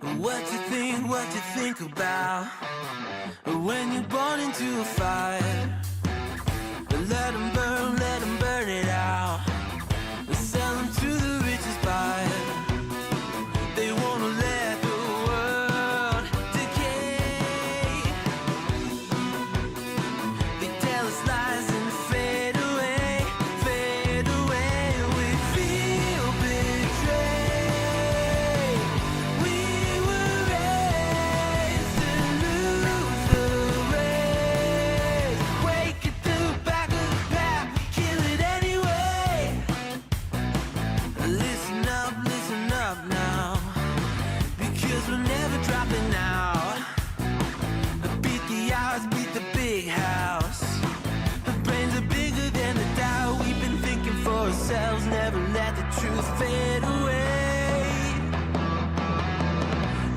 What you think about when you're born into a fire? Let them burn it out. Sell them to the richest buyer. They wanna let the world decay. They tell us lies and fade away, fade away. We feel betrayed. We were raised to lose the race. Wake at the back of the pack, kill it anyway. Listen up now, because we're never dropping out. Beat the odds, beat the big house. The brains are bigger than the doubt. We've been thinking for ourselves, never let the truth fade away.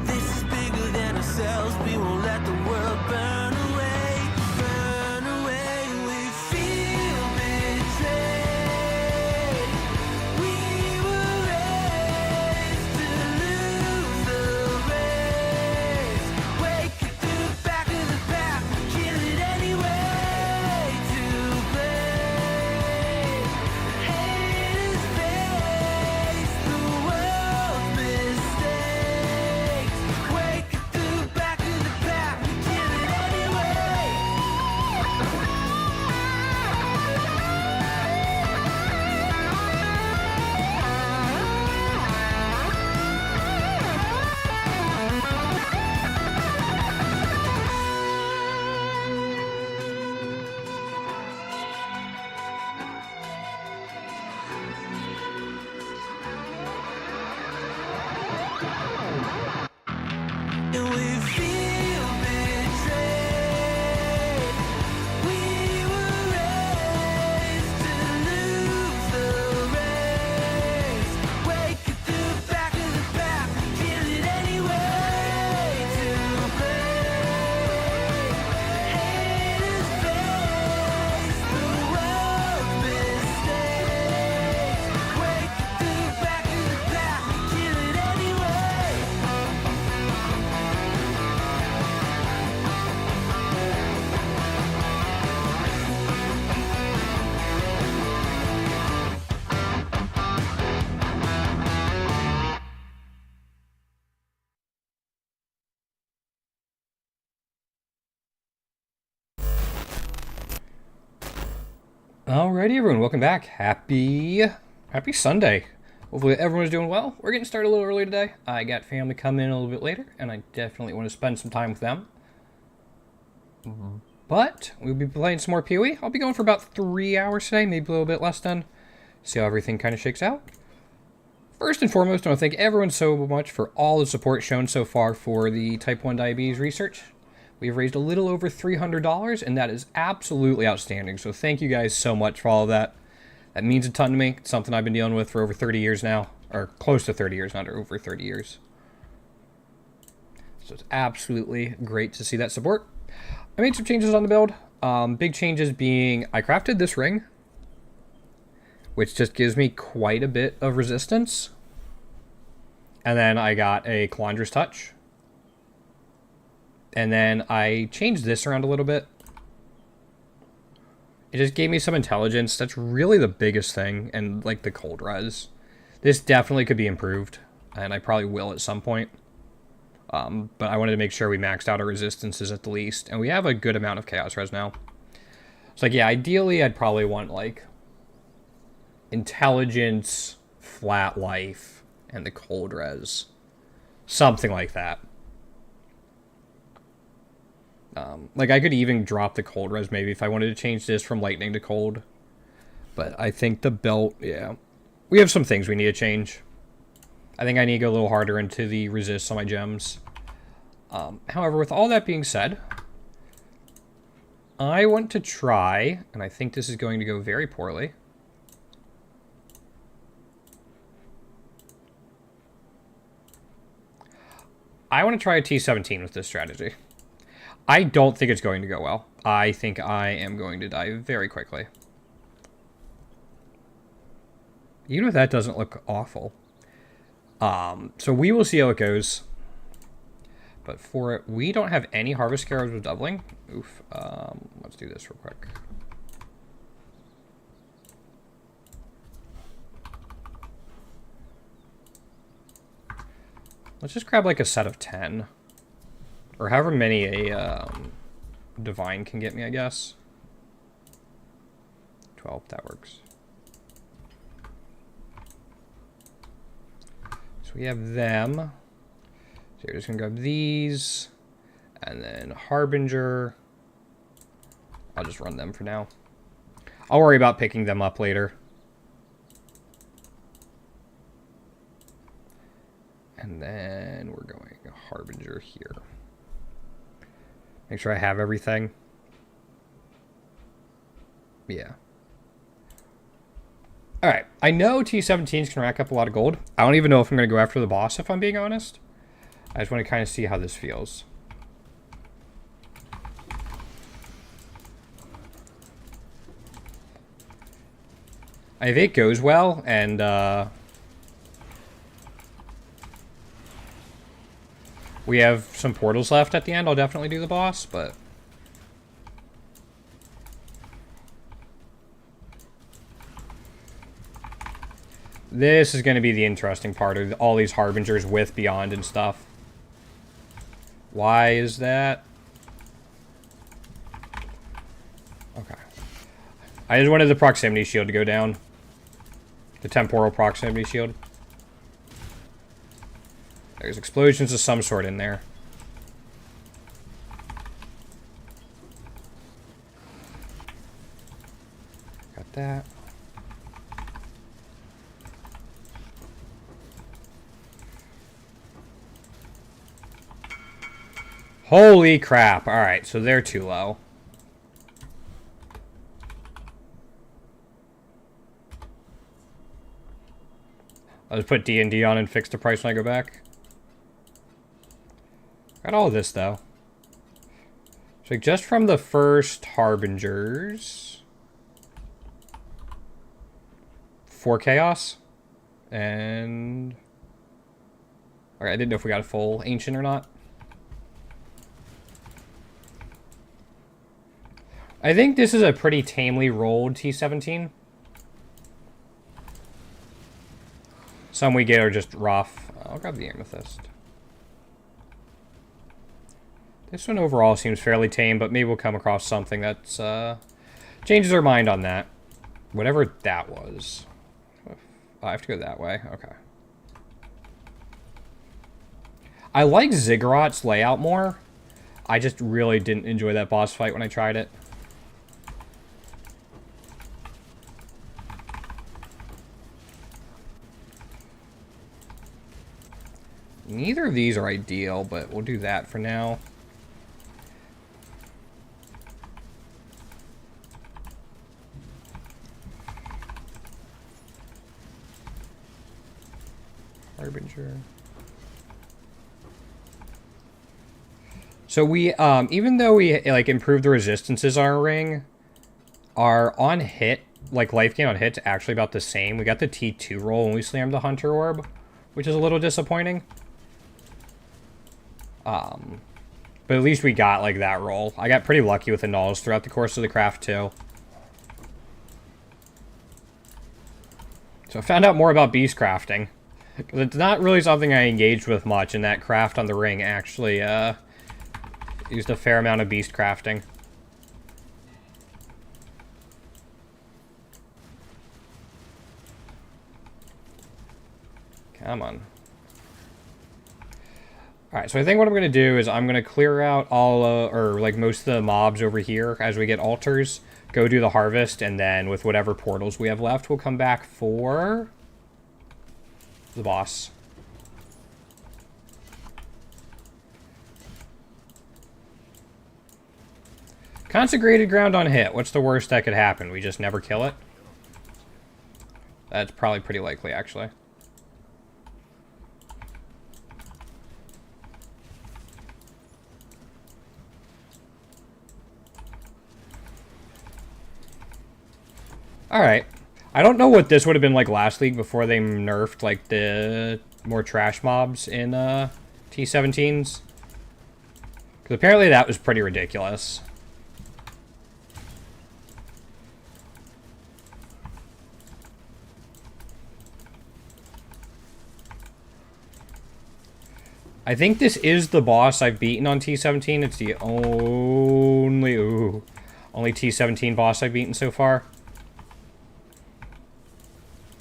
This is bigger than ourselves, we won't let the world burn away, burn away. We feel betrayed. We were raised to lose the race. Wake at the back of the pack, kill it anyway. To blame, haters face the world's mistakes. Wake at the back of the pack, kill it anyway. And we feel betrayed. We were raised to lose the race. Wake at the back of the pack, kill it anyway. To blame, haters face the world's mistakes. Wake at the back of the pack, kill it anyway. Alrighty, everyone, welcome back. Happy Sunday. Hopefully everyone's doing well. We're getting started a little early today. I got family coming in a little bit later, and I definitely want to spend some time with them. But we'll be playing some more PoE. I'll be going for about 3 hours today, maybe a little bit less than. See how everything kind of shakes out. First and foremost, I want to thank everyone so much for all the support shown so far for the type 1 diabetes research. We've raised a little over $300, and that is absolutely outstanding. So thank you guys so much for all of that. That means a ton to me. It's something I've been dealing with for over 30 years now, or close to 30 years, not over 30 years. So it's absolutely great to see that support. I made some changes on the build. Big changes being I crafted this ring, which just gives me quite a bit of resistance. And then I got a Calandra's Touch. And then I changed this around a little bit. It just gave me some intelligence. That's really the biggest thing. And like the cold res. This definitely could be improved. And I probably will at some point. But I wanted to make sure we maxed out our resistances at the least. And we have a good amount of chaos res now. It's like, yeah, ideally I'd probably want like intelligence, flat life, and the cold res. Something like that. Like, I could even drop the cold res, maybe, if I wanted to change this from lightning to cold. But I think the belt, yeah. We have some things we need to change. I think I need to go a little harder into the resists on my gems. However, with all that being said, I want to try, and I think this is going to go very poorly. I want to try a T-17 with this strategy. I don't think it's going to go well. I think I am going to die very quickly. Even if that doesn't look awful. So we will see how it goes. But for it, we don't have any Harvest Scarabs with doubling. Oof. Let's do this real quick. Let's just grab like a set of 10. Or however many a Divine can get me, I guess. 12, that works. So we have them. So you're just going to grab these. And then Harbinger. I'll just run them for now. I'll worry about picking them up later. And then we're going Harbinger here. Make sure I have everything. Yeah. Alright, I know T17s can rack up a lot of gold. I don't even know if I'm going to go after the boss, if I'm being honest. I just want to kind of see how this feels. If it goes well, and we have some portals left at the end, I'll definitely do the boss, but... This is going to be the interesting part of all these Harbingers with Beyond and stuff. Why is that? Okay. I just wanted the proximity shield to go down. The temporal proximity shield. There's explosions of some sort in there. Got that. Holy crap. Alright, so they're too low. I'll just put D&D on and fix the price when I go back. Got all of this, though. So just from the first Harbingers... 4 Chaos. And... Alright, I didn't know if we got a full Ancient or not. I think this is a pretty tamely rolled T17. Some we get are just rough. I'll grab the Amethyst. This one overall seems fairly tame, but maybe we'll come across something that's changes our mind on that. Whatever that was. Oh, I have to go that way. Okay. I like Ziggurat's layout more. I just really didn't enjoy that boss fight when I tried it. Neither of these are ideal, but we'll do that for now. Harbinger. So we, even though we like improved the resistances on our ring, our on hit, like life gain on hit's actually about the same. We got the T2 roll when we slammed the Hunter Orb, which is a little disappointing. But at least we got like that roll. I got pretty lucky with the nulls throughout the course of the craft too. So I found out more about beast crafting. Because it's not really something I engaged with much, and that craft on the ring actually used a fair amount of beast crafting. Come on. Alright, so I think what I'm going to do is I'm going to clear out all, or like most of the mobs over here as we get altars, go do the harvest, and then with whatever portals we have left, we'll come back for the boss. Consecrated ground on hit. What's the worst that could happen? We just never kill it? That's probably pretty likely, actually. Alright. I don't know what this would have been like last league before they nerfed like the more trash mobs in T17s. Because apparently that was pretty ridiculous. I think this is the boss I've beaten on T17. It's the only T17 boss I've beaten so far.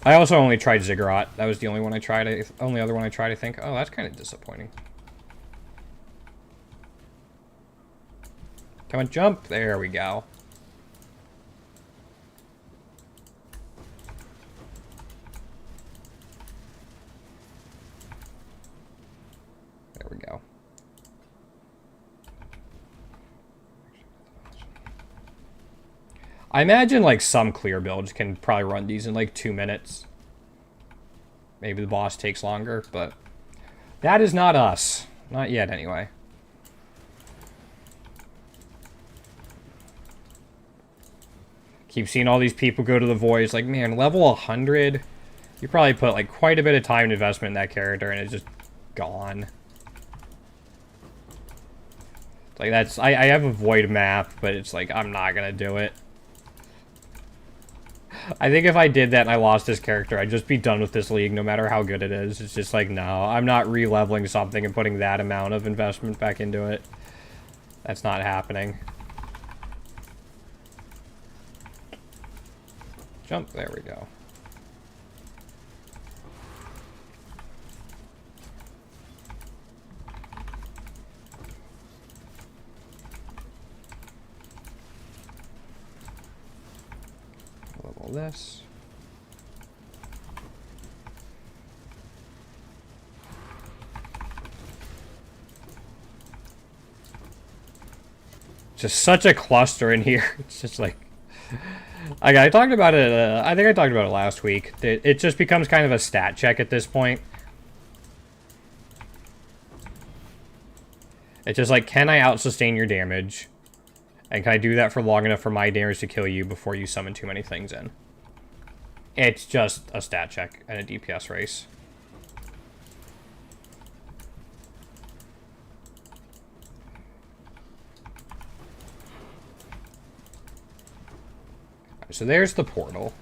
I also only tried Ziggurat. That was the only one I tried. Only other one I tried, I think. Oh, that's kind of disappointing. Come on, jump. There we go. There we go. I imagine, like, some clear builds can probably run these in, like, 2 minutes. Maybe the boss takes longer, but that is not us. Not yet, anyway. Keep seeing all these people go to the voids. Like, man, level 100? You probably put, like, quite a bit of time and investment in that character, and it's just gone. Like, that's... I have a void map, but it's like, I'm not gonna do it. I think if I did that and I lost this character, I'd just be done with this league no matter how good it is. It's just like, no, I'm not re-leveling something and putting that amount of investment back into it. That's not happening. Jump, there we go. Level this. Just such a cluster in here. It's just like... I talked about it, I think I talked about it last week. It just becomes kind of a stat check at this point. It's just like, can I out-sustain your damage? And can I do that for long enough for my damage to kill you before you summon too many things in? It's just a stat check and a DPS race. So there's the portal.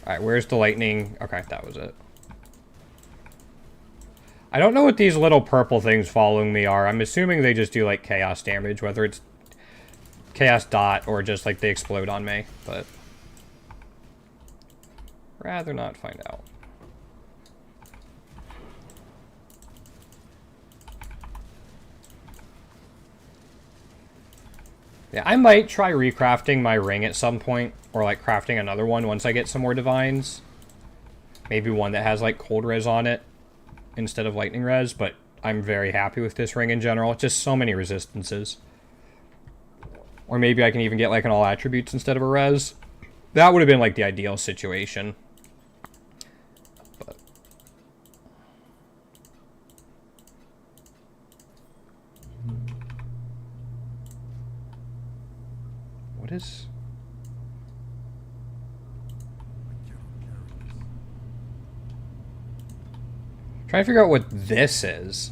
Alright, where's the lightning? Okay, that was it. I don't know what these little purple things following me are. I'm assuming they just do, like, chaos damage, whether it's chaos dot or just, like, they explode on me, but... rather not find out. Yeah, I might try recrafting my ring at some point, or like crafting another one once I get some more divines. Maybe one that has like cold res on it instead of lightning res, but I'm very happy with this ring in general. It's just so many resistances. Or maybe I can even get like an all attributes instead of a res. That would have been like the ideal situation. But what is... trying to figure out what this is.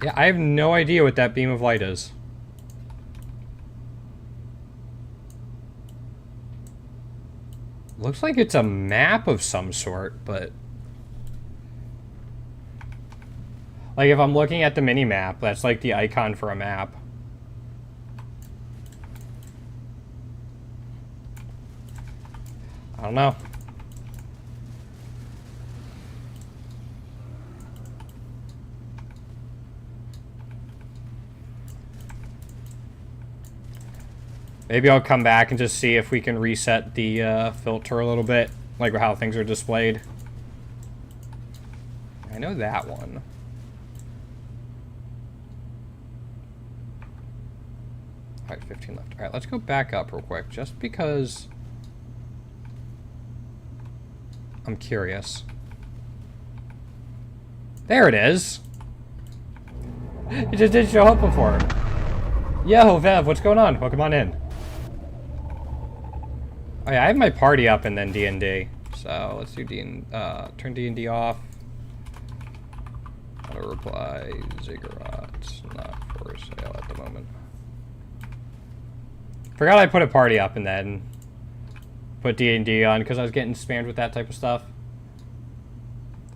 Yeah, I have no idea what that beam of light is. Looks like it's a map of some sort, but... like, if I'm looking at the mini-map, that's like the icon for a map. I don't know. Maybe I'll come back and just see if we can reset the filter a little bit, like how things are displayed. I know that one. Alright, 15 left. Alright, let's go back up real quick, just because I'm curious. There it is! It just didn't show up before. Yo, Vev, what's going on? Welcome on in. Oh yeah, I have my party up and then D&D. So let's do turn D&D off. Auto reply, ziggurats, not for sale at the moment. Forgot I put a party up and then put D&D on because I was getting spammed with that type of stuff.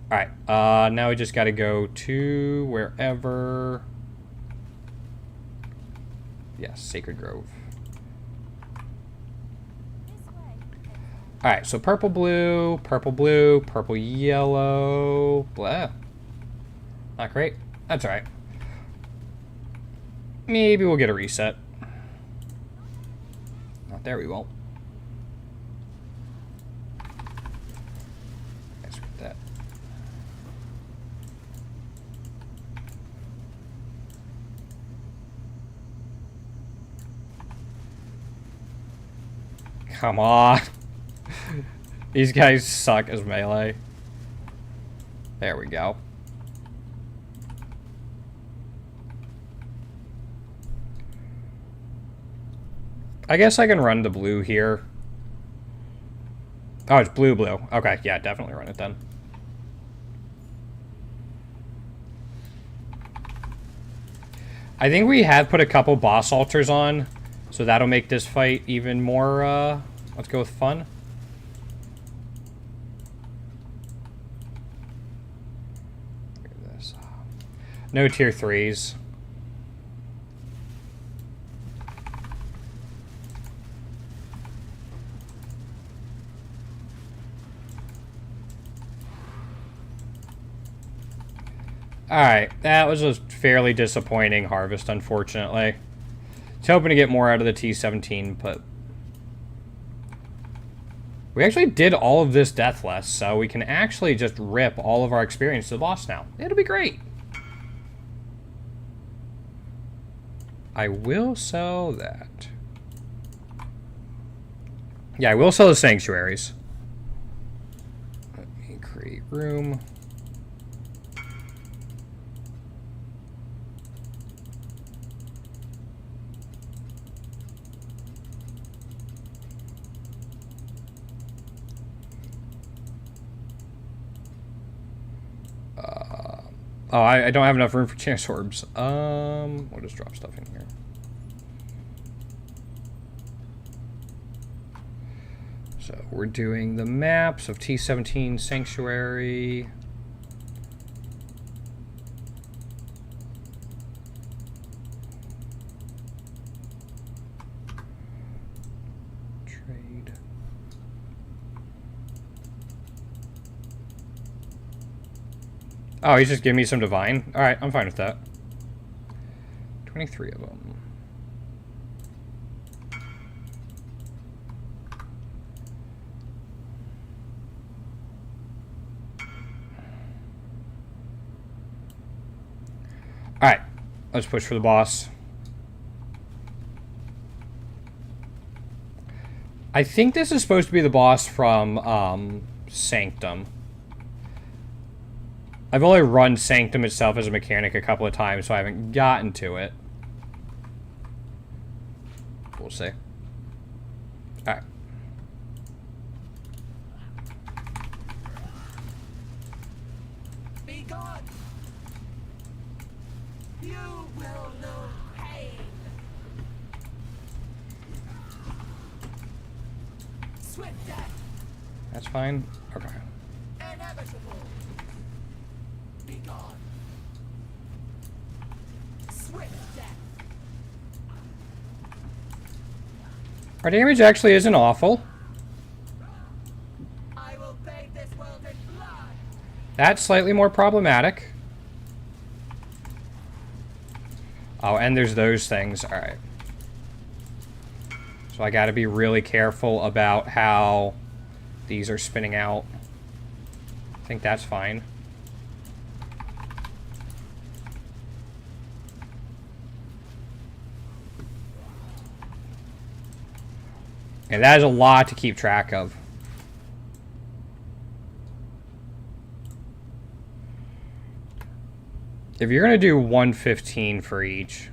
Alright, now we just gotta go to wherever. Yes, Sacred Grove. Alright, so purple, blue, purple, yellow, blah. Not great. That's alright. Maybe we'll get a reset. Not there, we won't. Let's get that. Come on. These guys suck as melee. There we go. I guess I can run the blue here. Oh, it's blue. Okay, yeah, definitely run it then. I think we have put a couple boss altars on, so that'll make this fight even more, let's go with fun. No tier 3s. Alright, that was a fairly disappointing harvest, unfortunately. I was hoping to get more out of the T17, but we actually did all of this deathless, so we can actually just rip all of our experience to the boss now. It'll be great. I will sell that. Yeah, I will sell the sanctuaries. Let me create room. Oh, I don't have enough room for chance orbs. We'll just drop stuff in here. So we're doing the maps of T17 Sanctuary. Trade. Oh, he's just giving me some divine? Alright, I'm fine with that. 23 of them. Alright, let's push for the boss. I think this is supposed to be the boss from Sanctum. I've only run Sanctum itself as a mechanic a couple of times, so I haven't gotten to it. We'll see. Alright. Be gone. You will know pain. Swift death. That's fine. Okay. Inevitable. Be gone. Swift death. Our damage actually isn't awful. I will bathe this world in blood. That's slightly more problematic. Oh, and there's those things. Alright. So I gotta be really careful about how these are spinning out. I think that's fine. And that is a lot to keep track of. If you're going to do 115 for each...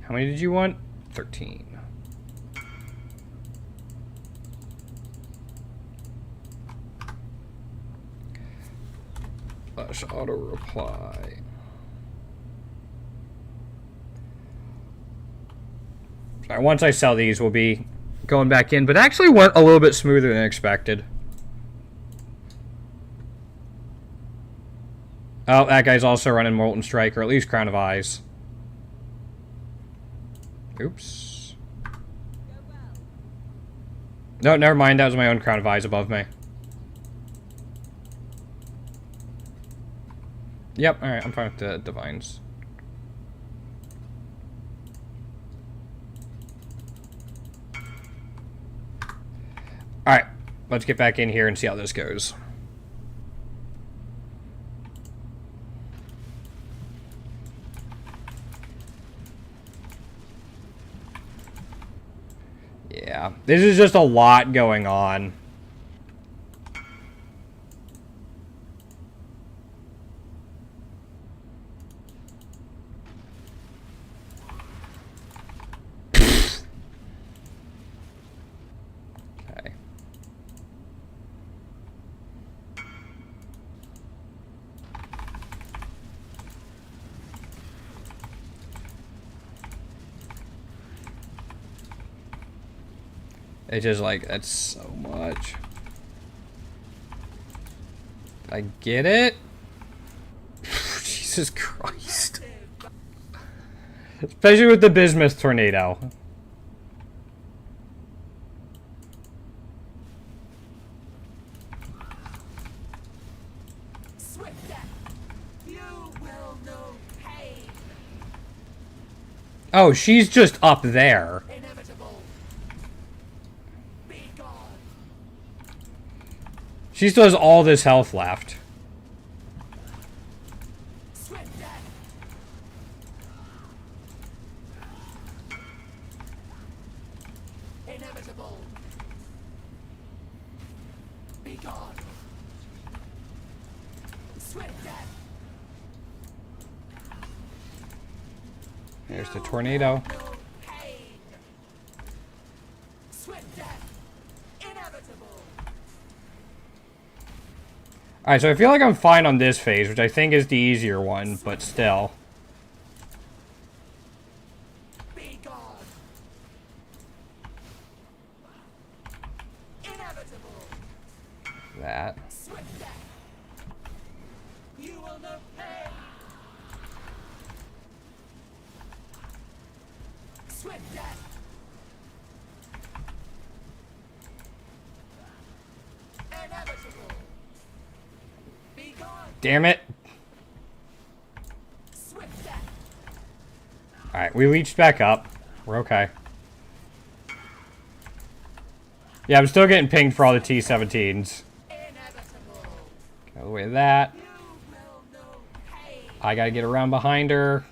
How many did you want? 13. Flash auto reply. Sorry, once I sell these, we'll be going back in, but it actually went a little bit smoother than expected. Oh, that guy's also running Molten Strike, or at least Crown of Eyes. Oops. No, never mind. That was my own Crown of Eyes above me. Yep, alright, I'm fine with the Divines. Alright, let's get back in here and see how this goes. Yeah, this is just a lot going on. Okay. It's just like, that's so much. I get it. Jesus Christ. Especially with the Bismuth tornado. Oh, she's just up there. She still has all this health left. Inevitable. Be gone. Swift death. There's the tornado. Swift death. Inevitable. Alright, so I feel like I'm fine on this phase, which I think is the easier one, but still. Be gone. Inevitable. That. Swift death. You will know pain. Swift death. Inevitable. Be gone. Damn it. Swift death. Alright, we reached back up. We're okay. Yeah, I'm still getting pinged for all the T-17s. Inevitable. Get out of the way of that. You will know pain. I gotta get around behind her.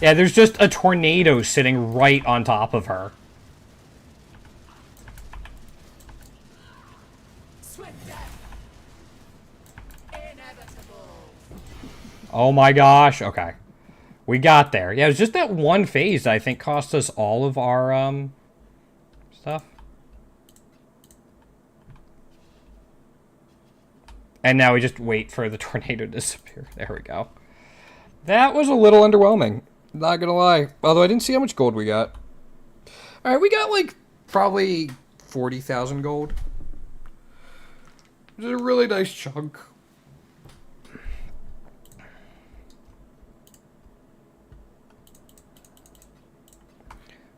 Yeah, there's just a tornado sitting right on top of her. Swift death. Inevitable. Oh my gosh. Okay. We got there. Yeah, it was just that one phase that I think cost us all of our, stuff. And now we just wait for the tornado to disappear. There we go. That was a little underwhelming. Not gonna lie. Although I didn't see how much gold we got. Alright, we got like probably 40,000 gold. Which is a really nice chunk.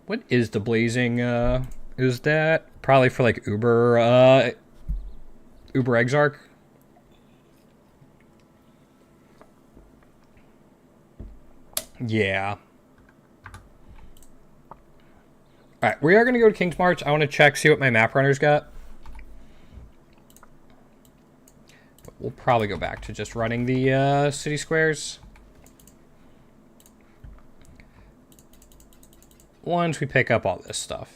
What is the blazing, is that? Probably for like Uber Exarch. Yeah. Alright, we are going to go to King's March. I want to check, see what my map runner's got. But we'll probably go back to just running the city squares. Once we pick up all this stuff.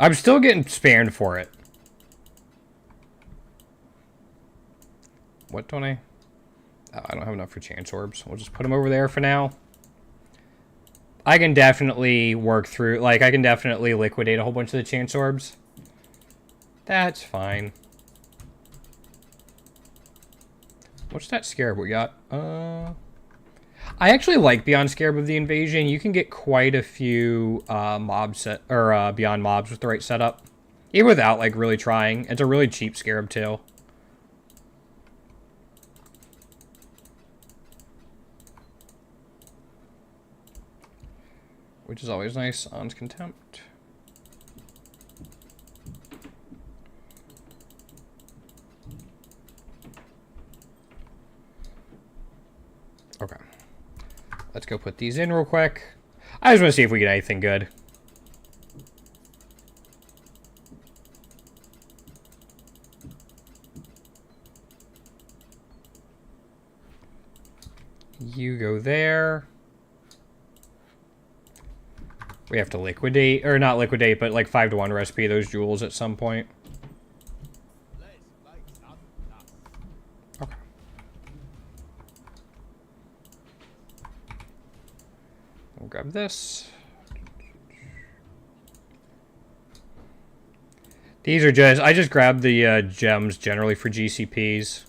I'm still getting spammed for it. What don't I... Oh, I don't have enough for chance orbs. We'll just put them over there for now. I can definitely work through... Like, I can definitely liquidate a whole bunch of the chance orbs. That's fine. What's that scarab we got? I actually like Beyond Scarab of the Invasion. You can get quite a few Beyond mobs with the right setup. Even without, like, really trying. It's a really cheap scarab, too. Which is always nice. On's Contempt. Okay. Let's go put these in real quick. I just want to see if we get anything good. You go there. We have to liquidate, or not liquidate, but like 5-to-1 recipe those jewels at some point. Okay. We'll grab this. These are just, I just grabbed the gems generally for GCPs.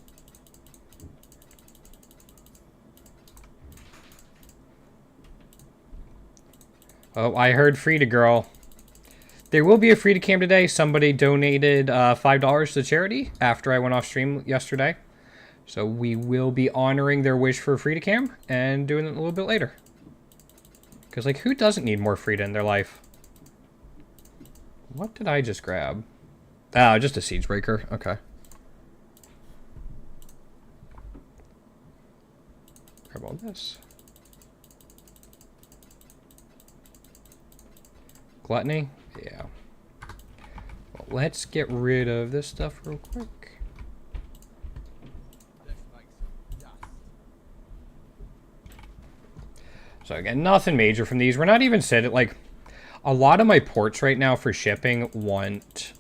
Oh, I heard Frida Girl. There will be a Frida Cam today. Somebody donated $5 to charity after I went off stream yesterday. So we will be honoring their wish for a Frida Cam and doing it a little bit later. Because, like, who doesn't need more Frida in their life? What did I just grab? Oh, just a Siege Breaker. Okay. Grab all this. Gluttony? Yeah. Well, let's get rid of this stuff real quick. So again, nothing major from these. We're not even set at, like, a lot of my ports right now for shipping want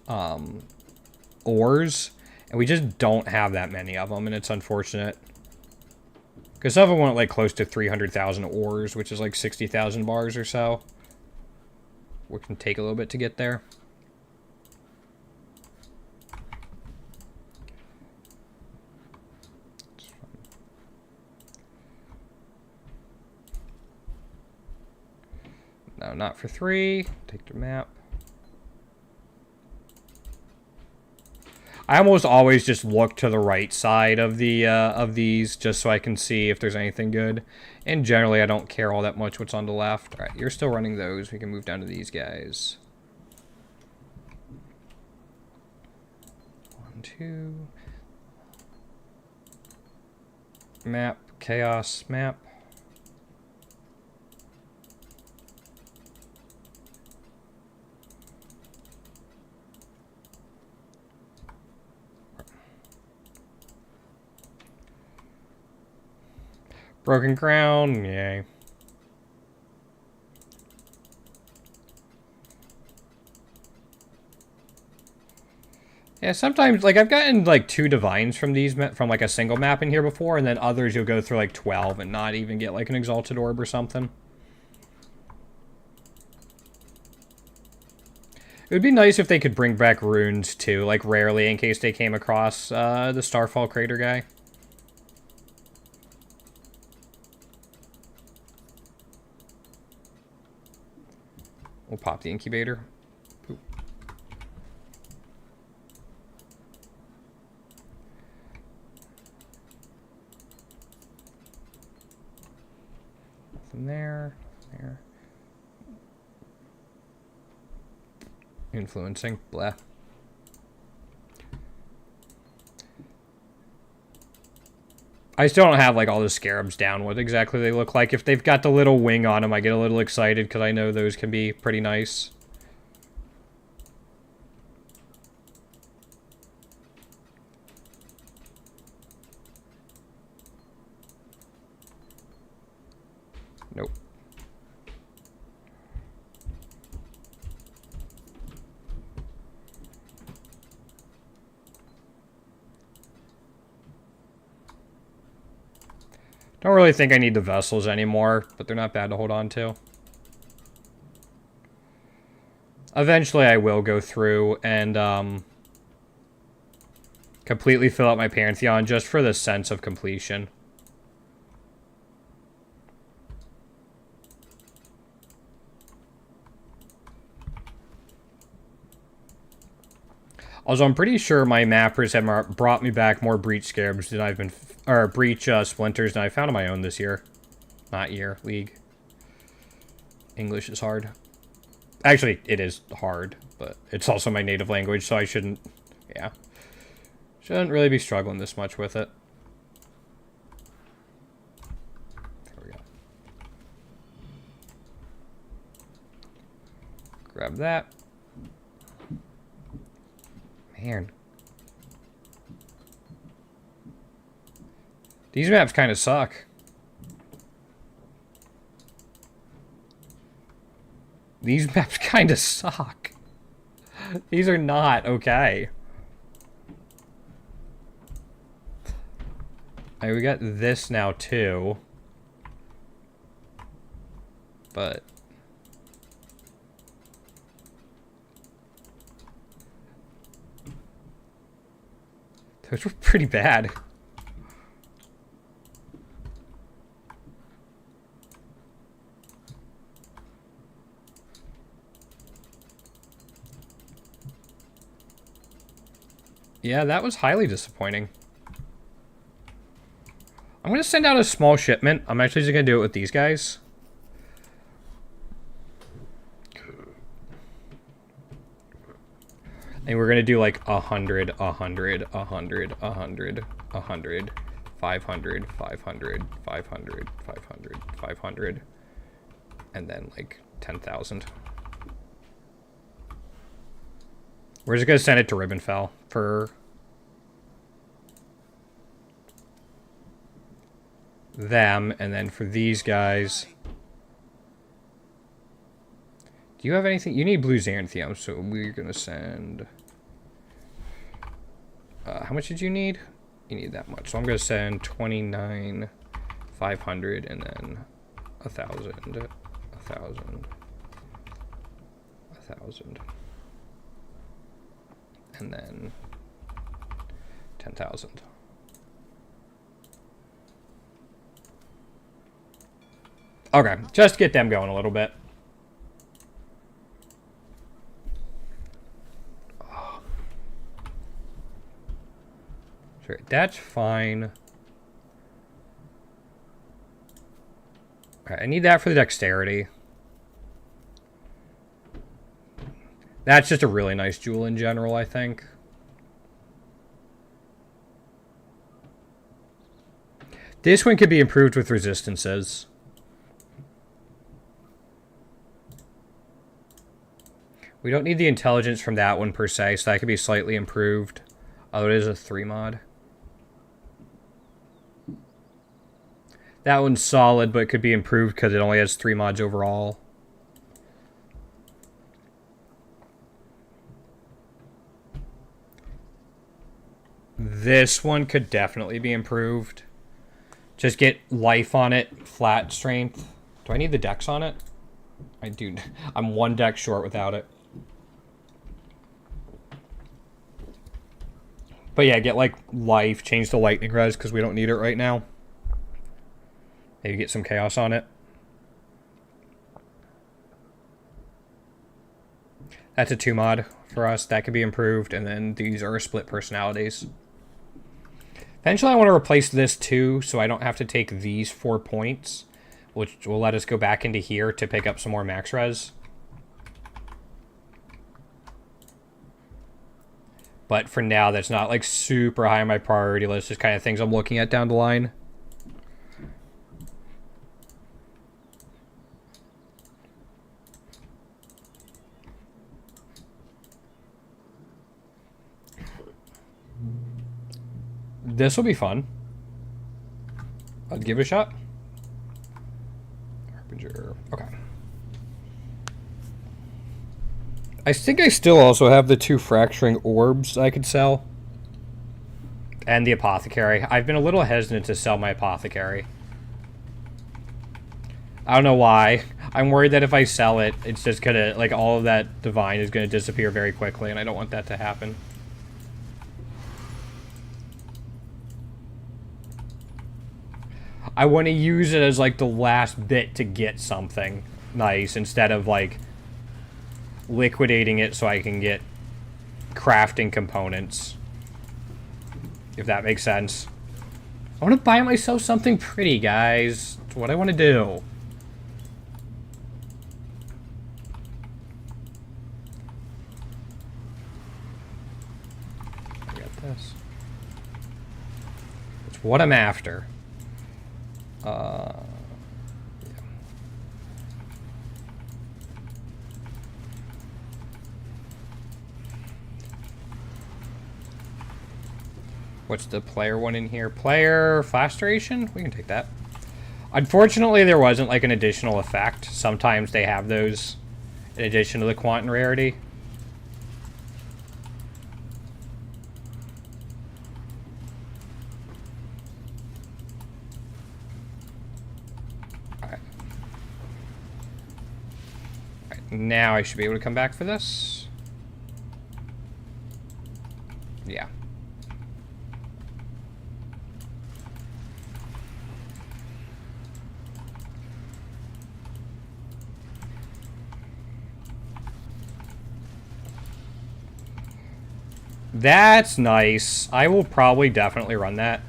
ores, and we just don't have that many of them, and it's unfortunate. Because some of them want, like, close to 300,000 ores, which is like 60,000 bars or so. Which can take a little bit to get there. No, not for 3. Take the map. I almost always just look to the right side of the of these just so I can see if there's anything good. And generally, I don't care all that much what's on the left. All right, you're still running those. We can move down to these guys. 1, 2. Map, chaos, map. Broken Crown, yay. Yeah, sometimes, like, I've gotten, like, 2 Divines from these, from, like, a single map in here before, and then others you'll go through, like, 12 and not even get, like, an Exalted Orb or something. It would be nice if they could bring back runes, too, like, rarely, in case they came across the Starfall Crater guy. We'll pop the incubator. Poop. Nothing there. There. Influencing. Blah. I still don't have like all the scarabs down what exactly they look like. If they've got the little wing on them, I get a little excited because I know those can be pretty nice. Nope. Don't really think I need the vessels anymore, but they're not bad to hold on to. Eventually I will go through and completely fill out my Pantheon just for the sense of completion. Also, I'm pretty sure my mappers have brought me back more breach scarabs than I've been, or breach splinters than I found on my own this year. Not year, league. English is hard. Actually, it is hard, but it's also my native language, so I shouldn't, yeah. Shouldn't really be struggling this much with it. There we go. Grab that. Man. These maps kind of suck. These maps kind of suck. These are not okay. Alright, we got this now too. But those were pretty bad. Yeah, that was highly disappointing. I'm going to send out a small shipment. I'm actually just going to do it with these guys. And we're going to do like 100, 100, 100, 100, 100, 500, 500, 500, 500, 500, and then like 10,000. We're just going to send it to Ribbonfell for them, and then for these guys. Do you have anything? You need blue xanthium, so we're going to send... how much did you need? You need that much. So I'm going to send 29, 500, and then 1,000, 1,000, 1,000. And then 10,000. Okay, just get them going a little bit. Sure, that's fine. Okay, I need that for the dexterity. That's just a really nice jewel in general, I think. This one could be improved with resistances. We don't need the intelligence from that one per se, so that could be slightly improved. Oh, it is a 3 mod. That one's solid, but it could be improved because it only has 3 mods overall. This one could definitely be improved. Just get life on it, flat strength. Do I need the dex on it? I do. I'm 1 dex short without it. But yeah, get like life, change the lightning res because we don't need it right now. Maybe get some chaos on it. That's a 2 mod for us. That could be improved. And then these are split personalities. Eventually I want to replace this too, so I don't have to take these 4 points which will let us go back into here to pick up some more max res. But for now, that's not like super high on my priority list. Just kind of things I'm looking at down the line. This will be fun. I'd give it a shot. Harbinger. Okay. I think I still also have the 2 fracturing orbs I could sell. And the apothecary. I've been a little hesitant to sell my apothecary. I don't know why. I'm worried that if I sell it, it's just gonna, like, all of that divine is gonna disappear very quickly, and I don't want that to happen. I want to use it as, like, the last bit to get something nice, instead of, like, liquidating it so I can get crafting components. If that makes sense. I want to buy myself something pretty, guys. That's what I want to do. I got this. It's what I'm after. Yeah. What's the player one in here? Player flash duration? We can take that. Unfortunately, there wasn't like an additional effect. Sometimes they have those in addition to the quant and rarity. Now I should be able to come back for this. Yeah. That's nice. I will probably definitely run that.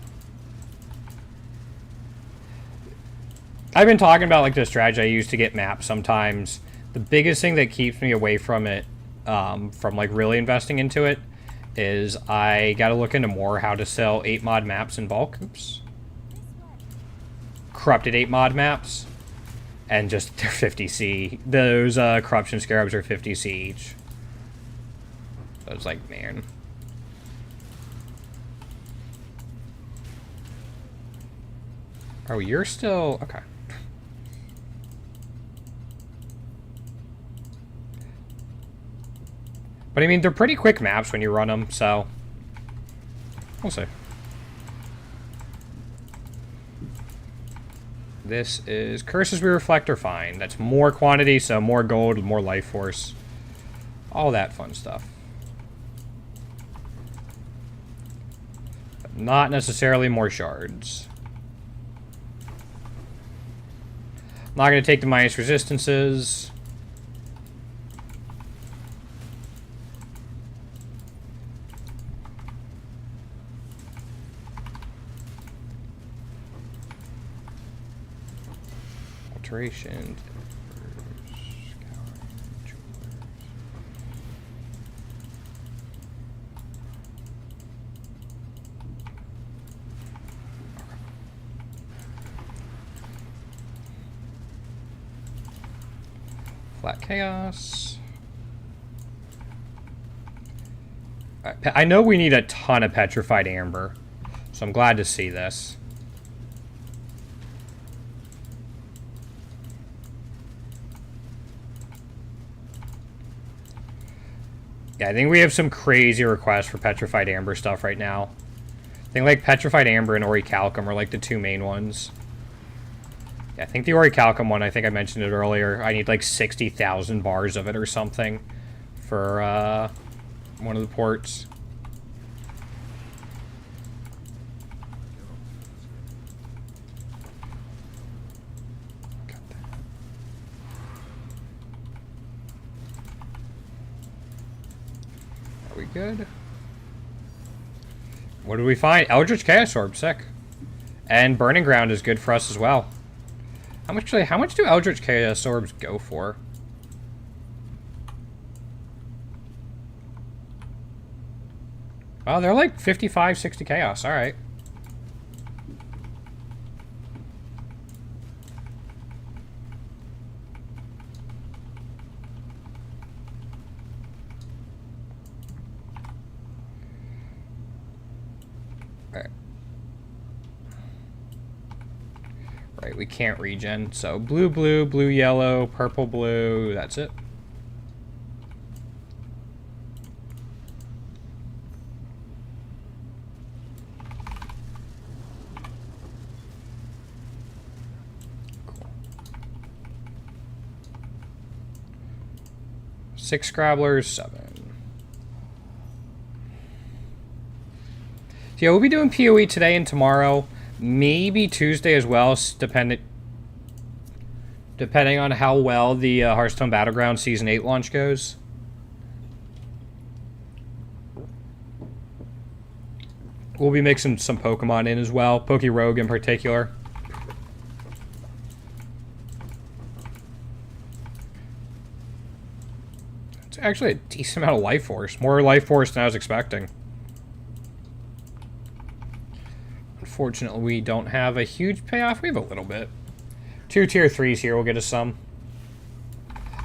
I've been talking about like the strategy I use to get maps sometimes. The biggest thing that keeps me away from it, from like really investing into it, is I gotta look into more how to sell 8 mod maps in bulk. Oops. Corrupted 8 mod maps. And just, they're 50C. Those corruption scarabs are 50C each. So it's like, man. Oh, you're still... Okay. But I mean, they're pretty quick maps when you run them, so... We'll see. This is Curses We Reflect are fine. That's more quantity, so more gold, more life force. All that fun stuff. But not necessarily more shards. Not going to take the minus resistances. Alteration. Flat Chaos. I know we need a ton of Petrified Amber, so I'm glad to see this. Yeah, I think we have some crazy requests for Petrified Amber stuff right now. I think like Petrified Amber and Orichalcum are like the 2 main ones. Yeah, I think the Orichalcum one, I think I mentioned it earlier. I need like 60,000 bars of it or something for one of the ports. Are we good? What did we find? Eldritch Chaos Orb, sick. And Burning Ground is good for us as well. How much do Eldritch Chaos Orbs go for? Oh, they're like 55, 60 chaos. All right. Right, we can't regen. So blue, blue, blue, yellow, purple, blue. That's it. Cool. 6 Scrabblers, 7. So yeah, we'll be doing PoE today and tomorrow. Maybe Tuesday as well, depending on how well the Hearthstone Battleground Season 8 launch goes. We'll be mixing some Pokemon in as well, Pokerogue in particular. It's actually a decent amount of Life Force. More Life Force than I was expecting. Unfortunately, we don't have a huge payoff. We have a little bit. 2 tier 3s here will get us some.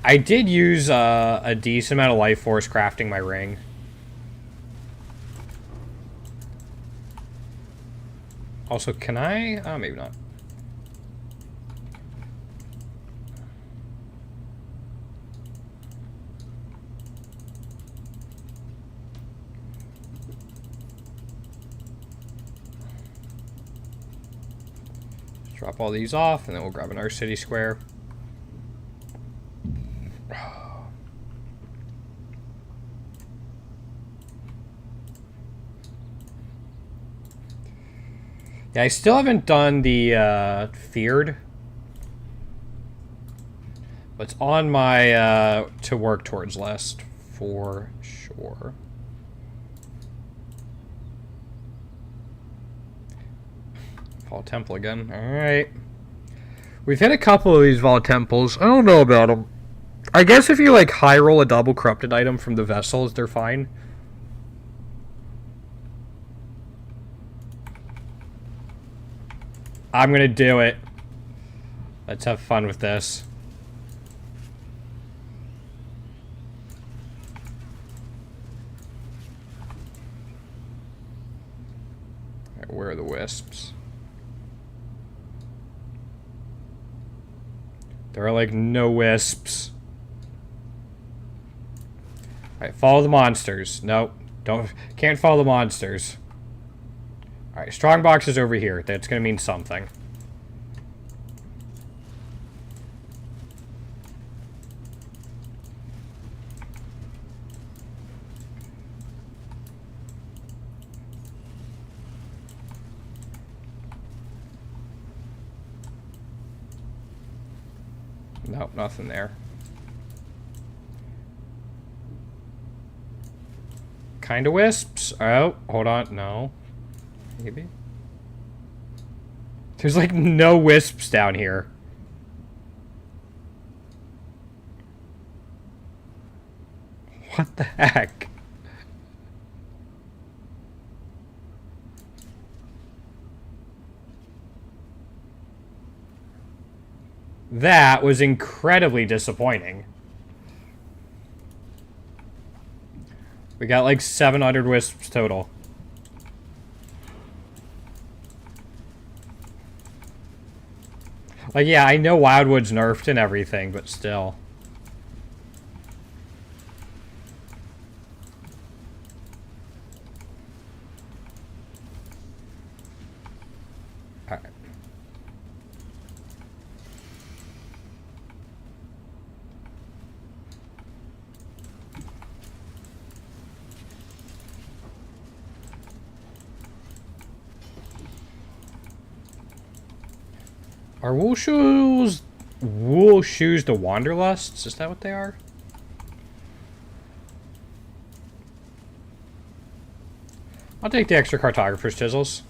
I did use a decent amount of Life Force crafting my ring. Also, can I? Oh, maybe not. Drop all these off, and then we'll grab another city square. Yeah, I still haven't done the Feared. But it's on my to work towards list, for sure. Vault Temple again. Alright. We've hit a couple of these Vault Temples. I don't know about them. I guess if you, like, high roll a double corrupted item from the vessels, they're fine. I'm gonna do it. Let's have fun with this. Alright, where are the wisps? There are, like, no wisps. Alright, follow the monsters. Nope. Can't follow the monsters. Alright, strongbox is over here. That's gonna mean something. Nope, nothing there. Kinda wisps. Oh, hold on. No. Maybe. There's like no wisps down here. What the heck? That was incredibly disappointing. We got like 700 wisps total. Like, yeah, I know Wildwood's nerfed and everything, but still. Alright. Are wool shoes the Wanderlusts? Is that what they are? I'll take the extra cartographer's chisels.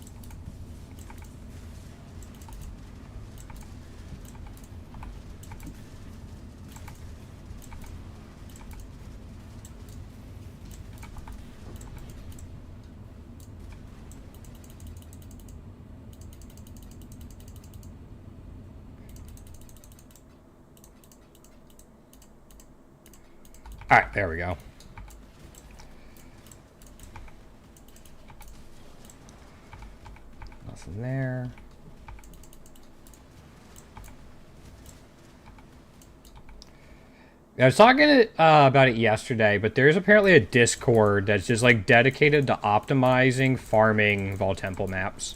Alright, there we go. Nothing there. I was talking about it yesterday, but there's apparently a Discord that's just like dedicated to optimizing farming Vol Temple maps.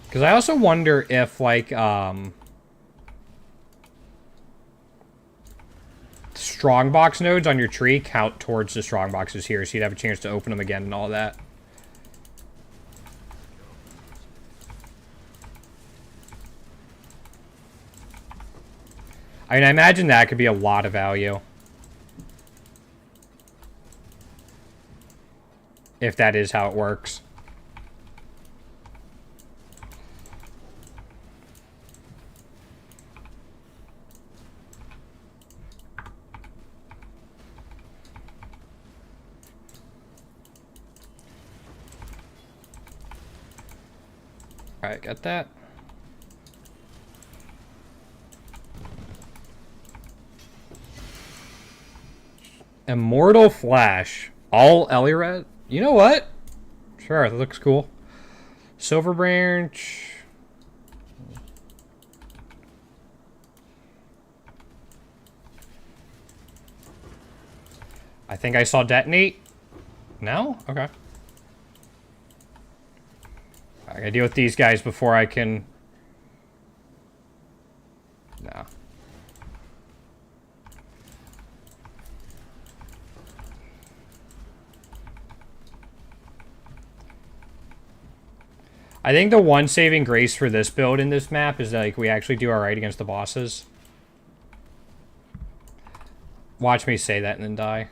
Because I also wonder if like strongbox nodes on your tree count towards the strongboxes here, so you'd have a chance to open them again and all that. I mean, I imagine that could be a lot of value. If that is how it works. Alright, got that. Immortal Flash. All Eliret? You know what? Sure, that looks cool. Silver Branch. I think I saw detonate. No? Okay. I gotta deal with these guys before I can... No. I think the one saving grace for this build in this map is that, like, we actually do alright against the bosses. Watch me say that and then die.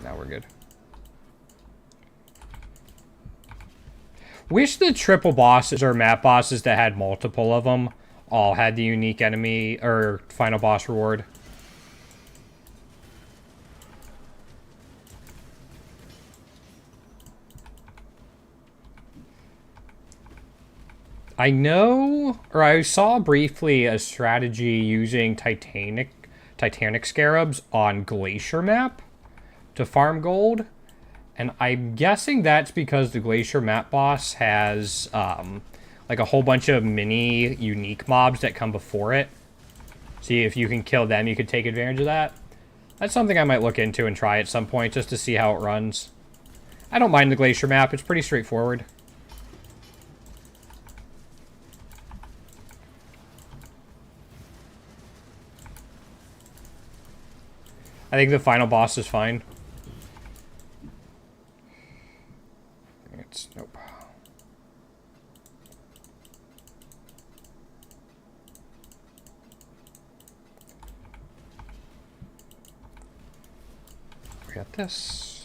Now we're good. Wish the triple bosses or map bosses that had multiple of them all had the unique enemy or final boss reward. I know, or I saw briefly a strategy using Titanic Scarabs on Glacier map to farm gold. And I'm guessing that's because the Glacier map boss has like a whole bunch of mini unique mobs that come before it. See if you can kill them, you could take advantage of that. That's something I might look into and try at some point just to see how it runs. I don't mind the Glacier map, it's pretty straightforward. I think the final boss is fine. Nope. We got this.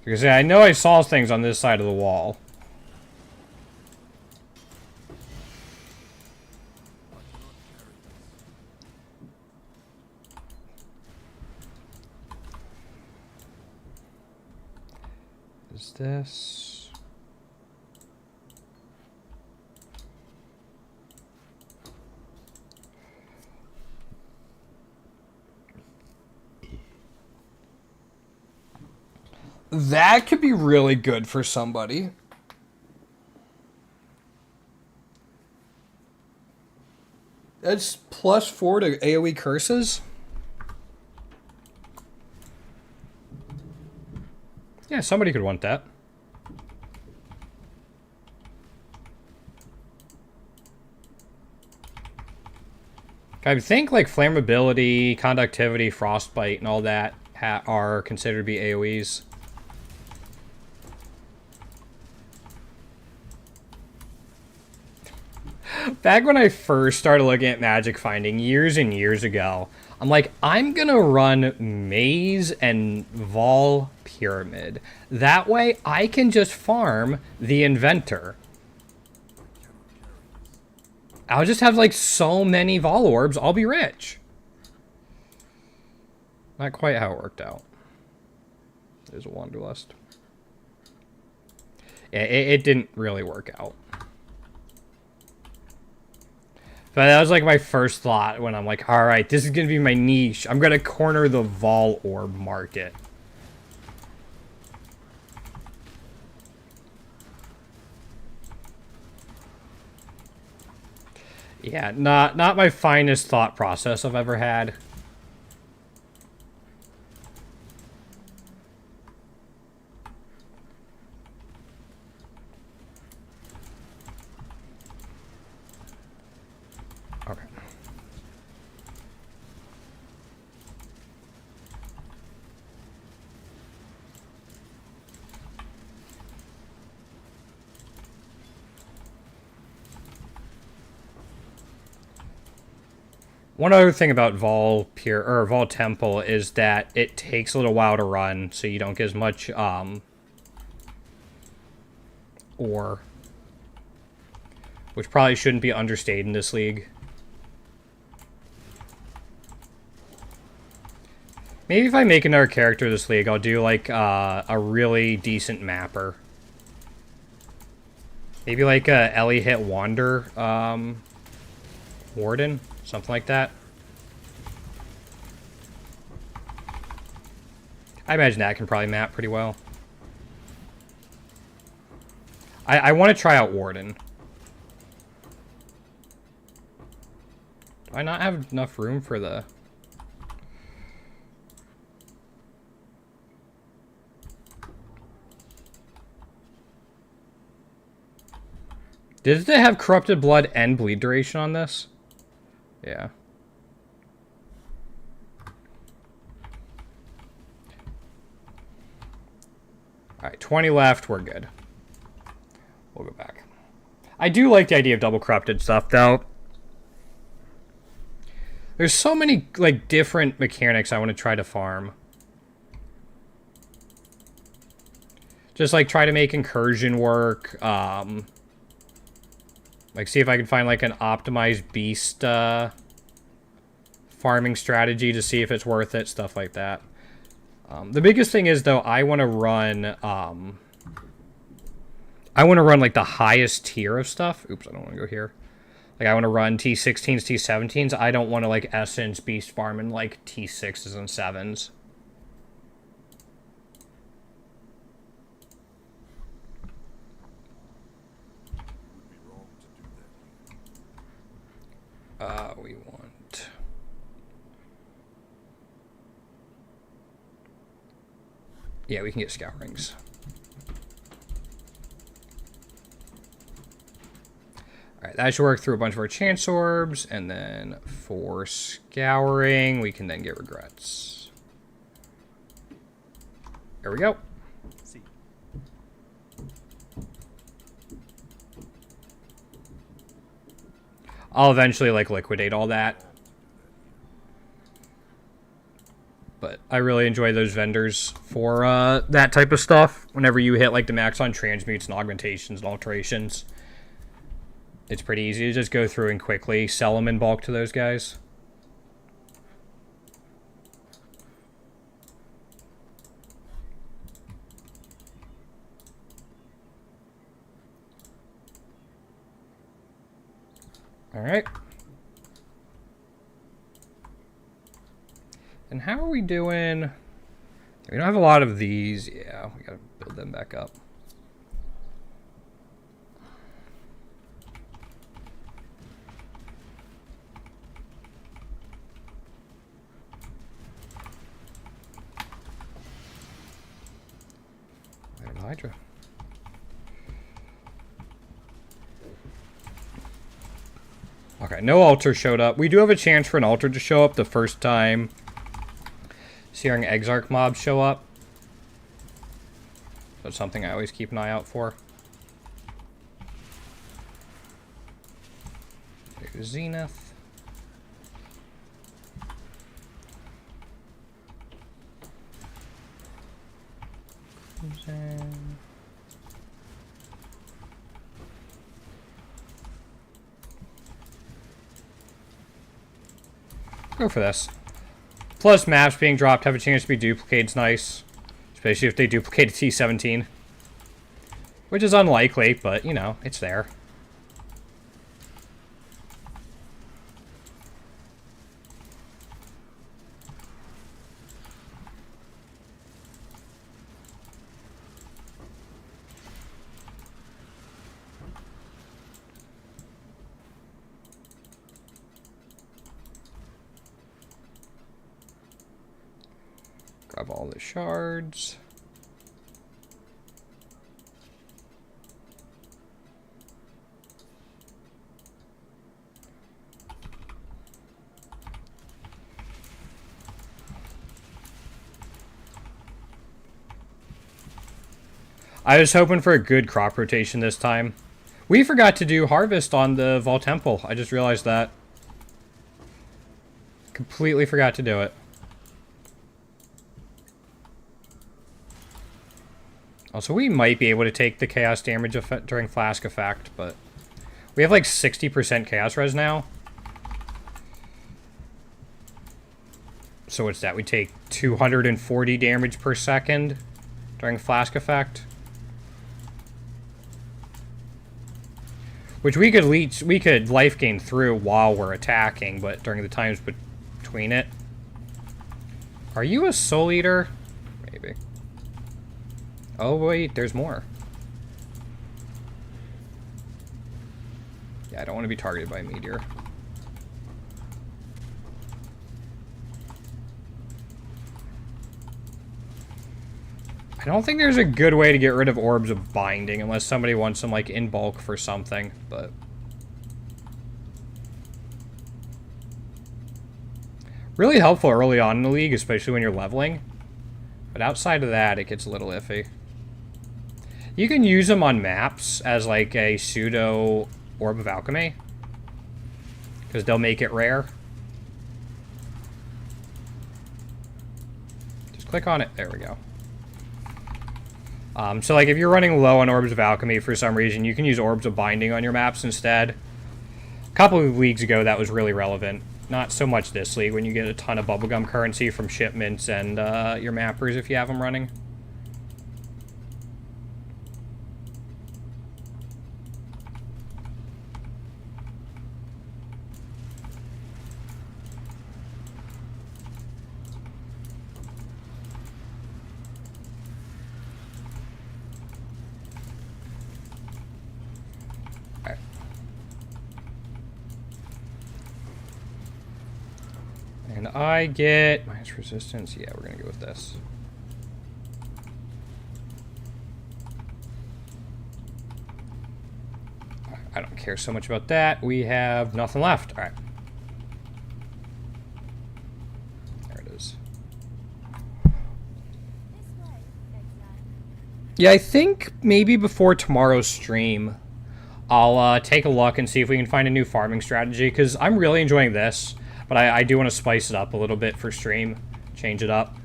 Because I know I saw things on this side of the wall. Is this? That could be really good for somebody. That's +4 to AoE curses. Yeah, somebody could want that. I would think like flammability, conductivity, frostbite, and all that are considered to be AoEs. Back when I first started looking at magic finding years and years ago, I'm like, I'm gonna run Maze and Vol Pyramid. That way I can just farm the Inventor. I'll just have like so many Vol Orbs, I'll be rich. Not quite how it worked out. There's a Wanderlust. Yeah, it didn't really work out. But that was like my first thought when I'm like, alright, this is going to be my niche. I'm going to corner the Vol Orb market. Yeah, not my finest thought process I've ever had. Okay. One other thing about Vol Temple is that it takes a little while to run, so you don't get as much ore, which probably shouldn't be understated in this league. Maybe if I make another character this league, I'll do like a really decent mapper. Maybe like a Ellie Hit Wander Warden, something like that. I imagine that can probably map pretty well. I want to try out Warden. Do I not have enough room for the... Did it have Corrupted Blood and Bleed Duration on this? Yeah. Alright, 20 left. We're good. We'll go back. I do like the idea of double corrupted stuff, though. There's so many, like, different mechanics I want to try to farm. Just, like, try to make incursion work. Like, see if I can find, like, an optimized beast farming strategy to see if it's worth it. Stuff like that. The biggest thing is, though, I want to run, like, the highest tier of stuff. Oops, I don't want to go here. Like, I want to run T16s, T17s. I don't want to, like, Essence Beast farm in, like, T6s and 7s. We want... Yeah, we can get Scout Rings. Alright, that should work through a bunch of our Chance Orbs, and then for Scouring, we can then get Regrets. There we go. I'll eventually, like, liquidate all that. But I really enjoy those vendors for that type of stuff. Whenever you hit, like, the max on transmutes and augmentations and alterations. It's pretty easy to just go through and quickly sell them in bulk to those guys. All right. And how are we doing? We don't have a lot of these. Yeah, we gotta build them back up. There's Hydra. Okay, no altar showed up. We do have a chance for an altar to show up the first time Searing Exarch mobs show up. That's something I always keep an eye out for. to Zenith. Go for this. Plus, maps being dropped have a chance to be duplicated. Nice. Especially if they duplicate a T-17. Which is unlikely, but, you know, it's there. Grab all the shards. I was hoping for a good crop rotation this time. We forgot to do harvest on the Vol Temple. I just realized that. Completely forgot to do it. Also, we might be able to take the chaos damage effect during flask effect, but we have like 60% chaos res now. So what's that? We take 240 damage per second during flask effect. Which we could life gain through while we're attacking, but during the times between it. Are you a soul eater? Maybe. Oh wait, there's more. Yeah, I don't want to be targeted by a meteor. I don't think there's a good way to get rid of orbs of binding unless somebody wants them like in bulk for something, but really helpful early on in the league, especially when you're leveling. But outside of that, it gets a little iffy. You can use them on maps as like a pseudo orb of alchemy because they'll make it rare. Just click on it. There we go. So like if you're running low on Orbs of Alchemy for some reason, you can use Orbs of Binding on your maps instead. A couple of leagues ago, that was really relevant. Not so much this league, when you get a ton of bubblegum currency from shipments and your mappers if you have them running. And I get minus resistance. Yeah, we're gonna go with this. I don't care so much about that. We have nothing left. All right. There it is. Yeah, I think maybe before tomorrow's stream, I'll take a look and see if we can find a new farming strategy, because I'm really enjoying this. But I do want to spice it up a little bit for stream. Change it up.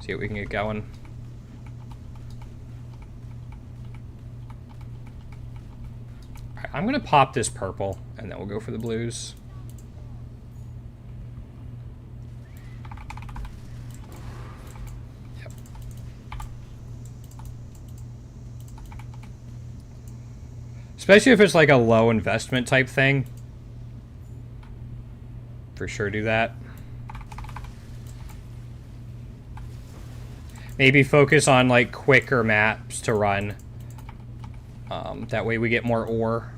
See what we can get going. Alright, I'm going to pop this purple, and then we'll go for the blues. Yep. Especially if it's like a low investment type thing. For sure do that. Maybe focus on like quicker maps to run. That way we get more ore.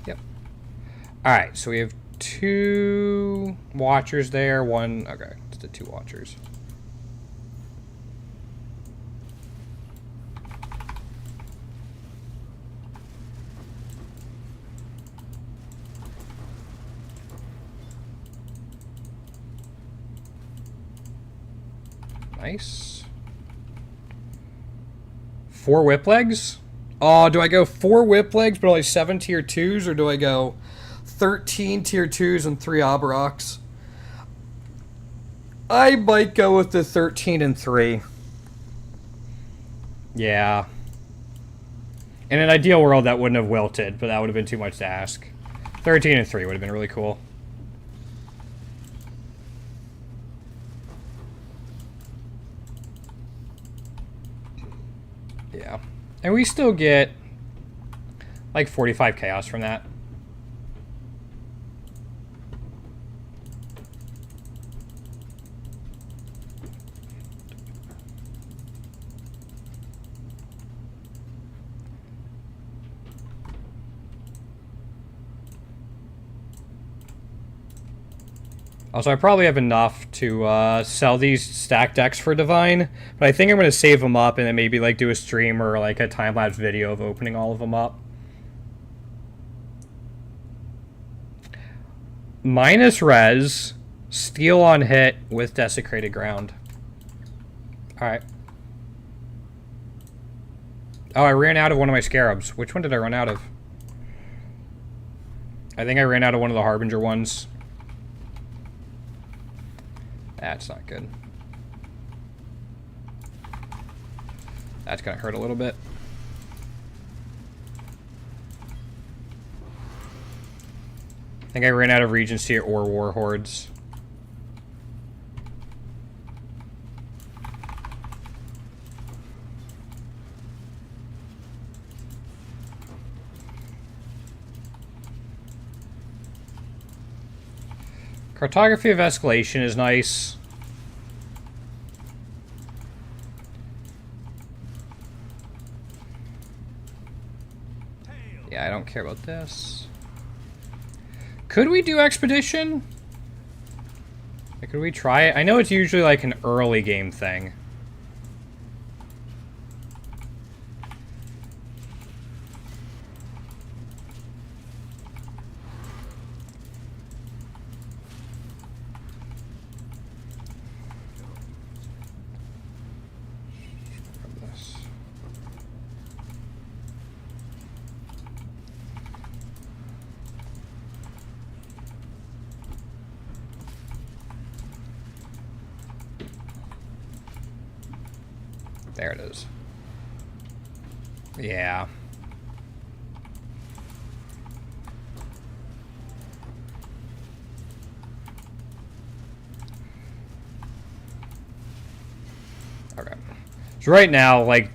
Yep. Alright, so we have 2 watchers there, 1... Okay, it's the 2 watchers. Nice. 4 whip legs? Oh, do I go 4 whip legs but only 7 tier 2s, or do I go 13 tier 2s and 3 Aberrocks? I might go with the 13 and 3. Yeah. In an ideal world, that wouldn't have wilted, but that would have been too much to ask. 13 and 3 would have been really cool. Yeah. And we still get like 45 chaos from that. Also, I probably have enough to sell these stack decks for Divine, but I think I'm going to save them up and then maybe like do a stream or like a time-lapse video of opening all of them up. Minus res, steal on hit with desecrated ground. Alright. Oh, I ran out of one of my scarabs. Which one did I run out of? I think I ran out of one of the Harbinger ones. That's not good. That's gonna hurt a little bit. I think I ran out of Regency or War Hordes. Cartography of Escalation is nice. Yeah, I don't care about this. Could we do Expedition? Like, could we try it? I know it's usually like an early game thing. There it is. Yeah. Okay. So right now, like,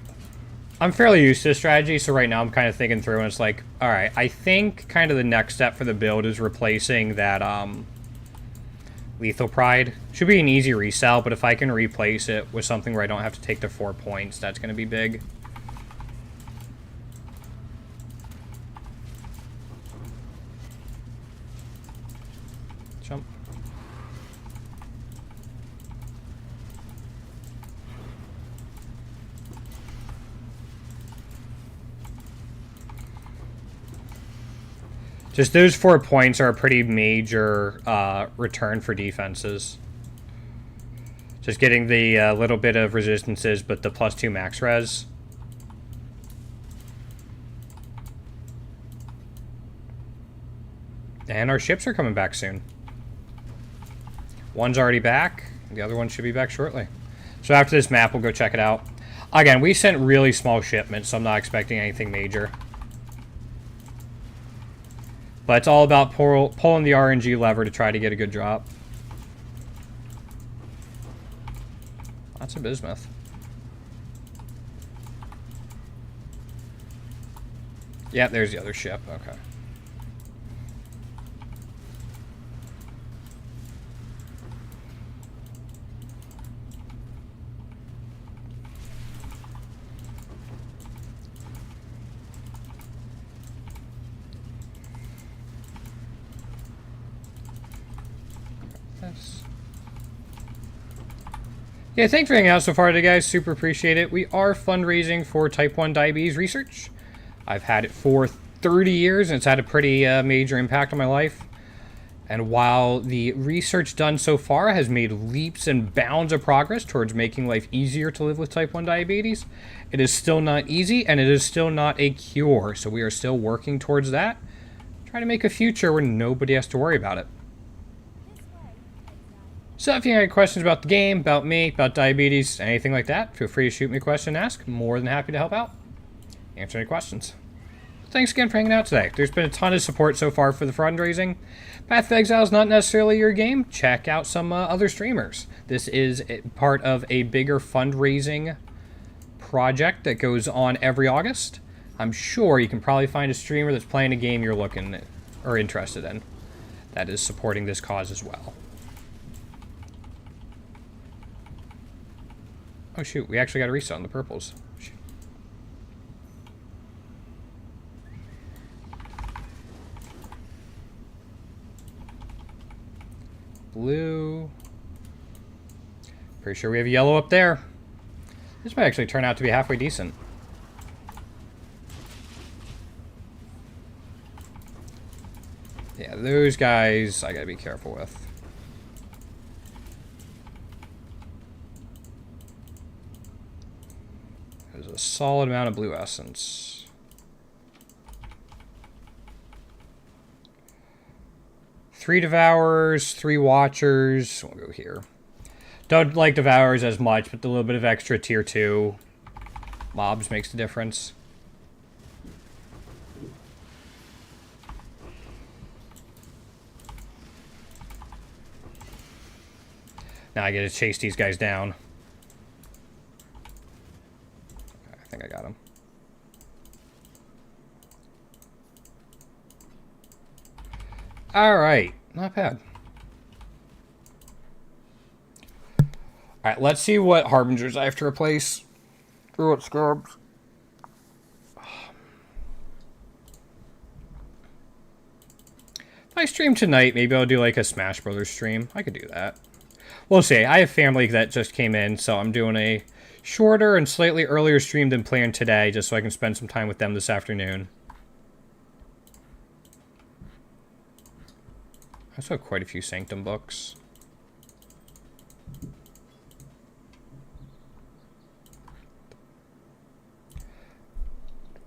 I'm fairly used to this strategy, so right now I'm kind of thinking through, and it's like, alright, I think kind of the next step for the build is replacing that, Lethal Pride. Should be an easy resell, but if I can replace it with something where I don't have to take the 4 points, that's going to be big. Jump. Just those 4 points are a pretty major return for defenses. Just getting the little bit of resistances, but the +2 max res. And our ships are coming back soon. One's already back. The other one should be back shortly. So after this map, we'll go check it out. Again, we sent really small shipments, so I'm not expecting anything major. But it's all about pulling the RNG lever to try to get a good drop. That's a bismuth. Yeah, there's the other ship. Okay. Yeah, thanks for hanging out so far today, guys. Super appreciate it. We are fundraising for type 1 diabetes research. I've had it for 30 years, and it's had a pretty major impact on my life. And while the research done so far has made leaps and bounds of progress towards making life easier to live with type 1 diabetes, it is still not easy and it is still not a cure. So we are still working towards that. Trying to make a future where nobody has to worry about it. So if you have any questions about the game, about me, about diabetes, anything like that, feel free to shoot me a question and ask. More than happy to help out. Answer any questions. Thanks again for hanging out today. There's been a ton of support so far for the fundraising. Path of Exile is not necessarily your game. Check out some other streamers. This is part of a bigger fundraising project that goes on every August. I'm sure you can probably find a streamer that's playing a game you're looking at, or interested in that is supporting this cause as well. Oh shoot, we actually got a reset on the purples. Shoot. Blue. Pretty sure we have yellow up there. This might actually turn out to be halfway decent. Yeah, those guys I gotta be careful with. There's a solid amount of blue essence. Three Devourers, 3 Watchers. We'll go here. Don't like Devourers as much, but the little bit of extra tier 2 mobs makes the difference. Now I get to chase these guys down. Okay, I think I got him. Alright, not bad. Alright, let's see what Harbingers I have to replace. Or what Scrubs. If I stream tonight, maybe I'll do like a Smash Brothers stream. I could do that. We'll see. I have family that just came in, so I'm doing a shorter and slightly earlier stream than planned today, just so I can spend some time with them this afternoon. I also have quite a few Sanctum books.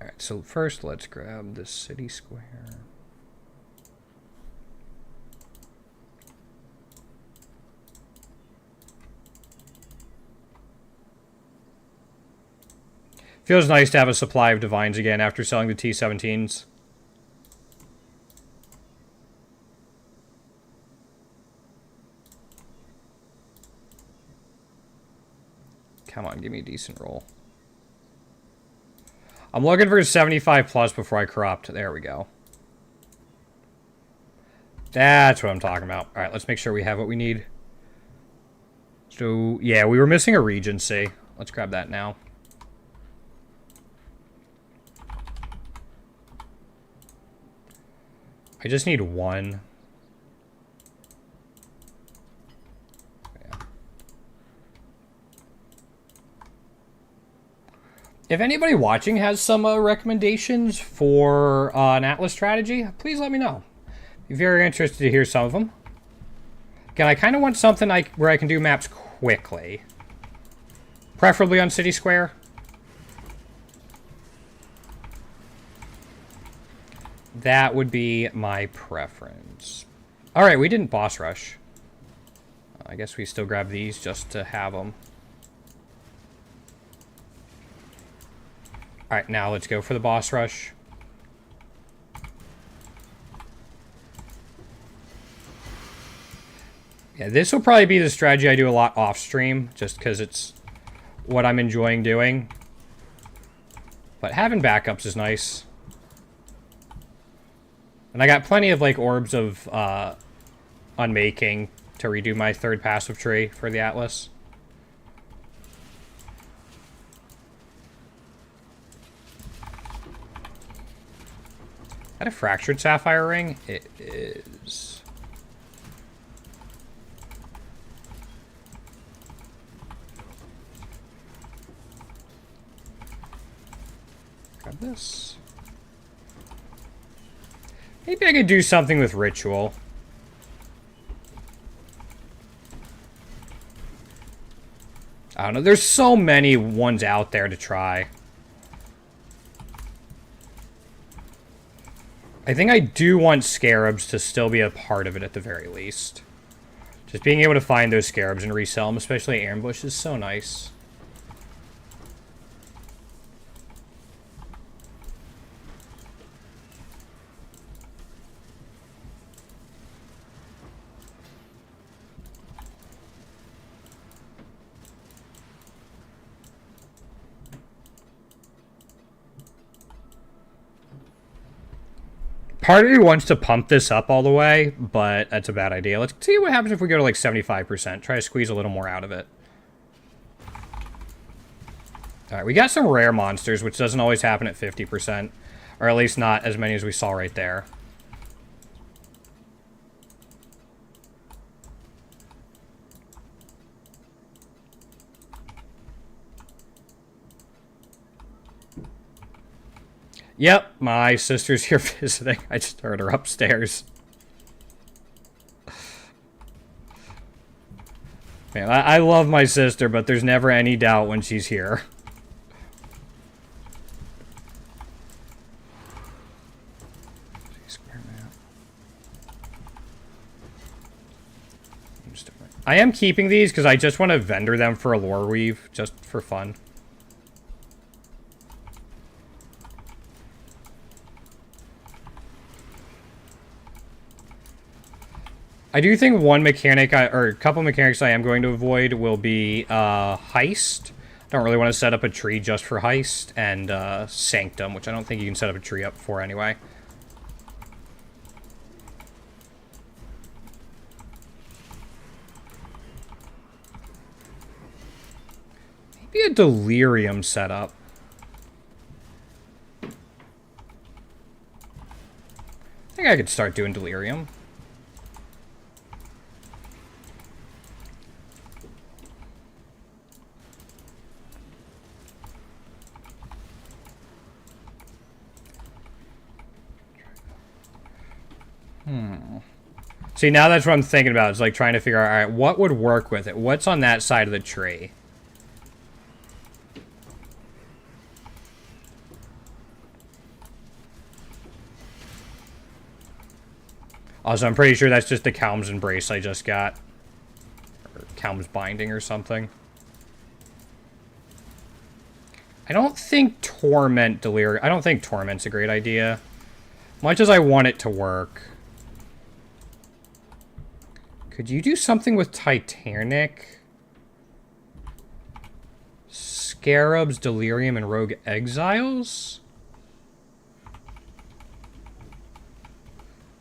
Alright, so first let's grab the city square. Feels nice to have a supply of Divines again after selling the T-17s. Come on, give me a decent roll. I'm looking for 75 plus before I corrupt. There we go. That's what I'm talking about. All right, let's make sure we have what we need. So, yeah, we were missing a Regency. Let's grab that now. I just need one. Yeah. If anybody watching has some recommendations for an Atlas strategy, please let me know. Be very interested to hear some of them. Again, I kind of want something where I can do maps quickly. Preferably on City Square. That would be my preference. Alright, we didn't boss rush. I guess we still grab these just to have them. Alright, now let's go for the boss rush. Yeah, this will probably be the strategy I do a lot off stream, just because it's what I'm enjoying doing. But having backups is nice. And I got plenty of, like, orbs of unmaking to redo my third passive tree for the Atlas. That a fractured sapphire ring? It is. Grab this. Maybe I could do something with Ritual. I don't know. There's so many ones out there to try. I think I do want scarabs to still be a part of it at the very least. Just being able to find those scarabs and resell them, especially ambush, is so nice. Part of me wants to pump this up all the way, but that's a bad idea. Let's see what happens if we go to like 75%. Try to squeeze a little more out of it. Alright, we got some rare monsters, which doesn't always happen at 50%. Or at least not as many as we saw right there. Yep, my sister's here visiting. I just heard her upstairs. Man, I love my sister, but there's never any doubt when she's here. I am keeping these because I just want to vendor them for a lore weave, just for fun. I do think one mechanic, or a couple mechanics I am going to avoid will be Heist. Don't really want to set up a tree just for Heist, and Sanctum, which I don't think you can set up a tree up for anyway. Maybe a Delirium setup. I think I could start doing Delirium. See, now that's what I'm thinking about. It's like trying to figure out, all right, what would work with it? What's on that side of the tree? Also, I'm pretty sure that's just the Calm's Embrace I just got. Or Calm's Binding or something. I don't think Torment Delirium... I don't think Torment's a great idea. Much as I want it to work. Could you do something with Titanic? Scarabs, Delirium, and Rogue Exiles?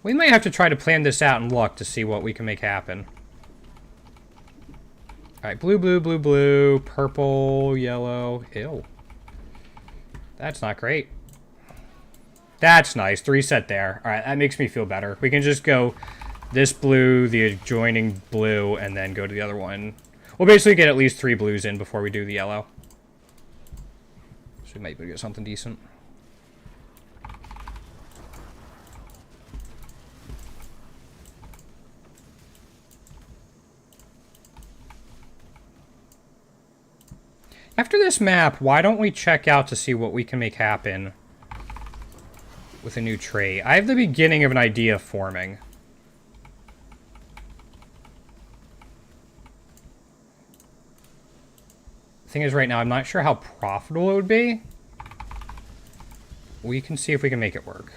We might have to try to plan this out and look to see what we can make happen. Alright, blue, blue, blue, blue, purple, yellow. Ew. That's not great. That's nice. 3 set there. Alright, that makes me feel better. We can just go this blue, the adjoining blue, and then go to the other one. We'll basically get at least 3 blues in before we do the yellow. So we might be able to get something decent. After this map, why don't we check out to see what we can make happen with a new trait? I have the beginning of an idea forming. Thing is, right now, I'm not sure how profitable it would be. We can see if we can make it work.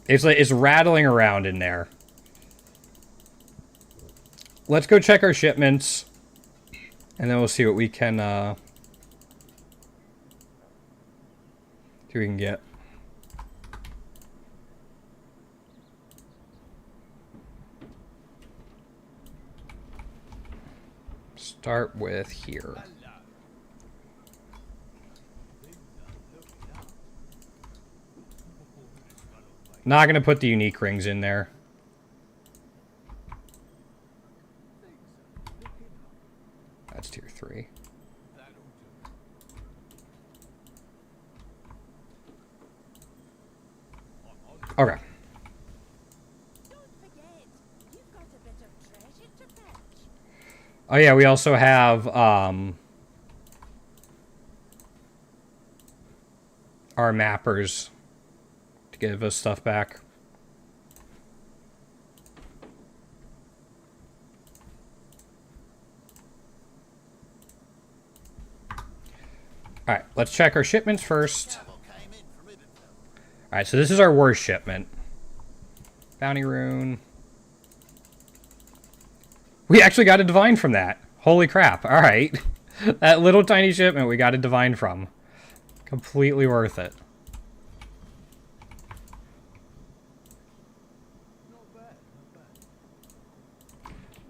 It's like it's rattling around in there. Let's go check our shipments. And then we'll see what we can, see what we can get. Start with here. Not gonna put the unique rings in there. that's tier 3. Okay. Oh yeah, we also have our mappers to give us stuff back. Alright, let's check our shipments first. Alright, so this is our worst shipment. Bounty rune. We actually got a divine from that. Holy crap. Alright. That little tiny shipment we got a divine from. Completely worth it.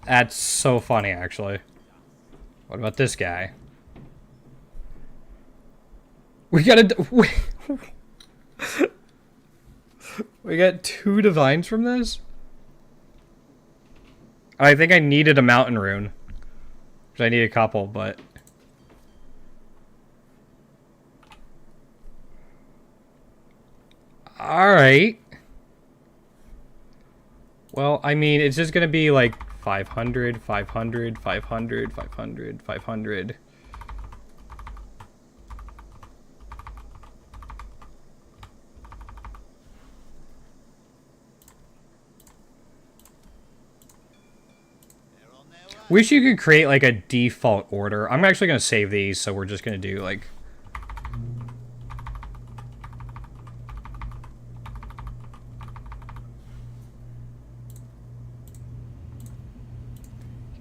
That's so funny, actually. What about this guy? We got a... We got 2 divines from this? I think I needed a mountain rune. Which I need a couple, but... Alright. Well, I mean, it's just gonna be like 500, 500, 500, 500, 500. Wish you could create like a default order. I'm actually going to save these, so we're just going to do like...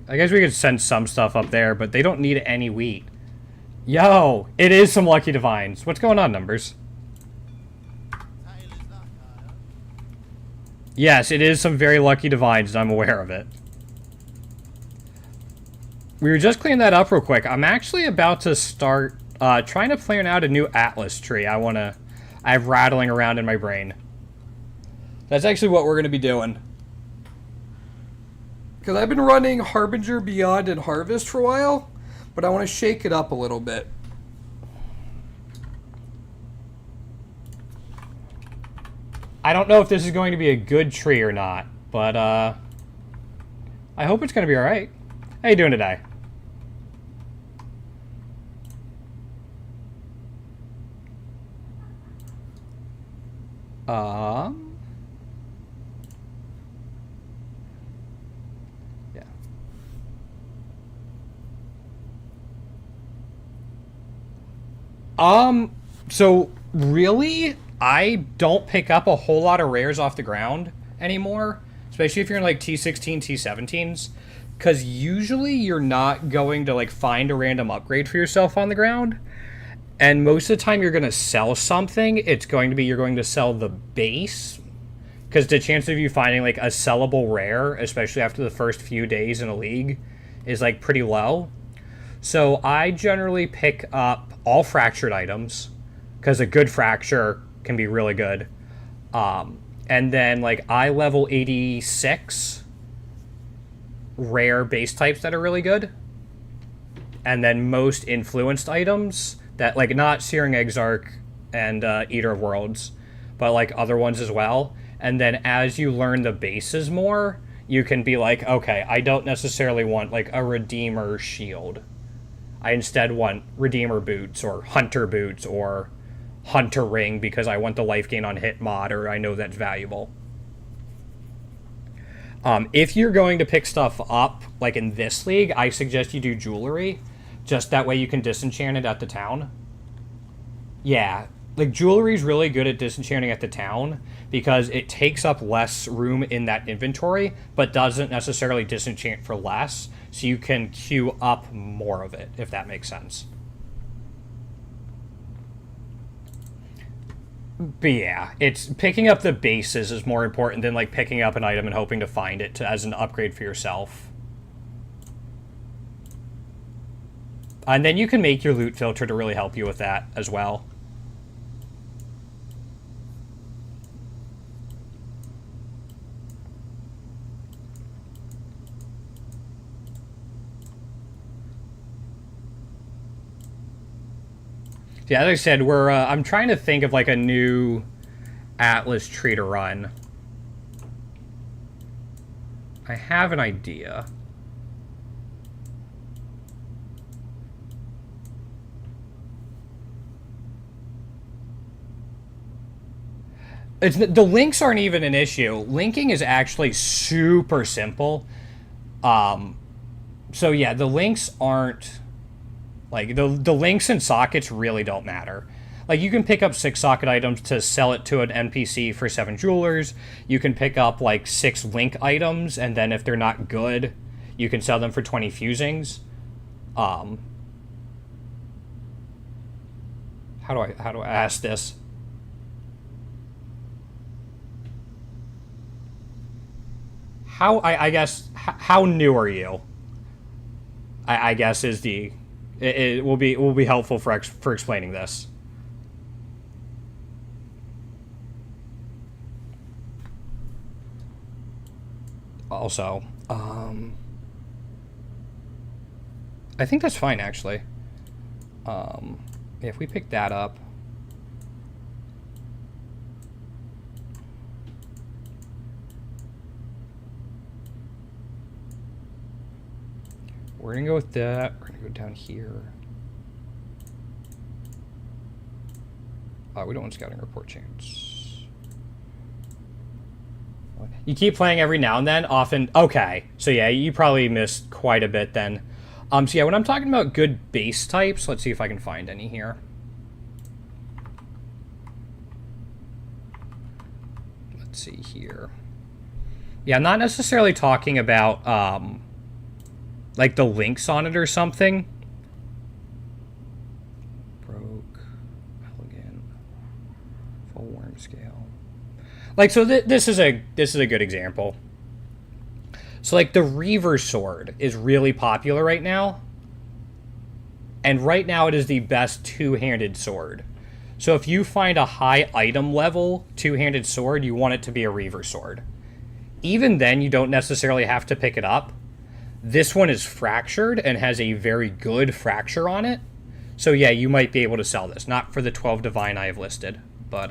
I guess we could send some stuff up there, but they don't need any wheat. Yo, it is some lucky divines. What's going on, numbers? Yes, it is some very lucky divines, and I'm aware of it. We were just cleaning that up real quick. I'm actually about to start trying to plan out a new Atlas tree. I have rattling around in my brain. That's actually what we're going to be doing. Because I've been running Harbinger, Beyond, and Harvest for a while, but I want to shake it up a little bit. I don't know if this is going to be a good tree or not, but I hope it's going to be alright. How you doing today? Yeah. So really, I don't pick up a whole lot of rares off the ground anymore, especially if you're in like T16, T17s, because usually you're not going to like find a random upgrade for yourself on the ground. And most of the time you're going to sell something, it's going to be you're going to sell the base. Because the chance of you finding like a sellable rare, especially after the first few days in a league, is like pretty low. So I generally pick up all fractured items, because a good fracture can be really good. And then like I level 86 rare base types that are really good. And then most influenced items that like not Searing Exarch and Eater of Worlds, but like other ones as well. And then as you learn the bases more, you can be like, okay, I don't necessarily want like a Redeemer shield. I instead want Redeemer boots or Hunter boots or Hunter ring because I want the life gain on hit mod, or I know that's valuable. If you're going to pick stuff up, like in this league, I suggest you do jewelry. Just that way you can disenchant it at the town. Yeah, like jewelry is really good at disenchanting at the town because it takes up less room in that inventory, but doesn't necessarily disenchant for less, so you can queue up more of it, if that makes sense. But yeah, it's picking up the bases is more important than like picking up an item and hoping to find it as an upgrade for yourself. And then you can make your loot filter to really help you with that as well. Yeah, as I said, I'm trying to think of like a new Atlas tree to run. I have an idea. The links aren't even an issue. Linking is actually super simple. So yeah, the links aren't like the links and sockets really don't matter. Like you can pick up 6 socket items to sell it to an NPC for 7 jewelers. You can pick up like 6 link items, and then if they're not good, you can sell them for 20 fusings. How do I ask this? I guess how new are you? I guess is the it will be helpful for explaining this. Also, I think that's fine actually. If we pick that up. We're gonna go with that. We're gonna go down here. We don't want scouting report chance. You keep playing every now and then, often. Okay, so yeah, you probably missed quite a bit then. So yeah, when I'm talking about good base types, let's see if I can find any here. Let's see here. Yeah, I'm not necessarily talking about like the links on it or something. Broke, elegant, full worm scale. Like so, this is a good example. So like the Reaver sword is really popular right now, and right now it is the best two-handed sword. So if you find a high item level two-handed sword, you want it to be a Reaver sword. Even then, you don't necessarily have to pick it up. This one is fractured and has a very good fracture on it. So yeah, you might be able to sell this. Not for the 12 divine I have listed, but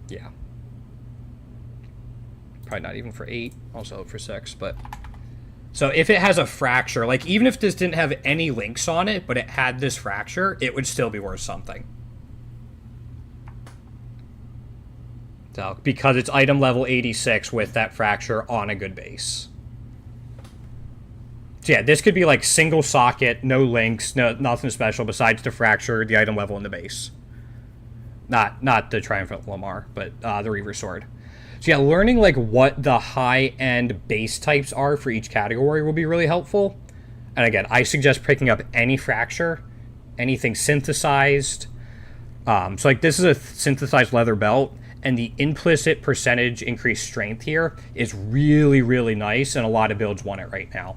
yeah. Probably not even for 8. I'll sell it for 6, but so if it has a fracture, like even if this didn't have any links on it, but it had this fracture, it would still be worth something. So, because it's item level 86 with that fracture on a good base. So yeah, this could be like single socket, no links, nothing special besides the fracture, the item level, and the base. Not the Triumphant Lamar, but the Reaver Sword. So yeah, learning like what the high-end base types are for each category will be really helpful. And again, I suggest picking up any fracture, anything synthesized. So like this is a synthesized leather belt. And the implicit percentage increased strength here is really, really nice, and a lot of builds want it right now.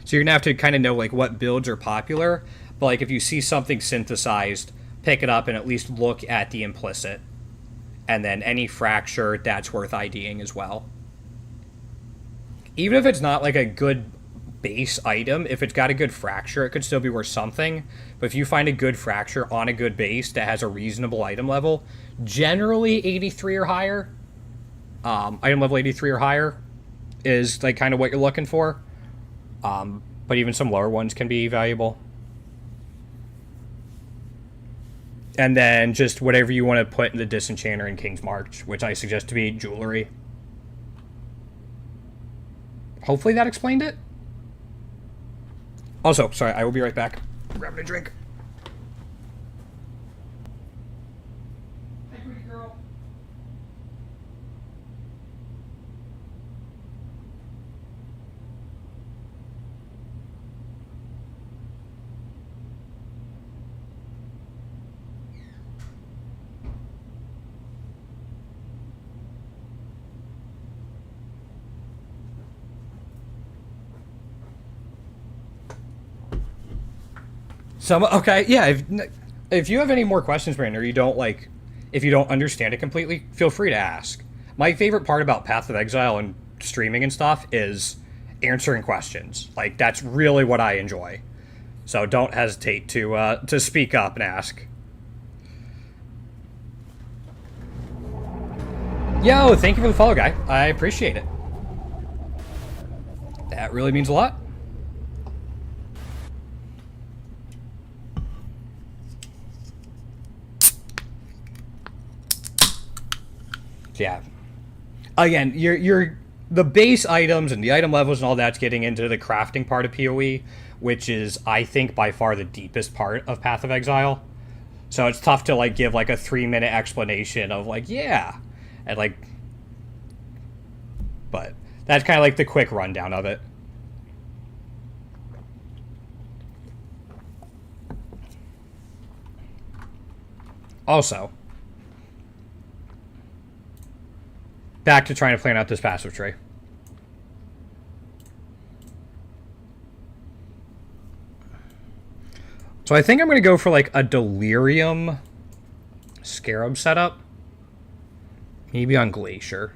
So you're going to have to kind of know like what builds are popular, but like if you see something synthesized, pick it up and at least look at the implicit. And then any fracture, that's worth IDing as well. Even if it's not like a good base item, if it's got a good fracture, it could still be worth something. But if you find a good fracture on a good base that has a reasonable item level, generally 83 or higher, item level 83 or higher is like kind of what you're looking for. But even some lower ones can be valuable. And then just whatever you want to put in the Disenchanter and King's March, which I suggest to be jewelry. Hopefully that explained it. Also, sorry, I will be right back. Grabbing a drink. Hey, pretty girl. Okay, yeah. If you have any more questions, Brandon, or you don't like, if you don't understand it completely, feel free to ask. My favorite part about Path of Exile and streaming and stuff is answering questions. Like, that's really what I enjoy. So don't hesitate to speak up and ask. Yo, thank you for the follow, guy. I appreciate it. That really means a lot. Yeah. Again, you're the base items and the item levels and all that's getting into the crafting part of PoE, which is, I think, by far the deepest part of Path of Exile. So it's tough to like give like a 3-minute explanation of like, yeah, and like, but that's kind of like the quick rundown of it. Also, back to trying to plan out this passive tree. So I think I'm going to go for like a Delirium Scarab setup. Maybe on Glacier.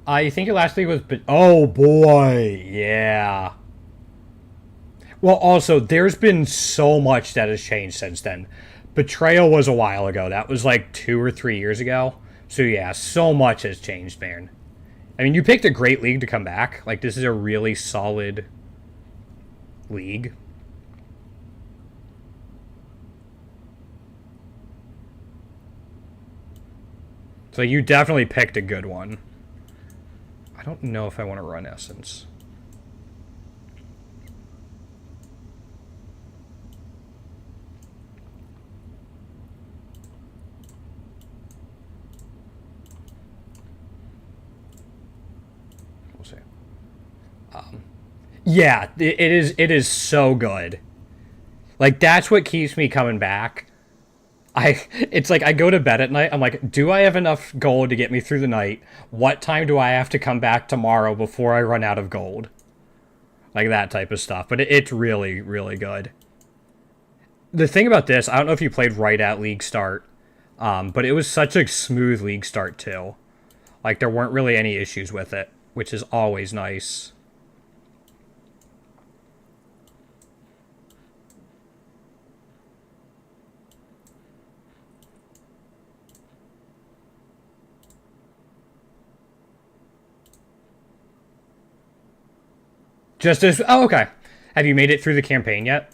I think it last week was... Oh, boy. Yeah. Well, also, there's been so much that has changed since then. Betrayal was a while ago. That was like 2 or 3 years ago. So, yeah, so much has changed, man. I mean, you picked a great league to come back. Like, this is a really solid league. So, you definitely picked a good one. I don't know if I want to run Essence. We'll see. Yeah, it is so good. Like, that's what keeps me coming back. It's like I go to bed at night. I'm like, do I have enough gold to get me through the night? What time do I have to come back tomorrow before I run out of gold? Like that type of stuff. But it's really, really good. The thing about this, I don't know if you played right at League Start, but it was such a smooth League Start too. Like there weren't really any issues with it, which is always nice. Just as... Oh, okay. Have you made it through the campaign yet?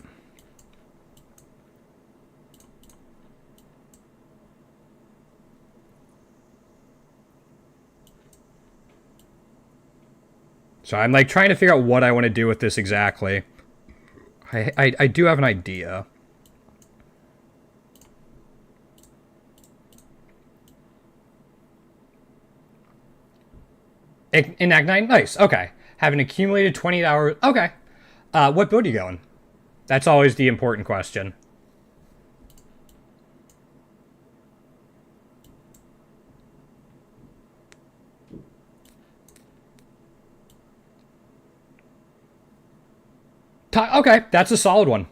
So I'm like trying to figure out what I want to do with this exactly. I do have an idea. In Act 9? Nice. Okay. Have an accumulated 20 hours. Okay. What build are you going? That's always the important question. Okay, that's a solid one.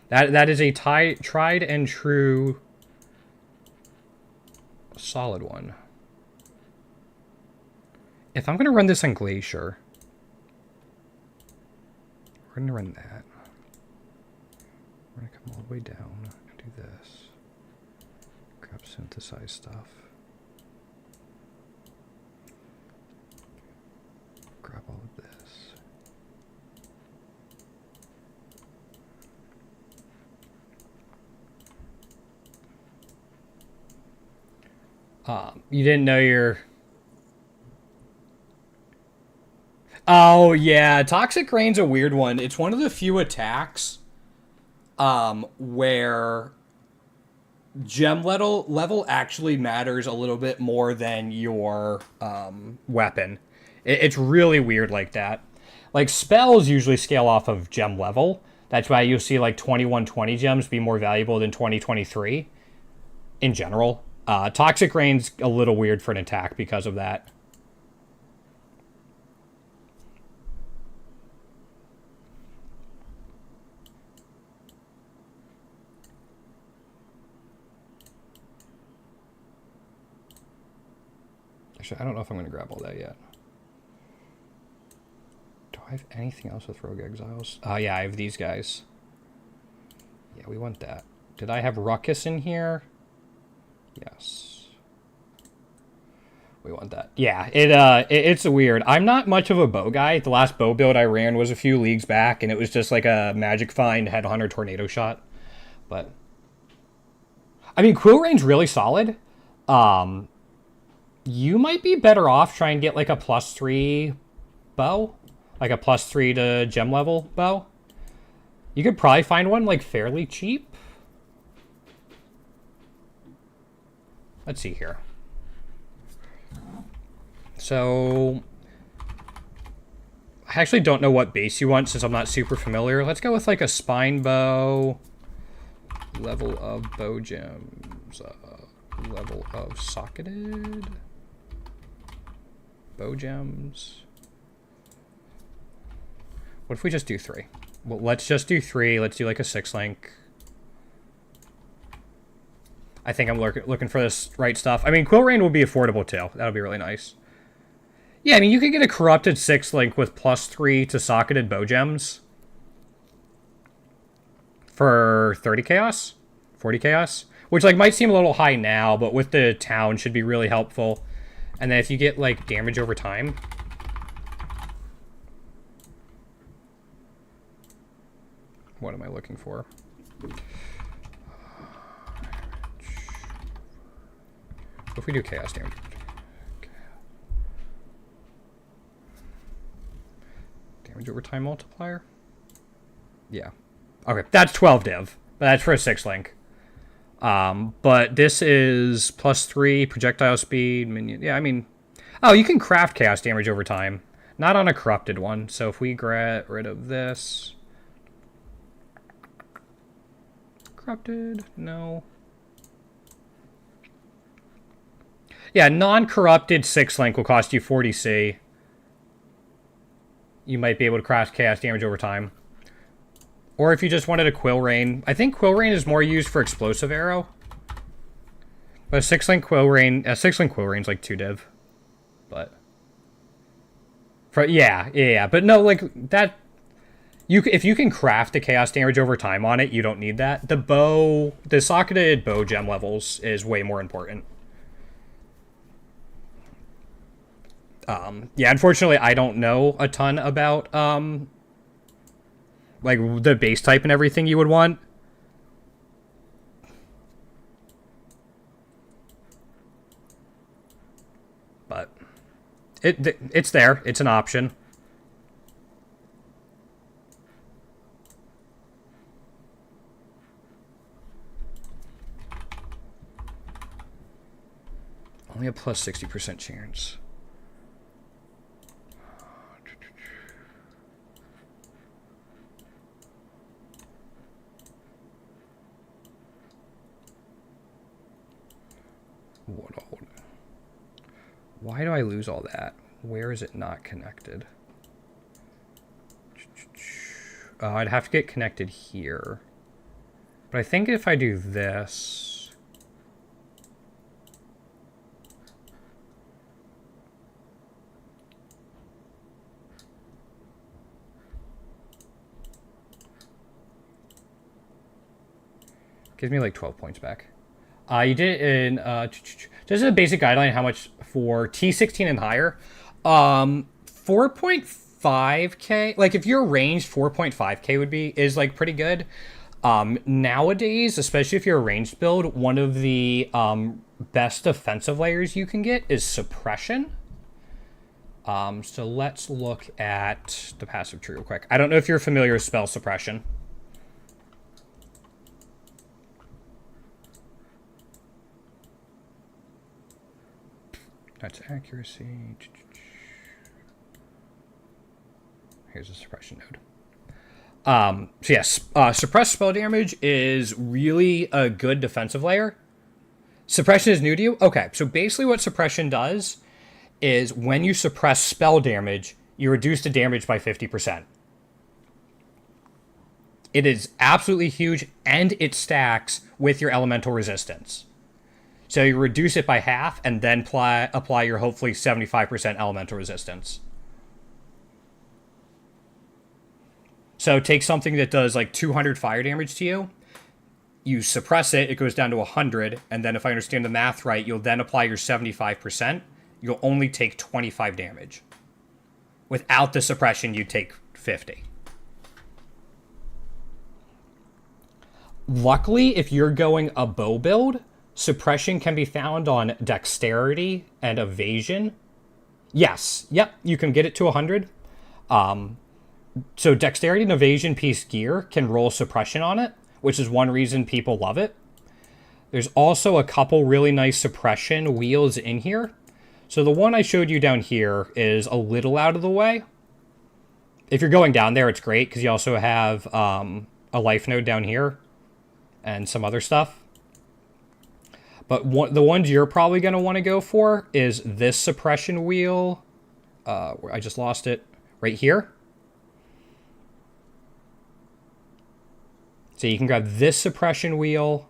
That is a tried and true solid one. If I'm going to run this on Glacier... We're going to run that. We're going to come all the way down and do this. Grab synthesize stuff. Grab all of this. You didn't know your... Oh, yeah. Toxic Rain's a weird one. It's one of the few attacks where gem level actually matters a little bit more than your weapon. It's really weird like that. Like, spells usually scale off of gem level. That's why you'll see, like, 2120 gems be more valuable than 2023 in general. Toxic Rain's a little weird for an attack because of that. Actually, I don't know if I'm going to grab all that yet. Do I have anything else with Rogue Exiles? Yeah, I have these guys. Yeah, we want that. Did I have Ruckus in here? Yes. We want that. Yeah, it's weird. I'm not much of a bow guy. The last bow build I ran was a few leagues back, and it was just like a Magic Find Headhunter Tornado Shot. But I mean, Quill Rain's really solid. You might be better off trying to get like a +3 bow, like a +3 to gem level bow. You could probably find one like fairly cheap. Let's see here. So I actually don't know what base you want since I'm not super familiar. Let's go with like a spine bow, level of bow gems, level of socketed bow gems. What if we just do 3? Well, let's just do 3. Let's do like a 6-link. I think I'm looking for this right stuff. I mean, Quill Rain will be affordable too. That'll be really nice. Yeah, I mean, you could get a corrupted 6-link with +3 to socketed bow gems for 30 chaos, 40 chaos, which like might seem a little high now, but with the town should be really helpful. And then if you get like damage over time, what am I looking for? If we do chaos damage. Damage over time multiplier? Yeah. Okay, that's 12 div, but that's for a 6-link. But this is +3 projectile speed, minion. Yeah, I mean, oh, you can craft chaos damage over time. Not on a corrupted one. So if we get rid of this. Corrupted, no. Yeah, non-corrupted 6-link will cost you 40C. You might be able to craft chaos damage over time. Or if you just wanted a Quill Rain. I think Quill Rain is more used for explosive arrow. But a 6-link Quill Rain, is like 2 div. But yeah. But no, like that. If you can craft the chaos damage over time on it, you don't need that. The socketed bow gem levels is way more important. Yeah, unfortunately, I don't know a ton about like the base type and everything you would want. But it's there. It's an option. Only a plus 60% chance. Why do I lose all that? Where is it not connected? I'd have to get connected here. But I think if I do this... gives me like 12 points back. You did it in... this is a basic guideline how much for T16 and higher. 4.5k, like if you're ranged, 4.5k is like pretty good. Nowadays, especially if you're a ranged build, one of the best defensive layers you can get is suppression. So let's look at the passive tree real quick. I don't know if you're familiar with spell suppression. That's accuracy. Here's a suppression node. So yes, suppressed spell damage is really a good defensive layer. Suppression is new to you? Okay, so basically what suppression does is when you suppress spell damage, you reduce the damage by 50%. It is absolutely huge, and it stacks with your elemental resistance. So you reduce it by half and then apply your hopefully 75% elemental resistance. So take something that does like 200 fire damage to you. You suppress it, it goes down to 100, and then if I understand the math right, you'll then apply your 75%. You'll only take 25 damage. Without the suppression, you take 50. Luckily, if you're going a bow build, suppression can be found on dexterity and evasion. Yes, yep, you can get it to 100. So dexterity and evasion piece gear can roll suppression on it, which is one reason people love it. There's also a couple really nice suppression wheels in here. So the one I showed you down here is a little out of the way. If you're going down there, it's great because you also have a life node down here and some other stuff. But the ones you're probably going to want to go for is this suppression wheel. I just lost it right here. So you can grab this suppression wheel.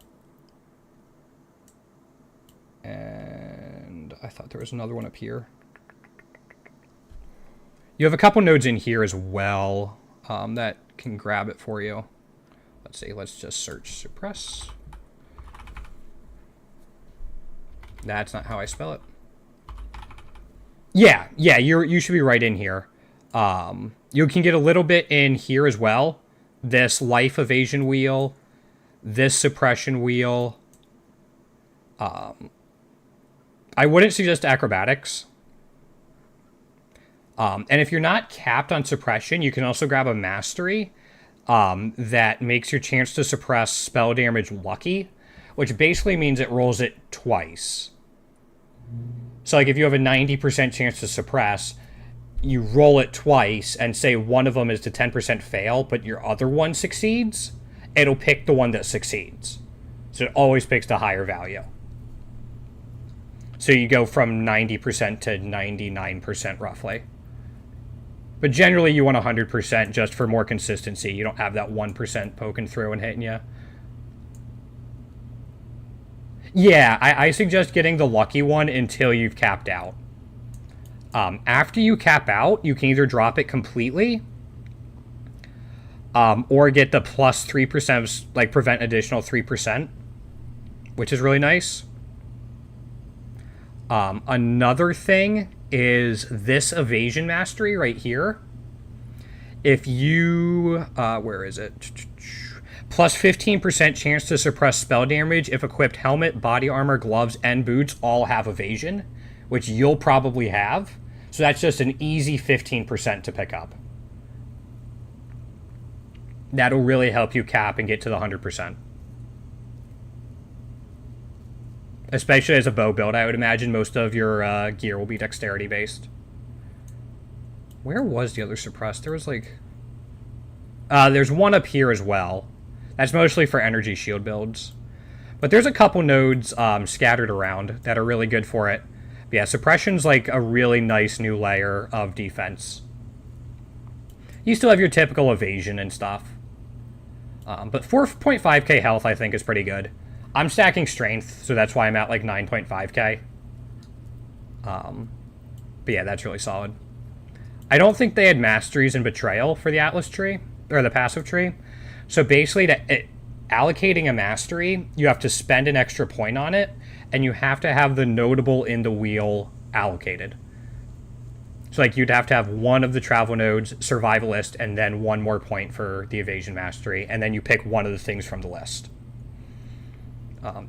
And I thought there was another one up here. You have a couple nodes in here as well that can grab it for you. Let's see, let's just search suppress. That's not how I spell it. Yeah, you should be right in here. You can get a little bit in here as well. This life evasion wheel, this suppression wheel. I wouldn't suggest acrobatics. And if you're not capped on suppression, you can also grab a mastery that makes your chance to suppress spell damage lucky, which basically means it rolls it twice. So like if you have a 90% chance to suppress, you roll it twice and say one of them is to 10% fail, but your other one succeeds, it'll pick the one that succeeds. So it always picks the higher value. So you go from 90% to 99% roughly. But generally you want 100% just for more consistency. You don't have that 1% poking through and hitting you. Yeah, I suggest getting the lucky one until you've capped out. After you cap out, you can either drop it completely or get the plus 3%, like prevent additional 3%, which is really nice. Another thing is this evasion mastery right here. If you, where is it? Plus 15% chance to suppress spell damage if equipped helmet, body armor, gloves, and boots all have evasion, which you'll probably have. So that's just an easy 15% to pick up. That'll really help you cap and get to the 100%. Especially as a bow build, I would imagine most of your gear will be dexterity based. Where was the other suppressed? There was like... there's one up here as well. That's mostly for energy shield builds. But there's a couple nodes scattered around that are really good for it. But yeah, suppression's like a really nice new layer of defense. You still have your typical evasion and stuff. But 4.5k health I think is pretty good. I'm stacking strength, so that's why I'm at like 9.5k. But yeah, that's really solid. I don't think they had masteries in Betrayal for the Atlas tree, or the passive tree. So basically, allocating a mastery, you have to spend an extra point on it, and you have to have the notable in the wheel allocated. So like you'd have to have one of the travel nodes, survivalist, and then one more point for the evasion mastery, and then you pick one of the things from the list.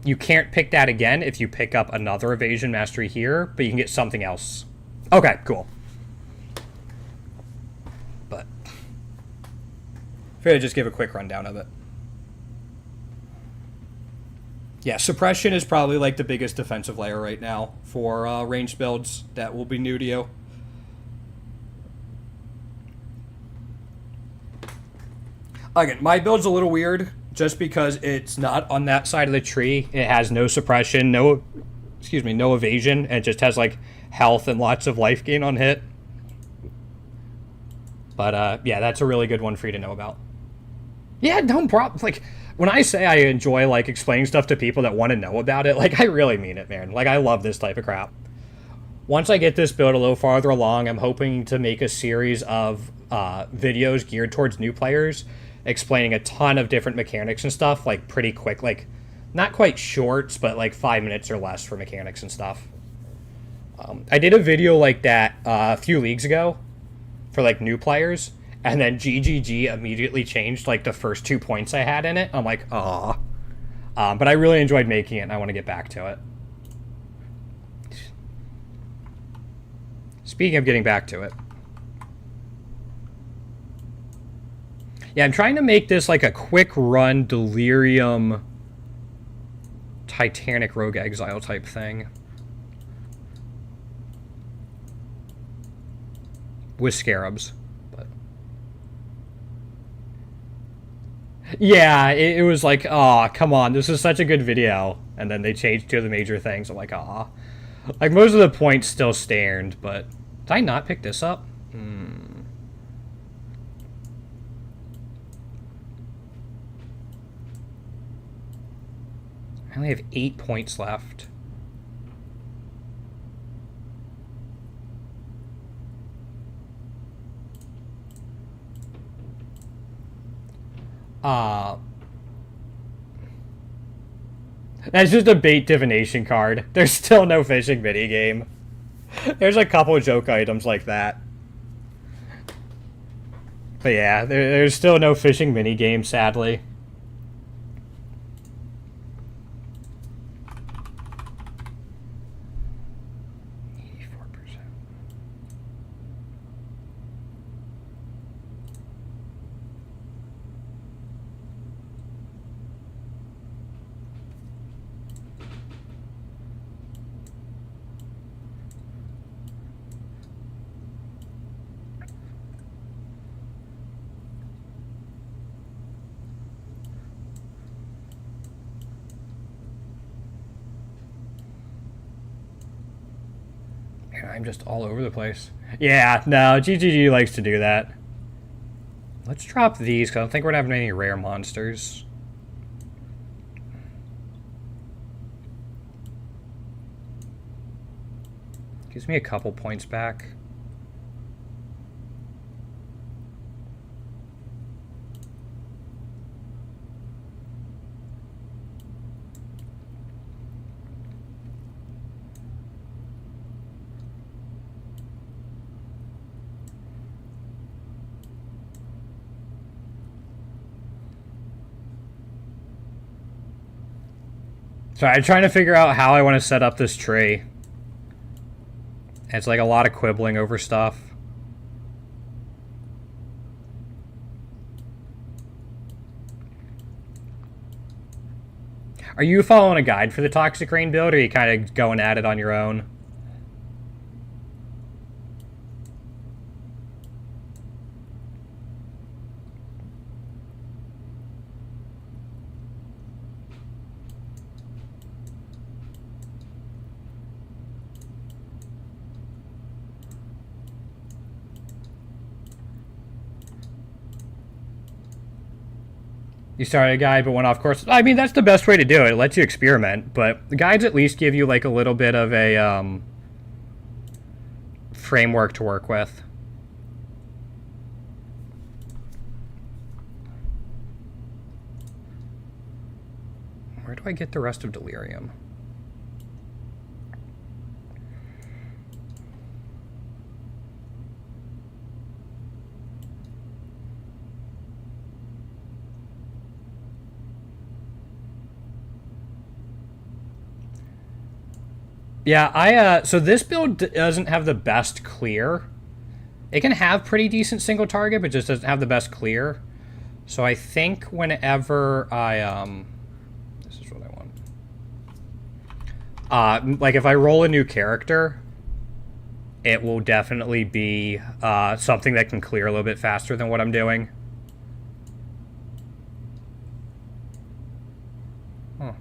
You can't pick that again if you pick up another evasion mastery here, but you can get something else. Okay, cool. But figured I'd just give a quick rundown of it. Yeah, suppression is probably like the biggest defensive layer right now for ranged builds that will be new to you. Again, my build's a little weird just because it's not on that side of the tree. It has no suppression, no evasion, and it just has like health and lots of life gain on hit. But yeah, that's a really good one for you to know about. Yeah, no problem. Like, When I say I enjoy, like, explaining stuff to people that want to know about it, like, I really mean it, man. Like, I love this type of crap. Once I get this build a little farther along, I'm hoping to make a series of videos geared towards new players, explaining a ton of different mechanics and stuff, like, pretty quick. Like, not quite shorts, but, like, 5 minutes or less for mechanics and stuff. I did a video like that a few leagues ago for, like, new players, and then GGG immediately changed, like, the first 2 points I had in it. I'm like, aw. But I really enjoyed making it, and I want to get back to it. Speaking of getting back to it. Yeah, I'm trying to make this, like, a quick run Delirium Titanic Rogue Exile type thing. With Scarabs. Yeah, it was like, aw, come on, this is such a good video. And then they changed two of the major things. I'm like, aw. Like, most of the points still stand, but... Did I not pick this up? I only have 8 points left. That's just a bait divination card. There's still no fishing minigame. There's a couple joke items like that. But yeah, there's still no fishing minigame, sadly. I'm just all over the place. Yeah, no, GGG likes to do that. Let's drop these, because I don't think we're going to have any rare monsters. Gives me a couple points back. So I'm trying to figure out how I want to set up this tree. It's like a lot of quibbling over stuff. Are you following a guide for the Toxic Rain build, or are you kind of going at it on your own? You started a guide but went off course. I mean, that's the best way to do it. It lets you experiment, but the guides at least give you like a little bit of a framework to work with. Where do I get the rest of Delirium? Yeah, so this build doesn't have the best clear. It can have pretty decent single target, but just doesn't have the best clear. So I think whenever I, this is what I want. Like if I roll a new character, it will definitely be something that can clear a little bit faster than what I'm doing. Huh.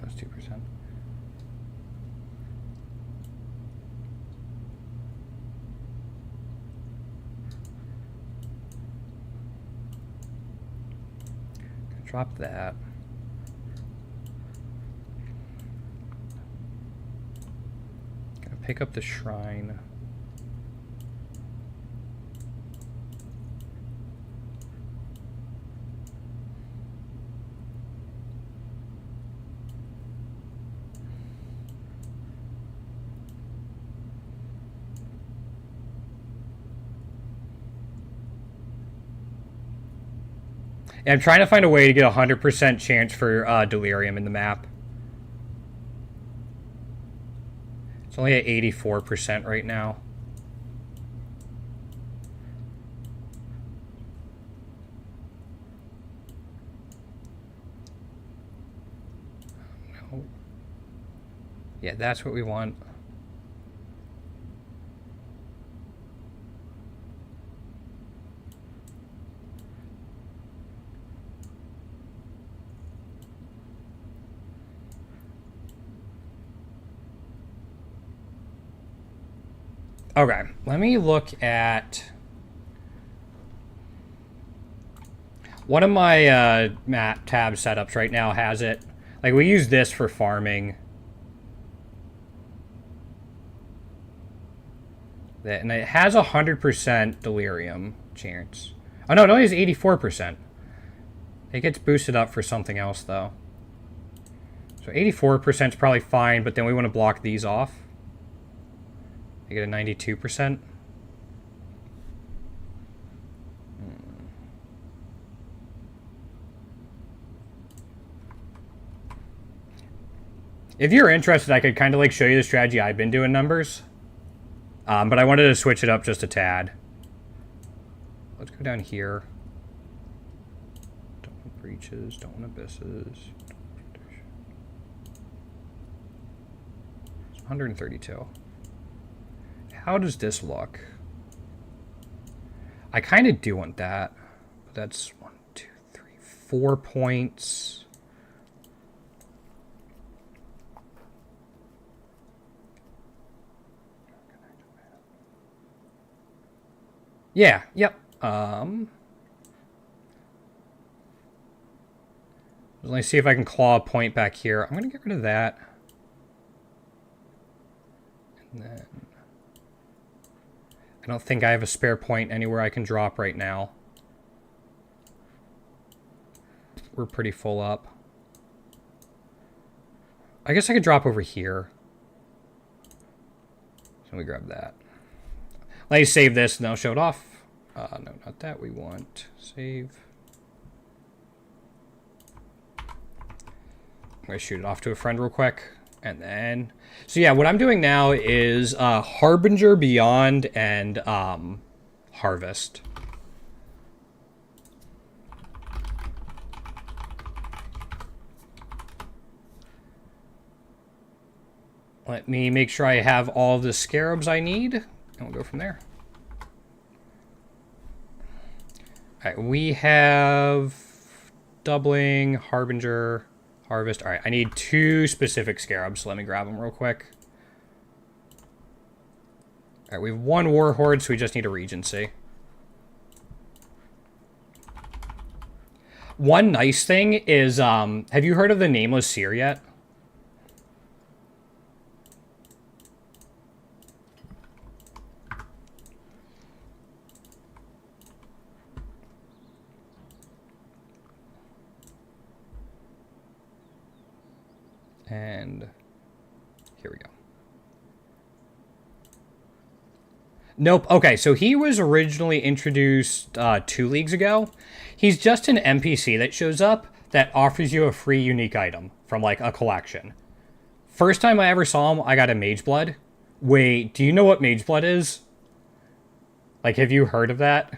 Plus 2%. Drop that. Gonna pick up the shrine. And I'm trying to find a way to get a 100% chance for delirium in the map. It's only at 84% right now. No. Yeah, that's what we want. Okay, let me look at one of my map tab setups right now has it. Like, we use this for farming. And it has 100% delirium chance. Oh, no, it only has 84%. It gets boosted up for something else, though. So 84% is probably fine, but then we want to block these off. I get a 92%. If you're interested, I could kind of like show you the strategy I've been doing numbers. But I wanted to switch it up just a tad. Let's go down here. Don't want breaches, don't want abysses. It's 132. How does this look? I kind of do want that. But that's 1, 2, 3, 4 points. Yeah, yep. Let me see if I can claw a point back here. I'm going to get rid of that. And then I don't think I have a spare point anywhere I can drop right now. We're pretty full up. I guess I could drop over here. So let me grab that. Let me save this and I'll show it off. No, not that we want. Save. I'm going to shoot it off to a friend real quick. And then... So yeah, what I'm doing now is Harbinger, Beyond, and Harvest. Let me make sure I have all the scarabs I need, and we'll go from there. All right, we have doubling, Harbinger, Harvest. All right, I need 2 specific scarabs, so let me grab them real quick. All right, we have 1 Warhorde, so we just need a Regency. One nice thing is, have you heard of the Nameless Seer yet? And here we go. Nope. Okay, so he was originally introduced 2 leagues ago. He's just an NPC that shows up that offers you a free unique item from, like, a collection. First time I ever saw him, I got a Mage Blood. Wait, do you know what Mage Blood is? Like, have you heard of that?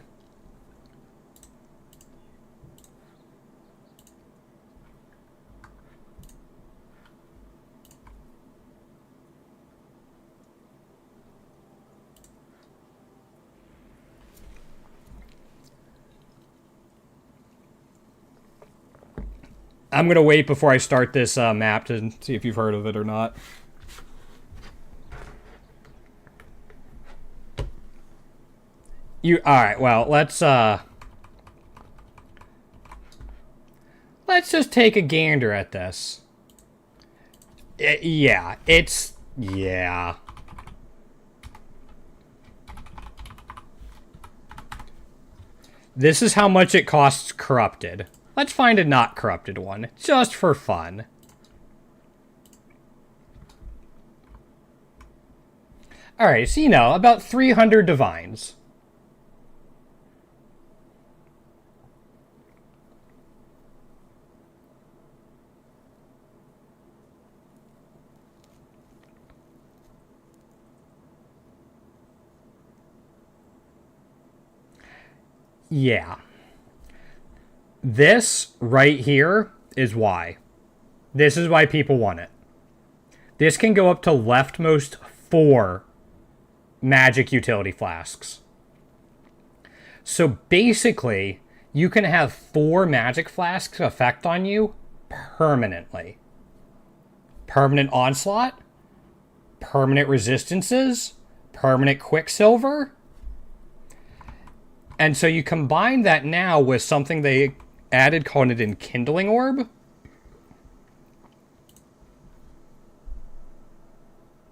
I'm going to wait before I start this map to see if you've heard of it or not. Alright, well, let's just take a gander at this. Yeah. This is how much it costs corrupted. Let's find a not corrupted one, just for fun. Alright, so about 300 divines. Yeah. This right here is why. This is why people want it. This can go up to leftmost 4 magic utility flasks. So basically, you can have 4 magic flasks effect on you permanently. Permanent onslaught, permanent resistances, permanent quicksilver. And so you combine that now with something they added called an enkindling orb.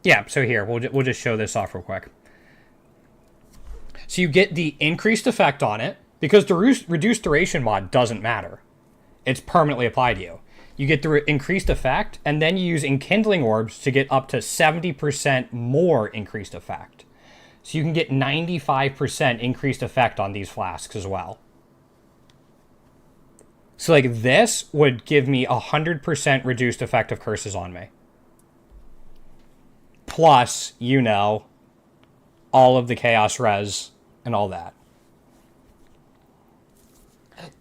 Yeah, so here, we'll just show this off real quick. So you get the increased effect on it, because the reduced duration mod doesn't matter. It's permanently applied to you. You get the increased effect, and then you use enkindling orbs to get up to 70% more increased effect. So you can get 95% increased effect on these flasks as well. So like this would give me 100% reduced effect of curses on me. Plus, all of the chaos res and all that.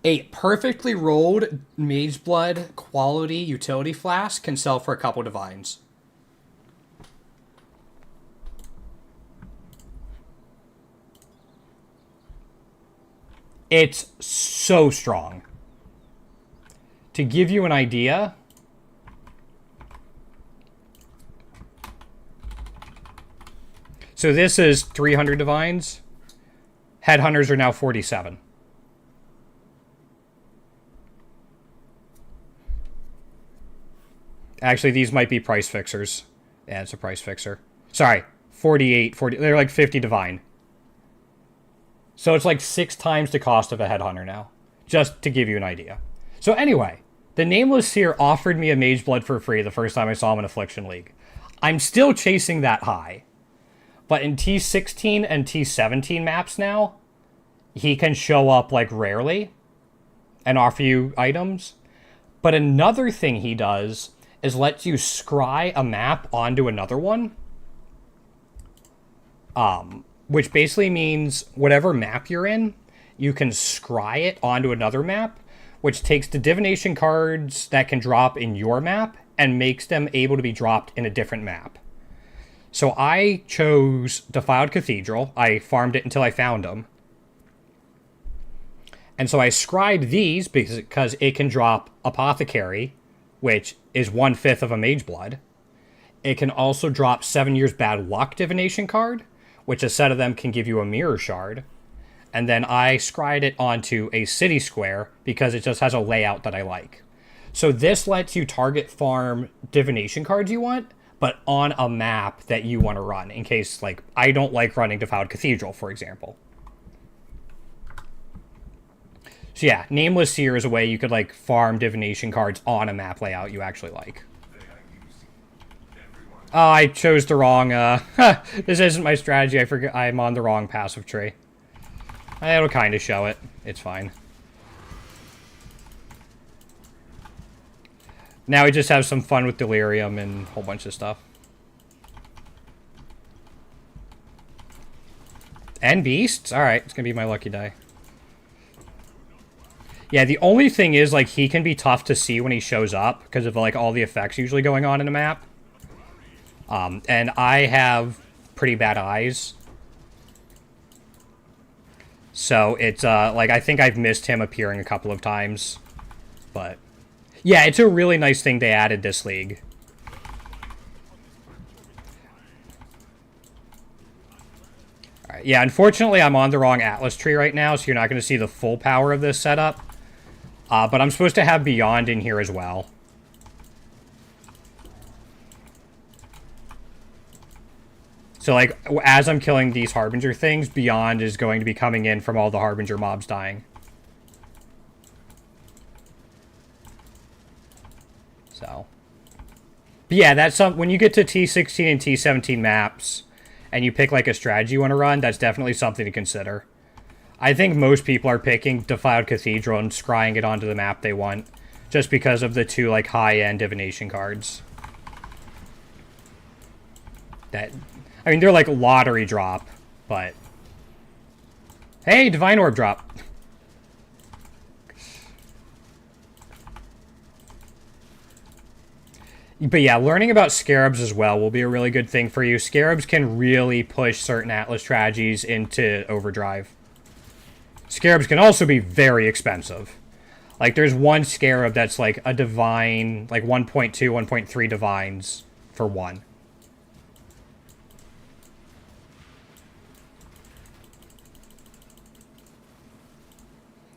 A perfectly rolled Mage Blood quality utility flask can sell for a couple divines. It's so strong. To give you an idea, so this is 300 divines. Headhunters are now 47. Actually, these might be price fixers. Yeah, it's a price fixer. Sorry, 48, 40. They're like 50 divine. So it's like 6 times the cost of a headhunter now. Just to give you an idea. So anyway, the Nameless Seer offered me a Mage Blood for free the first time I saw him in Affliction League. I'm still chasing that high. But in T16 and T17 maps now, he can show up like rarely and offer you items. But another thing he does is lets you scry a map onto another one. Which basically means whatever map you're in, you can scry it onto another map, which takes the divination cards that can drop in your map and makes them able to be dropped in a different map. So I chose Defiled Cathedral. I farmed it until I found them. And so I scried these because it can drop Apothecary, which is 1/5 of a Mage Blood. It can also drop 7 Years Bad Luck divination card, which a set of them can give you a Mirror Shard. And then I scried it onto a City Square because it just has a layout that I like. So this lets you target farm divination cards you want, but on a map that you want to run, in case, like, I don't like running Defiled Cathedral, for example. So yeah, Nameless Seer is a way you could, like, farm divination cards on a map layout you actually like. Oh, I chose the wrong, this isn't my strategy, I forget, I'm on the wrong passive tree. It'll kind of show it. It's fine. Now we just have some fun with Delirium and a whole bunch of stuff. And Beasts? Alright, it's gonna be my lucky die. Yeah, the only thing is, like, he can be tough to see when he shows up because of, like, all the effects usually going on in a map. And I have pretty bad eyes. So it's, like, I think I've missed him appearing a couple of times. But Yeah, it's a really nice thing they added this league. Alright, yeah, unfortunately I'm on the wrong Atlas tree right now, so you're not going to see the full power of this setup. But I'm supposed to have Beyond in here as well. So, like, as I'm killing these Harbinger things, Beyond is going to be coming in from all the Harbinger mobs dying. So. But yeah, that's some... When you get to T16 and T17 maps, and you pick, like, a strategy you want to run, that's definitely something to consider. I think most people are picking Defiled Cathedral and scrying it onto the map they want, just because of the two, like, high-end divination cards. That... I mean, they're like lottery drop, but... Hey, Divine Orb drop. But yeah, learning about Scarabs as well will be a really good thing for you. Scarabs can really push certain Atlas strategies into overdrive. Scarabs can also be very expensive. Like, there's one Scarab that's like a Divine, like 1.2, 1.3 Divines for one.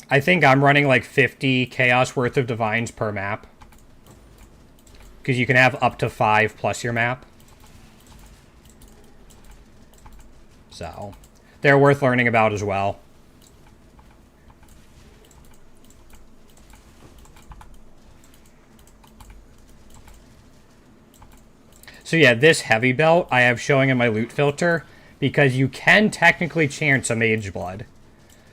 I think I'm running like 50 Chaos worth of Divines per map. Because you can have up to 5 plus your map. So, they're worth learning about as well. So yeah, this heavy belt I have showing in my loot filter because you can technically chance a Mage Blood.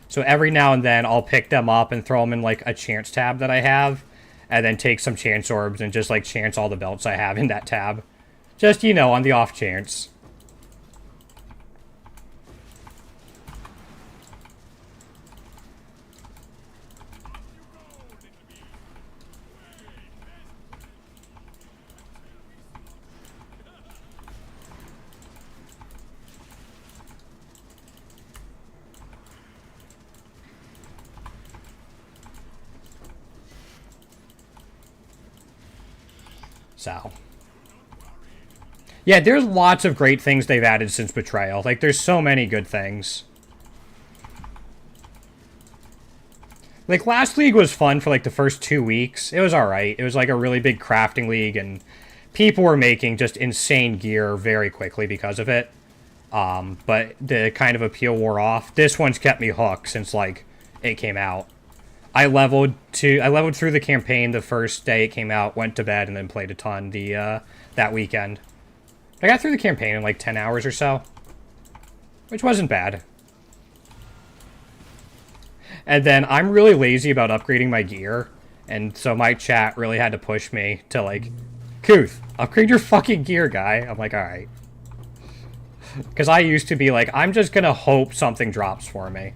So every now and then, I'll pick them up and throw them in, like, a chance tab that I have. And then take some chance orbs and just, like, chance all the belts I have in that tab. Just, you know, on the off chance. So. Yeah, there's lots of great things they've added since Betrayal. Like, there's so many good things. Like, last league was fun for, like, the first 2 weeks. It was alright. It was, like, a really big crafting league, and people were making just insane gear very quickly because of it. But the kind of appeal wore off. This one's kept me hooked since, like, it came out. I leveled through the campaign the first day it came out, went to bed, and then played a ton that weekend. I got through the campaign in like 10 hours or so, which wasn't bad. And then I'm really lazy about upgrading my gear, and so my chat really had to push me to like, Kuth, upgrade your fucking gear, guy. I'm like, alright. Because I used to be like, I'm just gonna hope something drops for me.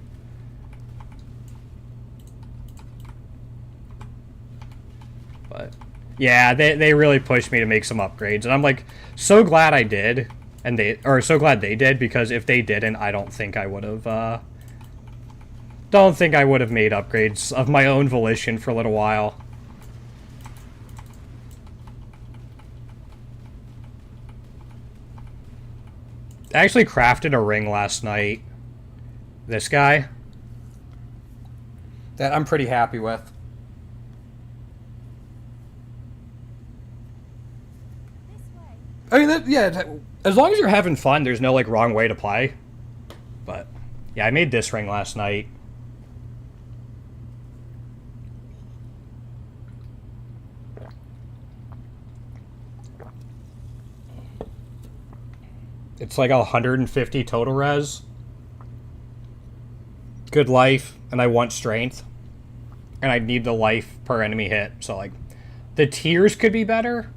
But yeah, they really pushed me to make some upgrades, and I'm like so glad I did, and so glad they did, because if they didn't, I don't think I would have made upgrades of my own volition for a little while. I actually crafted a ring last night. This guy. That I'm pretty happy with. I mean, yeah, as long as you're having fun, there's no, like, wrong way to play. But, yeah, I made this ring last night. It's like 150 total res. Good life, and I want strength. And I need the life per enemy hit, so, like, the tiers could be better.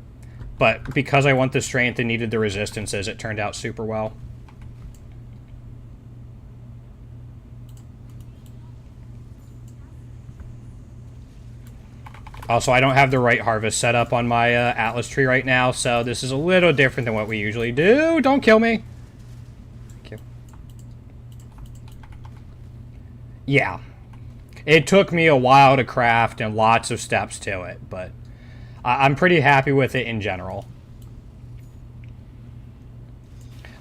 But because I want the strength and needed the resistances, it turned out super well. Also, I don't have the right harvest set up on my Atlas tree right now, so this is a little different than what we usually do. Don't kill me. Thank you. Yeah. It took me a while to craft and lots of steps to it, but I'm pretty happy with it in general.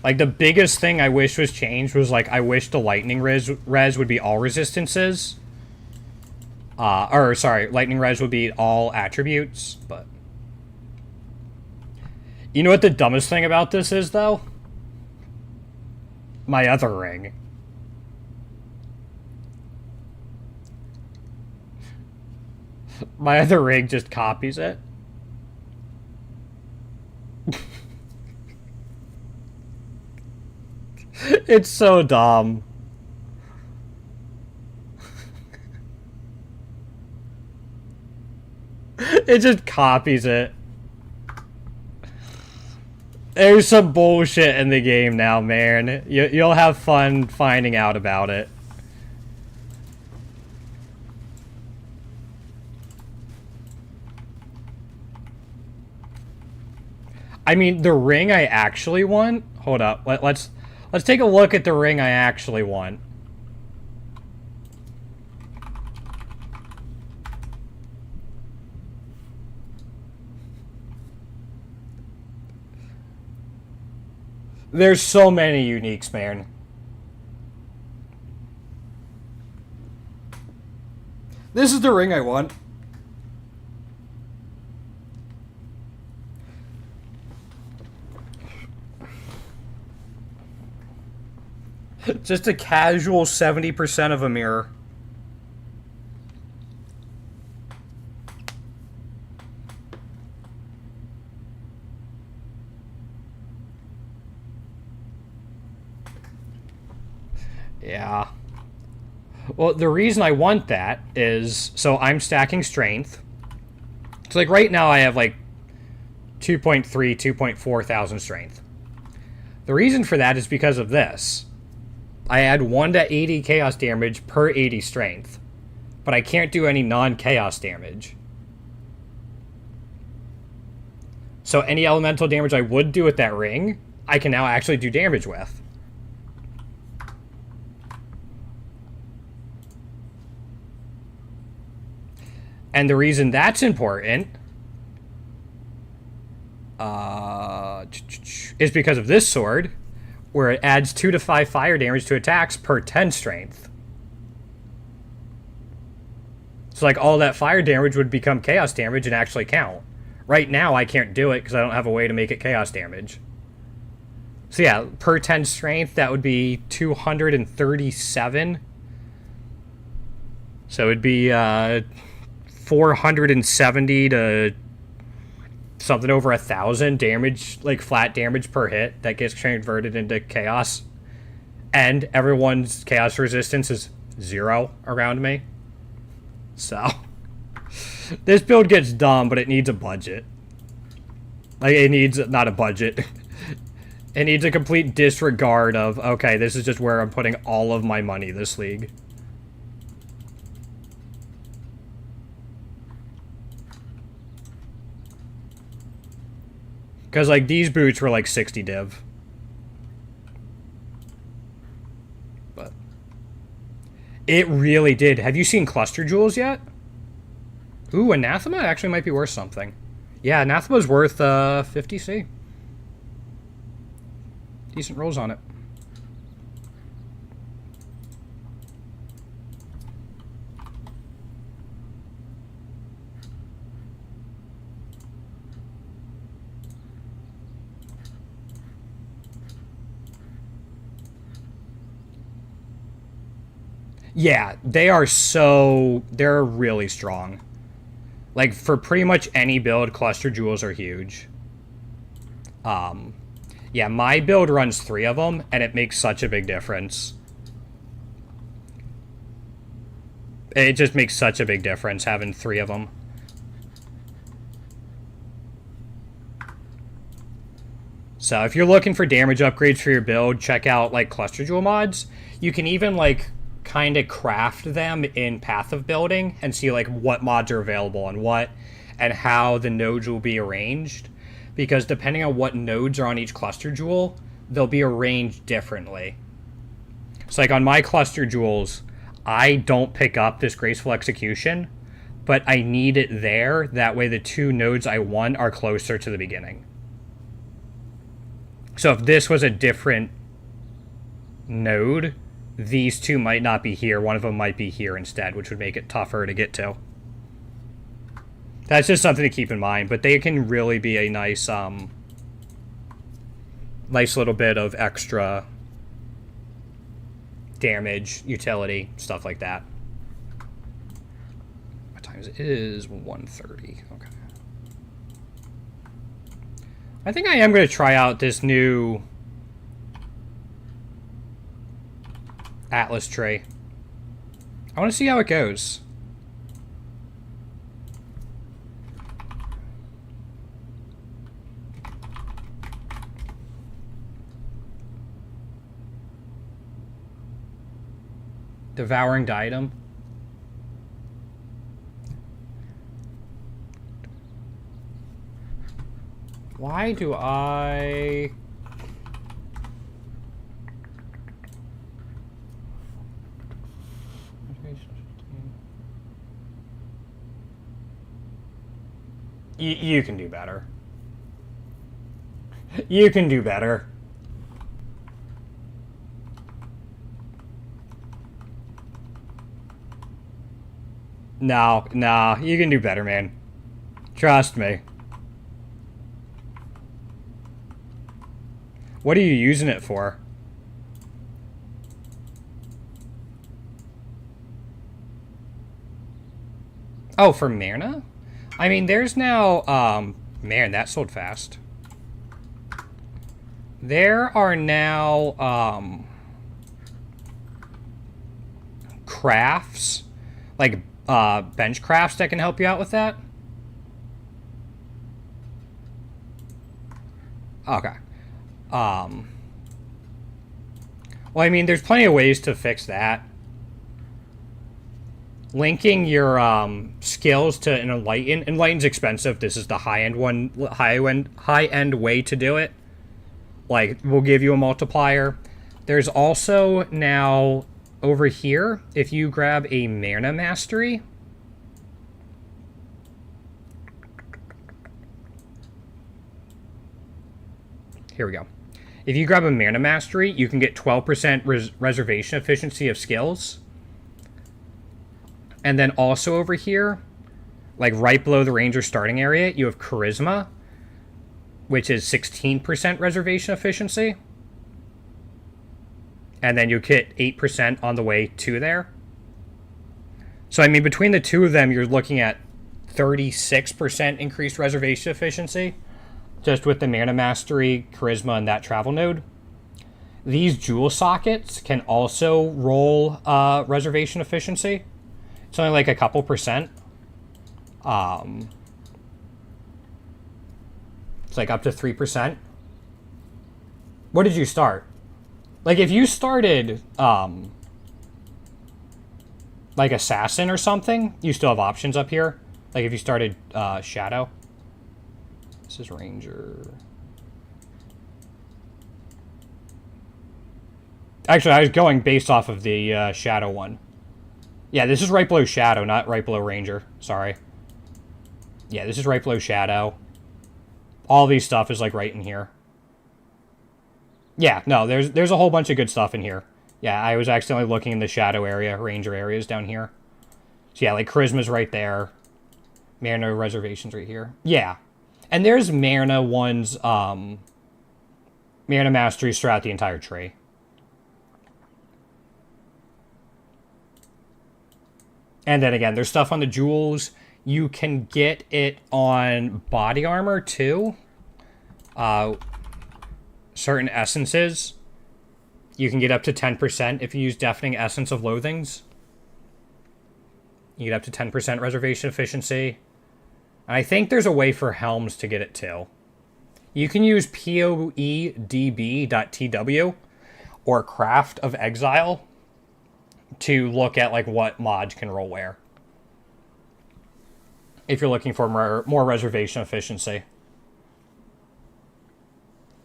Like, the biggest thing I wish was changed was, like, I wish the lightning res would be all resistances. Or, sorry, lightning res would be all attributes, but... You know what the dumbest thing about this is, though? My other ring. My other ring just copies it. It's so dumb. It just copies it. There's some bullshit in the game now, man. You'll have fun finding out about it. I mean, the ring I actually want... Hold up. Let's take a look at the ring I actually want. There's so many uniques, man. This is the ring I want. Just a casual 70% of a mirror. Yeah. Well, the reason I want that is, so I'm stacking strength. So, like, right now I have, like, 2.3, 2.4 thousand strength. The reason for that is because of this. I add 1 to 80 chaos damage per 80 strength. But I can't do any non-chaos damage. So any elemental damage I would do with that ring, I can now actually do damage with. And the reason that's important is because of this sword, where it adds 2 to 5 fire damage to attacks per 10 strength. So, like, all that fire damage would become chaos damage and actually count. Right now, I can't do it because I don't have a way to make it chaos damage. So, yeah, per 10 strength, that would be 237. So, it'd be 470 to something over 1,000 damage, like flat damage per hit that gets converted into chaos. And everyone's chaos resistance is 0 around me. So, this build gets dumb, but it needs a budget. Like, it needs, not a budget. It needs a complete disregard of, okay, this is just where I'm putting all of my money this league. Because, like, these boots were, like, 60 div. But it really did. Have you seen Cluster Jewels yet? Ooh, Anathema actually might be worth something. Yeah, Anathema's worth 50C. Decent rolls on it. Yeah, they're really strong. Like, for pretty much any build, Cluster Jewels are huge. Yeah, my build runs 3 of them, and it makes such a big difference. It just makes such a big difference having 3 of them. So if you're looking for damage upgrades for your build, check out, like, Cluster Jewel mods. You can even, like, kind of craft them in Path of Building and see, like, what mods are available and what, and how the nodes will be arranged. Because depending on what nodes are on each Cluster Jewel, they'll be arranged differently. So, like, on my Cluster Jewels, I don't pick up this Graceful Execution, but I need it there. That way the 2 nodes I want are closer to the beginning. So if this was a different node, these 2 might not be here. One of them might be here instead, which would make it tougher to get to. That's just something to keep in mind, but they can really be a nice, nice little bit of extra damage, utility, stuff like that. What time is it? It is 1:30. Okay. I think I am going to try out this new Atlas tree. I want to see how it goes. Devouring Diadem. Why do I... You can do better. You can do better. No, you can do better, man. Trust me. What are you using it for? Oh, for Myrna? I mean, there's now, man, that sold fast. There are now, crafts, like, bench crafts that can help you out with that. Okay. Well, I mean, there's plenty of ways to fix that. Linking your skills to an Enlighten. Enlighten's expensive. This is the high-end one, high-end way to do it. Like, we'll give you a multiplier. There's also now over here, if you grab a Mana Mastery. Here we go. If you grab a Mana Mastery, you can get 12% reservation efficiency of skills. And then also over here, like right below the Ranger starting area, you have Charisma, which is 16% reservation efficiency. And then you get 8% on the way to there. So, I mean, between the two of them, you're looking at 36% increased reservation efficiency. Just with the Mana Mastery, Charisma, and that travel node. These jewel sockets can also roll reservation efficiency. It's only like a couple percent. It's like up to 3%. What did you start? Like, if you started, like, Assassin or something, you still have options up here. Like, if you started, Shadow. This is Ranger. Actually, I was going based off of the, Shadow one. Yeah, this is right below Shadow, not right below Ranger. Sorry. Yeah, this is right below Shadow. All these stuff is, like, right in here. Yeah, no, there's a whole bunch of good stuff in here. Yeah, I was accidentally looking in the Shadow area, Ranger areas down here. So yeah, like Charisma's right there. Mana reservations right here. Yeah. And there's Mana ones, Mana Masteries throughout the entire tree. And then again, there's stuff on the jewels. You can get it on body armor too. Certain essences, you can get up to 10% if you use Deafening Essence of Loathings. You get up to 10% reservation efficiency. And I think there's a way for helms to get it too. You can use poedb.tw or Craft of Exile to look at like what mods can roll where. If you're looking for more reservation efficiency.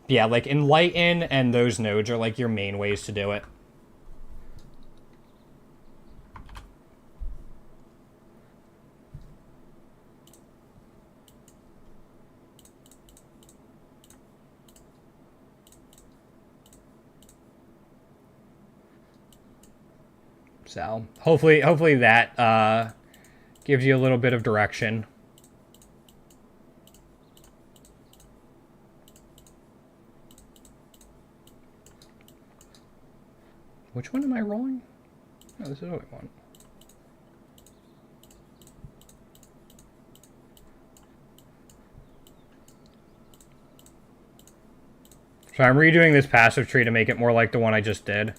Yeah, like Enlighten and those nodes are like your main ways to do it. So hopefully that gives you a little bit of direction. Which one am I rolling? Oh, this is what I want. So I'm redoing this passive tree to make it more like the one I just did.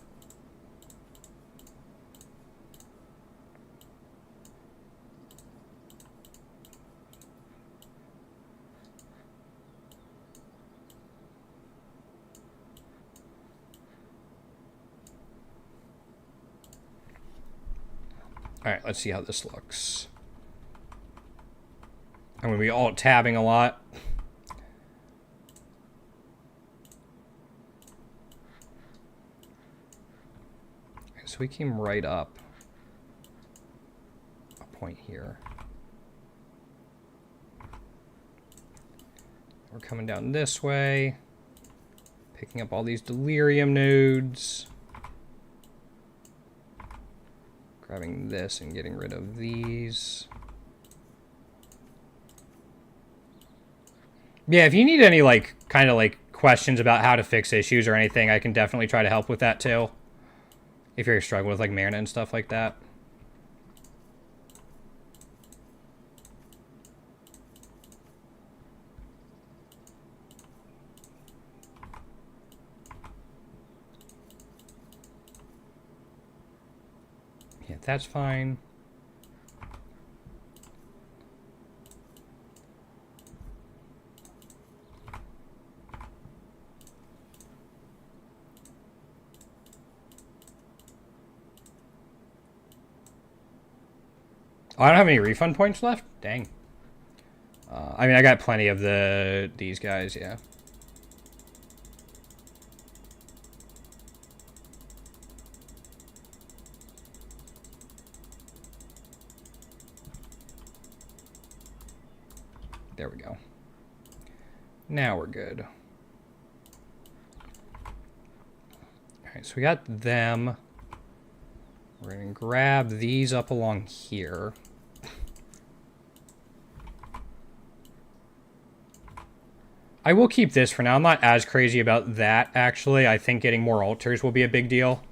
Alright, let's see how this looks. I'm going to be alt-tabbing a lot. So we came right up a point here. We're coming down this way, picking up all these delirium nodes. Grabbing this and getting rid of these. Yeah, if you need any, like, kind of, like, questions about how to fix issues or anything, I can definitely try to help with that, too. If you're struggling with, like, mana and stuff like that. Yeah, that's fine. Oh, I don't have any refund points left? Dang. I mean, I got plenty of these guys, yeah. There we go. Now we're good. Alright, so we got them. We're going to grab these up along here. I will keep this for now. I'm not as crazy about that, actually. I think getting more altars will be a big deal.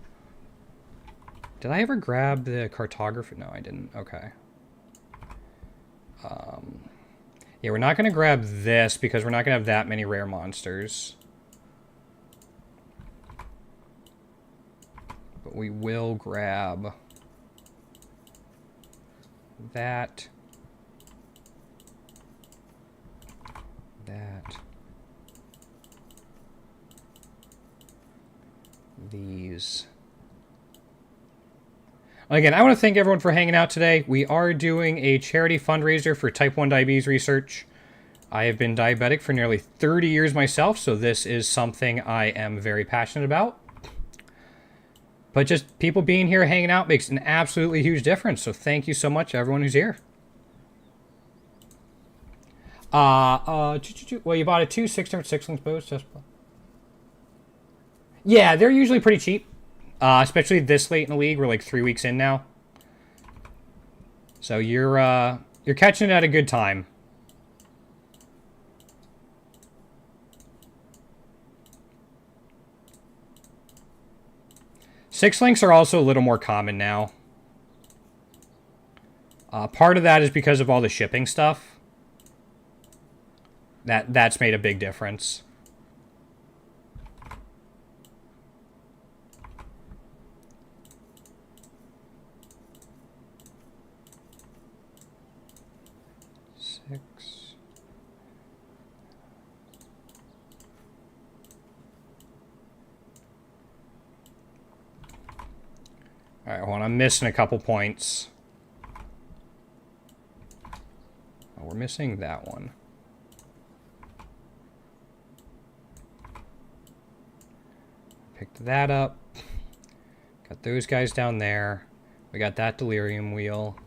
Did I ever grab the cartographer? No, I didn't. Okay. Yeah, we're not going to grab this because we're not going to have that many rare monsters. But we will grab that. That. These. Again, I want to thank everyone for hanging out today. We are doing a charity fundraiser for type 1 diabetes research. I have been diabetic for nearly 30 years myself, so this is something I am very passionate about. But just people being here, hanging out, makes an absolutely huge difference. So thank you so much, everyone who's here. Well, you bought a 6 links bows. Yeah, they're usually pretty cheap. Especially this late in the league. We're like 3 weeks in now. So you're catching it at a good time. Six links are also a little more common now. Part of that is because of all the shipping stuff. That's made a big difference. All right, hold on. I'm missing a couple points. Oh, we're missing that one. Picked that up. Got those guys down there. We got that delirium wheel.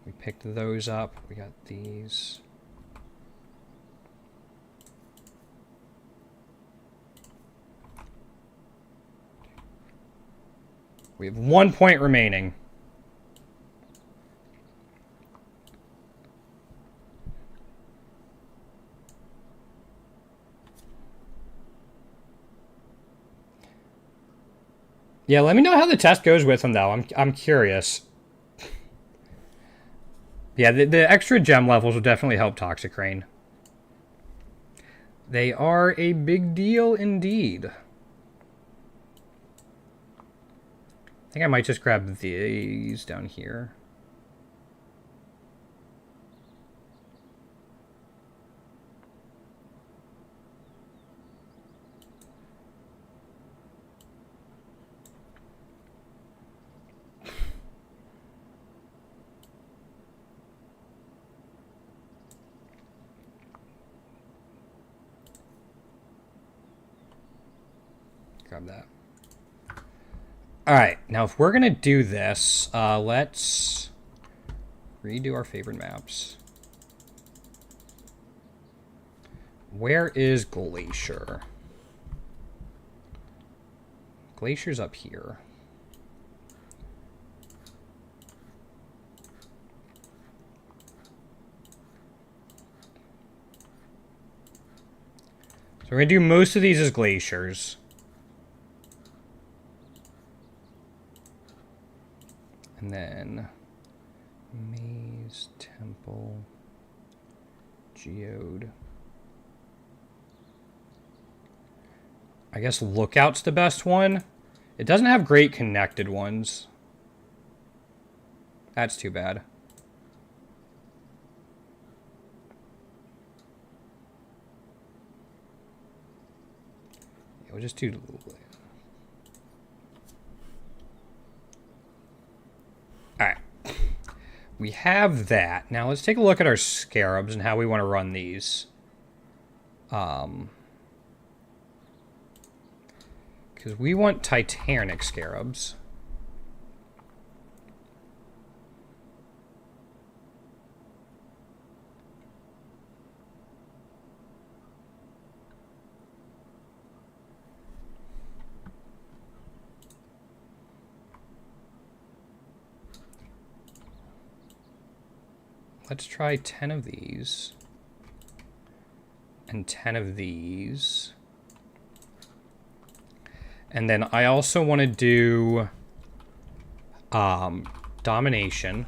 We picked those up. We got these. We have 1 point remaining. Yeah, let me know how the test goes with them, though. I'm curious. Yeah, the extra gem levels will definitely help Toxic Rain. They are a big deal indeed. I think I might just grab these down here. Grab that. Alright, now if we're going to do this, let's redo our favorite maps. Where is Glacier? Glacier's up here. So we're going to do most of these as glaciers. And then Maze, Temple, Geode. I guess Lookout's the best one. It doesn't have great connected ones. That's too bad. Yeah, we'll just do... Alright. We have that. Now let's take a look at our scarabs and how we want to run these. Because we want Titanic scarabs. Let's try 10 of these. And 10 of these. And then I also want to do Domination.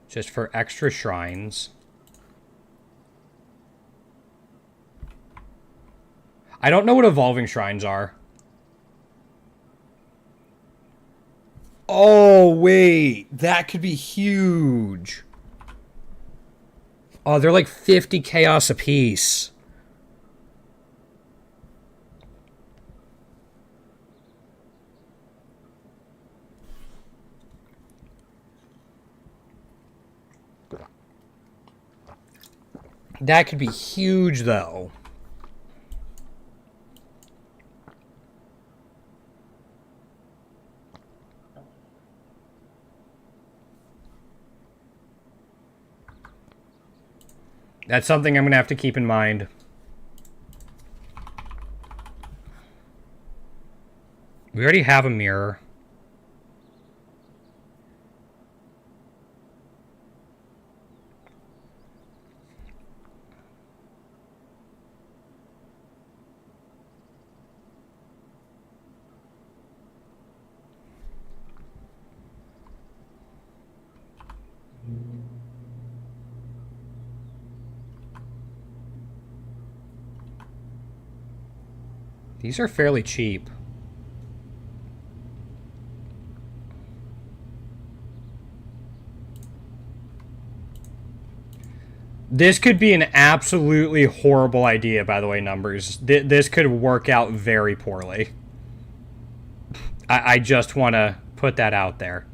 Just for extra shrines. I don't know what evolving shrines are. Oh, wait. That could be huge. Oh, they're like 50 chaos apiece. That could be huge, though. That's something I'm going to have to keep in mind. We already have a mirror. These are fairly cheap. This could be an absolutely horrible idea, by the way, Numbers. This could work out very poorly. I just want to put that out there.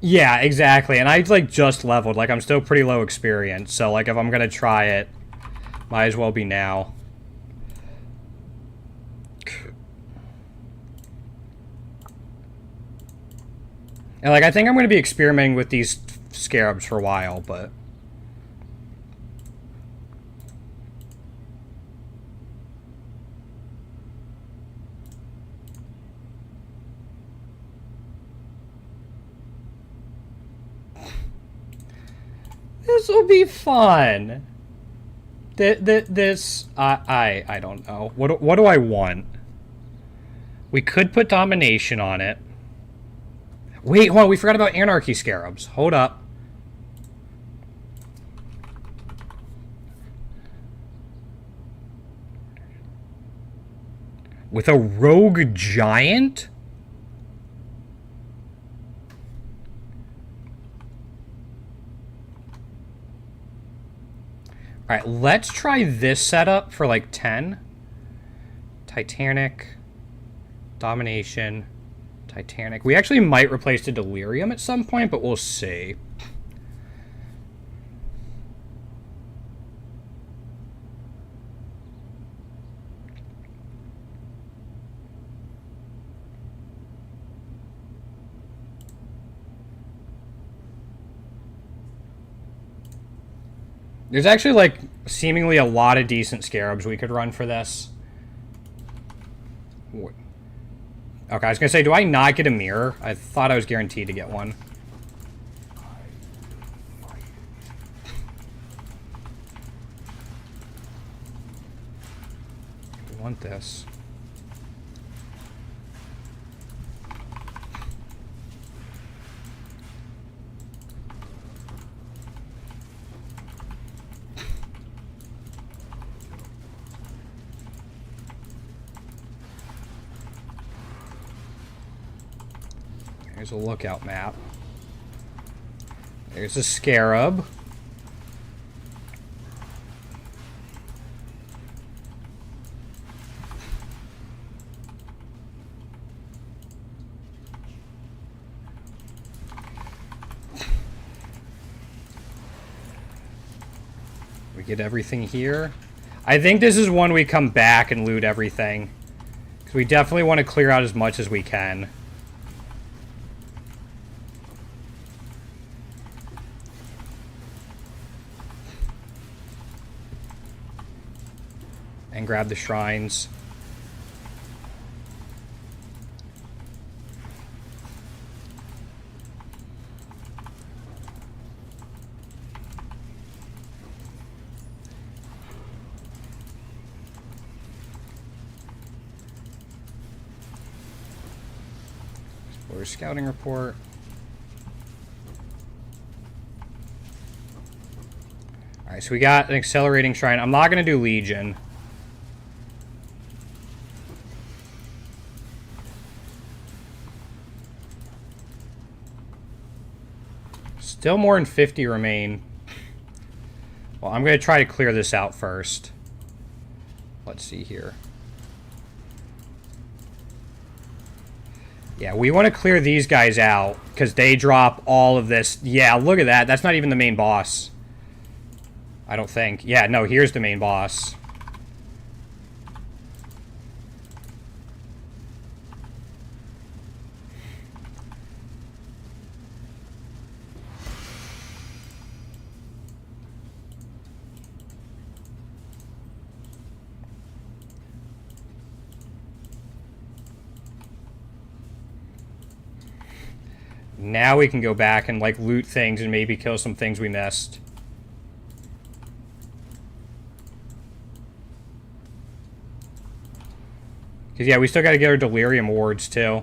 Yeah, exactly. And I, like, just leveled. Like, I'm still pretty low experience. So, like, if I'm gonna try it, might as well be now. And, like, I think I'm gonna be experimenting with these scarabs for a while, but... This will be fun. I don't know. What do I want? We could put domination on it. Wait, hold on. We forgot about anarchy scarabs. Hold up. With a rogue giant? Alright, let's try this setup for like 10. Titanic. Domination. Titanic. We actually might replace the Delirium at some point, but we'll see. There's actually, like, seemingly a lot of decent scarabs we could run for this. Okay, I was gonna say, do I not get a mirror? I thought I was guaranteed to get one. We want this. There's a lookout map. There's a scarab. We get everything here. I think this is one we come back and loot everything. Because we definitely want to clear out as much as we can. And grab the shrines. Explore scouting report. Alright, so we got an accelerating shrine. I'm not going to do Legion. Still more than 50 remain. Well, I'm going to try to clear this out first. Let's see here. Yeah, we want to clear these guys out because they drop all of this. Yeah, look at that. That's not even the main boss. I don't think. Yeah, no, here's the main boss. Now we can go back and, like, loot things and maybe kill some things we missed. Because, yeah, we still got to get our Delirium wards, too.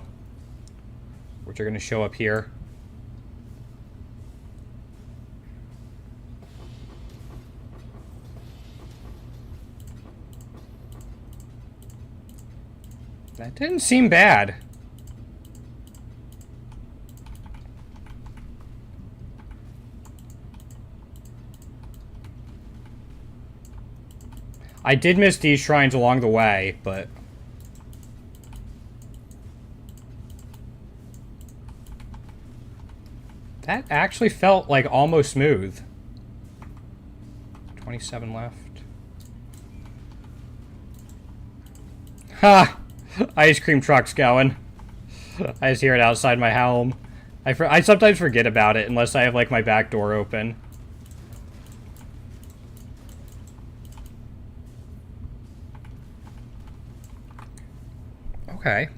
Which are going to show up here. That didn't seem bad. I did miss these shrines along the way, but... That actually felt like almost smooth. 27 left. Ha! Ice cream truck's going. I just hear it outside my home. I sometimes forget about it unless I have like my back door open. Okay.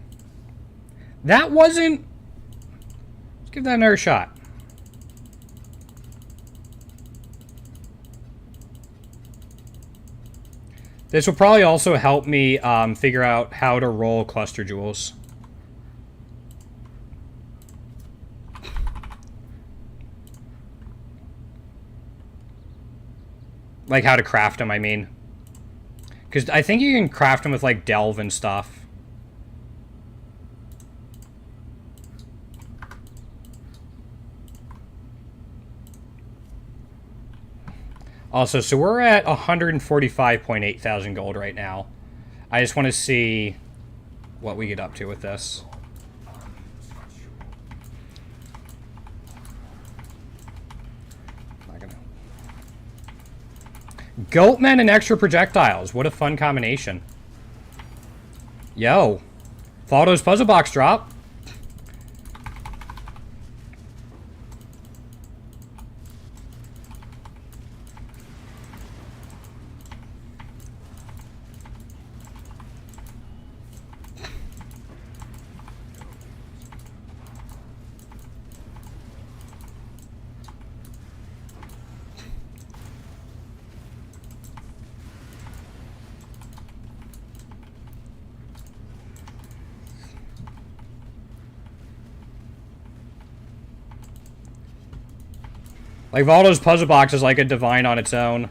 That wasn't... Let's give that another shot. This will probably also help me figure out how to roll cluster jewels. Like how to craft them, I mean. Because I think you can craft them with like delve and stuff. Also, so we're at 145.8 thousand gold right now. I just want to see what we get up to with this. Not gonna... Goatmen and extra projectiles. What a fun combination. Yo. Faldo's puzzle box drop. Like, Valdo's puzzle box is like a divine on its own.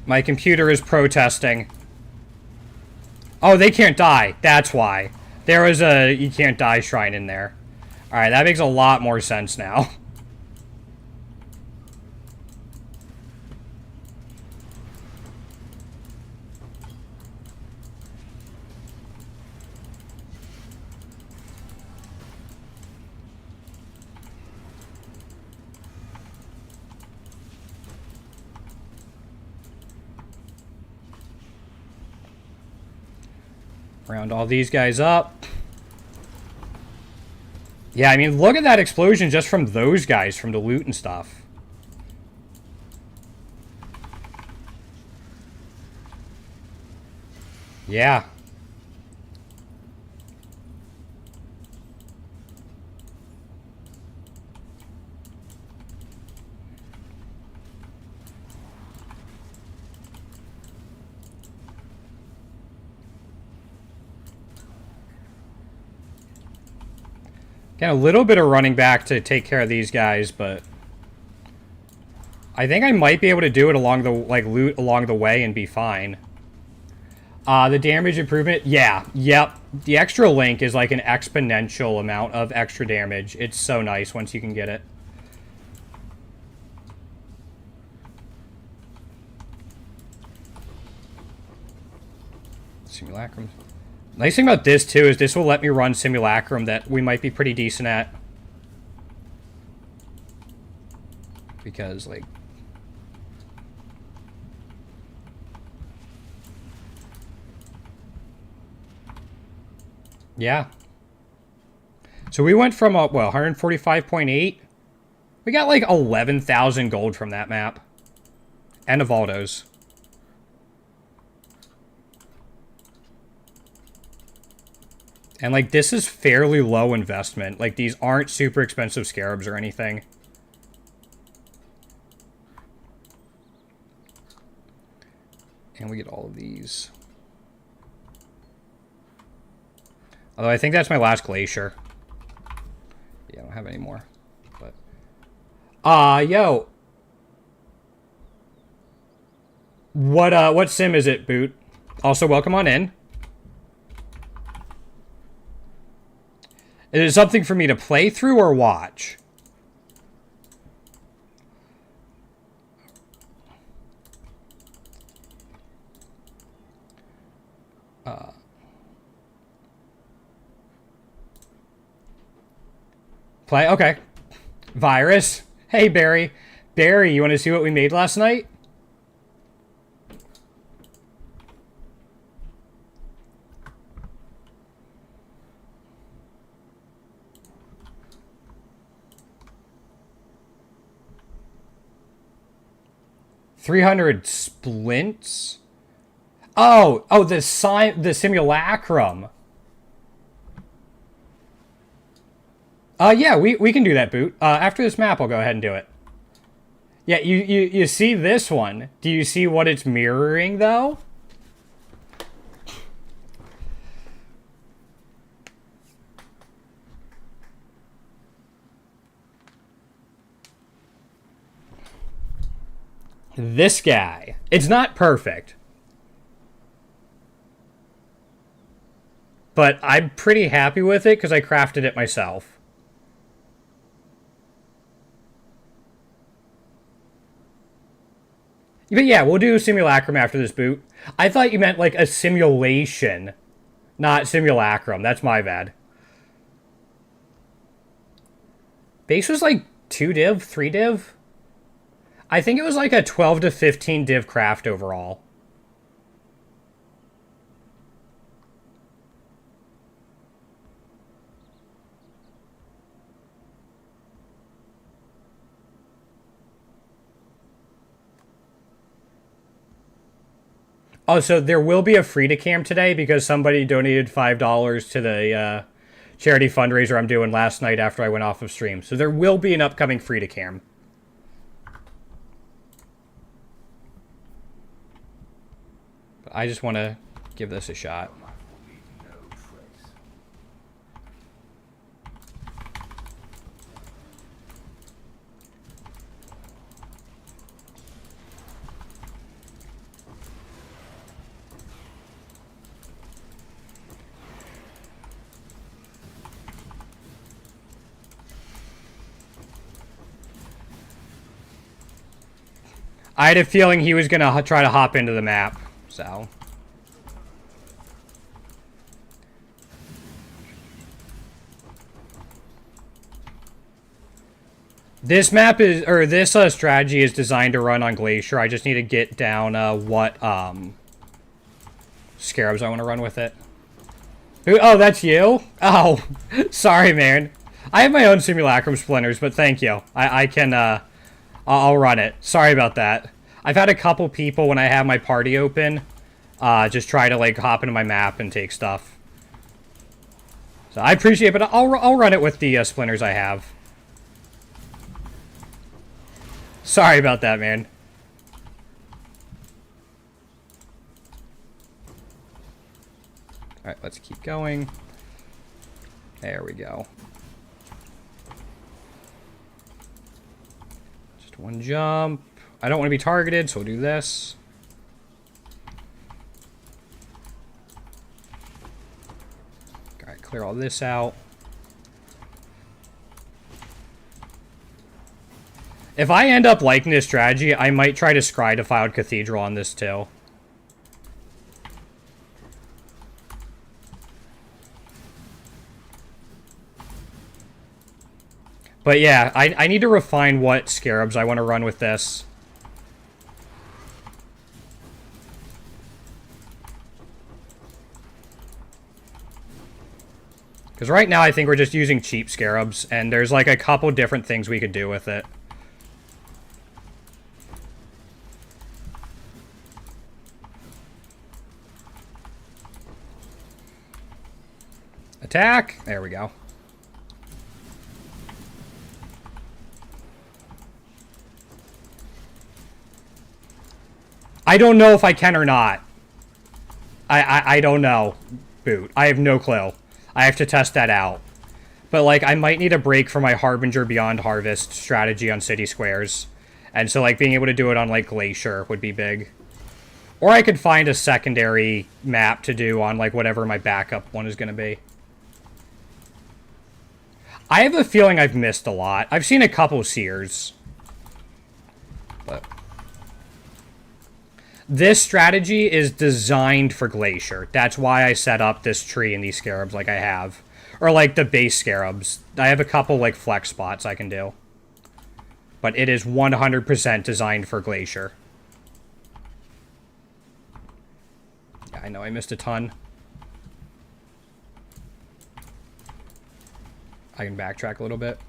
My computer is protesting. Oh, they can't die. That's why. There was a you can't die shrine in there. Alright, that makes a lot more sense now. Round all these guys up. Yeah, I mean, look at that explosion just from those guys, from the loot and stuff. Yeah. Got a little bit of running back to take care of these guys, but I think I might be able to do it along the loot along the way and be fine. The damage improvement, yeah, yep. The extra link is like an exponential amount of extra damage. It's so nice once you can get it. Simulacrum. Nice thing about this, too, is this will let me run Simulacrum that we might be pretty decent at. Because, like... Yeah. So we went from, well, 145.8. We got, like, 11,000 gold from that map. And Evaldo's. And, like, this is fairly low investment. Like, these aren't super expensive scarabs or anything. And we get all of these. Although I think that's my last glacier. Yeah, I don't have any more. But yo. What sim is it, Boot? Also, welcome on in. Is it something for me to play through or watch? Play? Okay. Virus. Hey, Barry. Barry, you want to see what we made last night? $300 splints? Oh, the simulacrum. Yeah, we can do that, Boot. After this map, I'll go ahead and do it. Yeah, you see this one. Do you see what it's mirroring, though? This guy. It's not perfect. But I'm pretty happy with it because I crafted it myself. But yeah, we'll do simulacrum after this, Boot. I thought you meant like a simulation, not simulacrum. That's my bad. Base was like 2 div, 3 div? I think it was like a 12 to 15 div craft overall. Oh, so there will be a free-to-cam today because somebody donated $5 to the charity fundraiser I'm doing last night after I went off of stream. So there will be an upcoming free-to-cam. But I just want to give this a shot. I had a feeling he was going to try to hop into the map, so. This map is, or this strategy is designed to run on Glacier. I just need to get down what scarabs I want to run with it. Oh, that's you? Oh, sorry, man. I have my own simulacrum splinters, but thank you. I can, I'll run it. Sorry about that. I've had a couple people when I have my party open, just try to like hop into my map and take stuff. So I appreciate it, but I'll run it with the splinters I have. Sorry about that, man. Alright, let's keep going. There we go. Just one jump. I don't want to be targeted, so we'll do this. Alright, clear all this out. If I end up liking this strategy, I might try to scry Defiled Cathedral on this too. But yeah, I need to refine what scarabs I want to run with this. Because right now I think we're just using cheap scarabs, and there's like a couple different things we could do with it. Attack! There we go. I don't know if I can or not. I don't know, Boot. I have no clue. I have to test that out. But, like, I might need a break from my Harbinger Beyond Harvest strategy on City Squares. And so, like, being able to do it on, like, Glacier would be big. Or I could find a secondary map to do on, like, whatever my backup one is going to be. I have a feeling I've missed a lot. I've seen a couple Seers. But This strategy is designed for Glacier. That's why I set up this tree and these scarabs like I have. Or like the base scarabs. I have a couple like flex spots I can do. But it is 100% designed for Glacier. Yeah, I know I missed a ton. I can backtrack a little bit.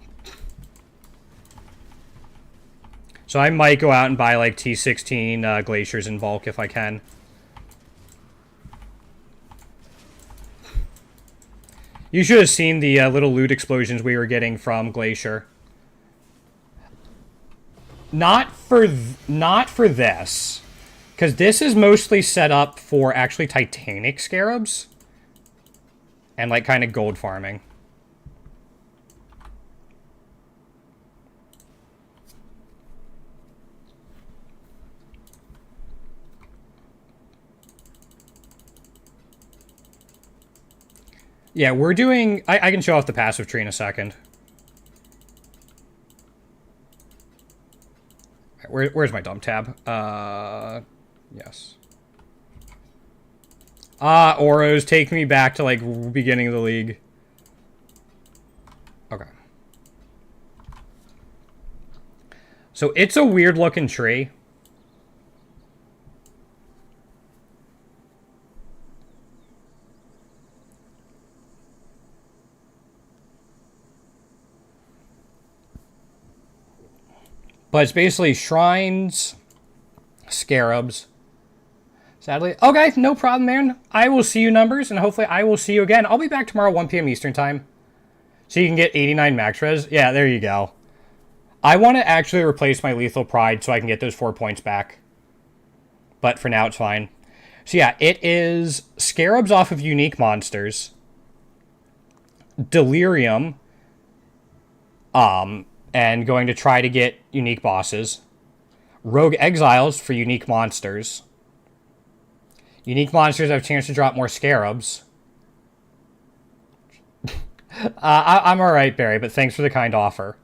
So I might go out and buy like T16 glaciers in bulk if I can. You should have seen the little loot explosions we were getting from Glacier. Not for this. Because this is mostly set up for actually Titanic scarabs. And like kind of gold farming. Yeah, we're doing... I can show off the passive tree in a second. Where's my dump tab? Yes. Oros, take me back to, like, beginning of the league. Okay. So, it's a weird-looking tree. But it's basically shrines, scarabs. Sadly. Okay, no problem, man. I will see you, numbers, and hopefully I will see you again. I'll be back tomorrow, 1 p.m. Eastern time. So you can get 89 max res. Yeah, there you go. I want to actually replace my Lethal Pride so I can get those 4 points back. But for now, it's fine. So yeah, it is scarabs off of unique monsters. Delirium. And going to try to get unique bosses. Rogue Exiles for unique monsters. Unique monsters have a chance to drop more scarabs. I'm alright, Barry, but thanks for the kind offer.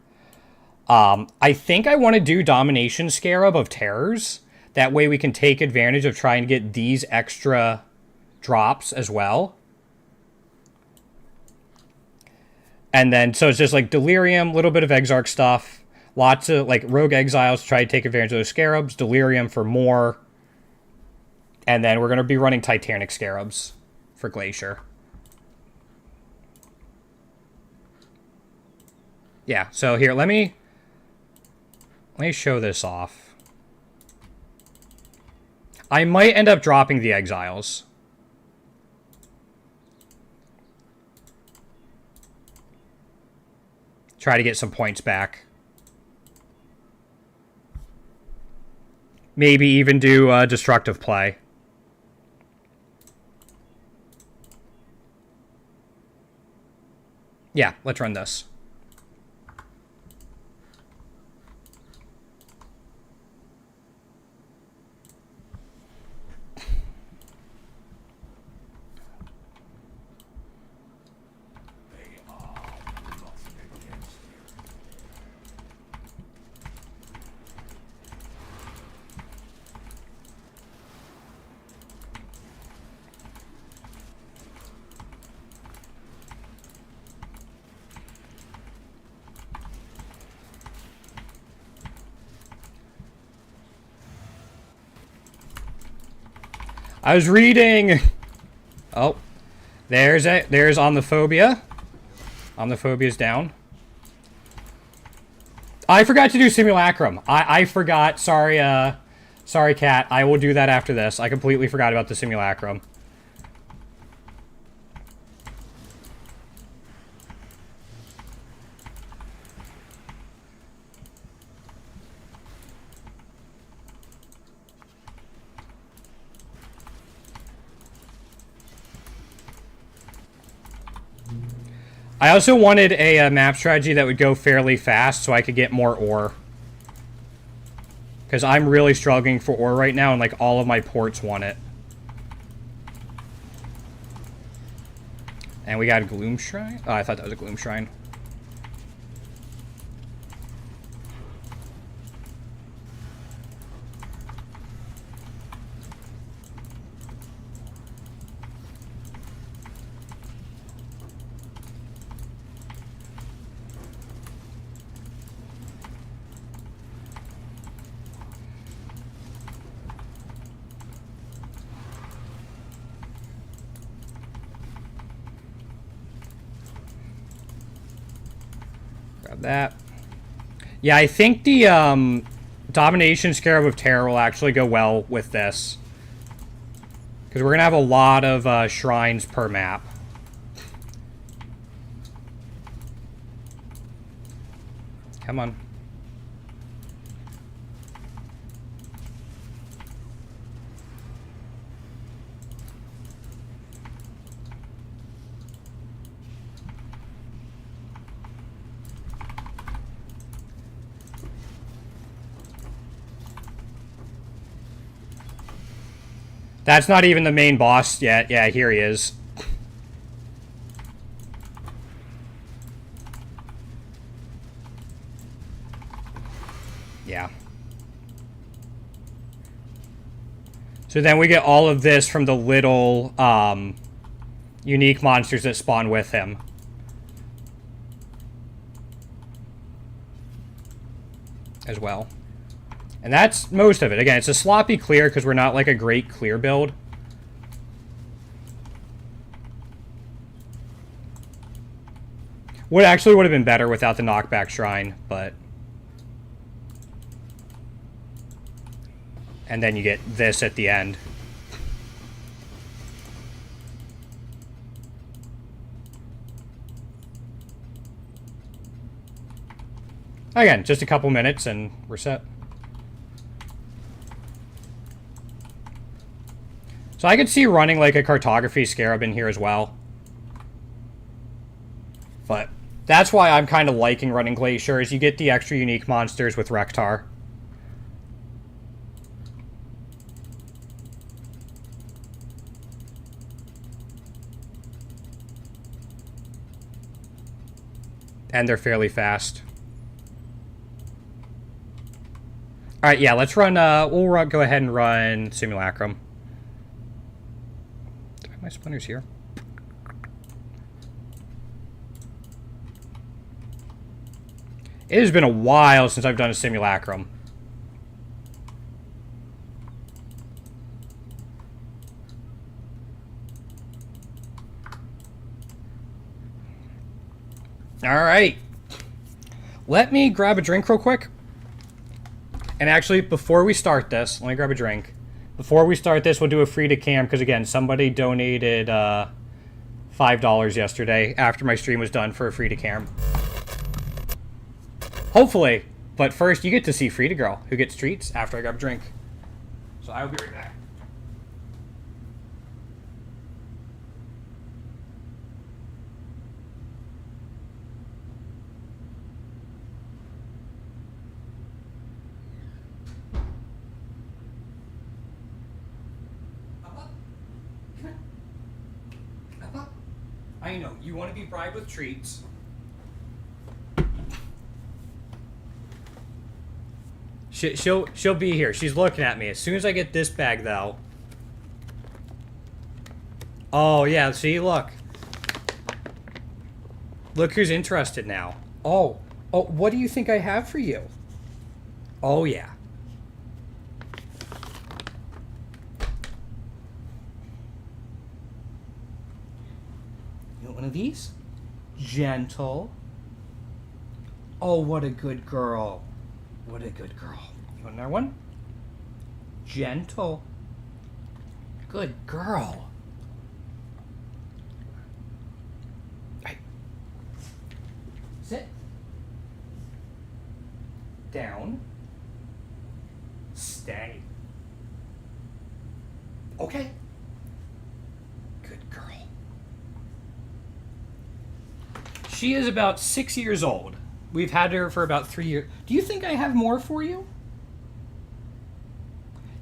I think I want to do Domination Scarab of Terrors. That way we can take advantage of trying to get these extra drops as well. And then, so it's just like Delirium, a little bit of Exarch stuff. Lots of, like, Rogue Exiles to try to take advantage of those Scarabs. Delirium for more. And then we're going to be running Titanic Scarabs for Glacier. Yeah, so here, let me show this off. I might end up dropping the Exiles. Try to get some points back. Maybe even do destructive play. Yeah, let's run this. I was reading. Oh, there's Omniphobia. Omniphobia's down. I forgot to do Simulacrum. I forgot. Sorry, sorry, Cat. I will do that after this. I completely forgot about the Simulacrum. I also wanted a map strategy that would go fairly fast so I could get more ore. Because I'm really struggling for ore right now and like all of my ports want it. And we got a Gloom Shrine? Oh, I thought that was a Gloom Shrine. Grab that. Yeah, I think the Domination Scarab of Terror will actually go well with this. Because we're going to have a lot of shrines per map. Come on. That's not even the main boss yet. Yeah, here he is. Yeah. So then we get all of this from the little unique monsters that spawn with him. As well. And that's most of it. Again, it's a sloppy clear because we're not like a great clear build. Would have been better without the knockback shrine, but... And then you get this at the end. Again, just a couple minutes and we're set. So I could see running like a cartography scarab in here as well. But that's why I'm kind of liking running Glacier, is you get the extra unique monsters with Rektar. And they're fairly fast. Alright, yeah, let's run, we'll go ahead and run Simulacrum. Do I have my splinters here? It has been a while since I've done a Simulacrum. Alright. Let me grab a drink real quick. And actually, before we start this, let me grab a drink. Before we start this, we'll do a free to cam, because again, somebody donated $5 yesterday after my stream was done for a free to cam. Hopefully. But first, you get to see Frida Girl, who gets treats after I grab a drink. So I will be right back. I know, you want to be bribed with treats. She'll be here. She's looking at me. As soon as I get this bag, though. Oh, yeah, see, look. Look who's interested now. Oh, what do you think I have for you? Oh, yeah. You want one of these? Gentle. Oh, what a good girl. What a good girl. You want another one? Gentle. Good girl. Hey. Sit. Down. Stay. Okay. Good girl. She is about 6 years old. We've had her for about 3 years. Do you think I have more for you?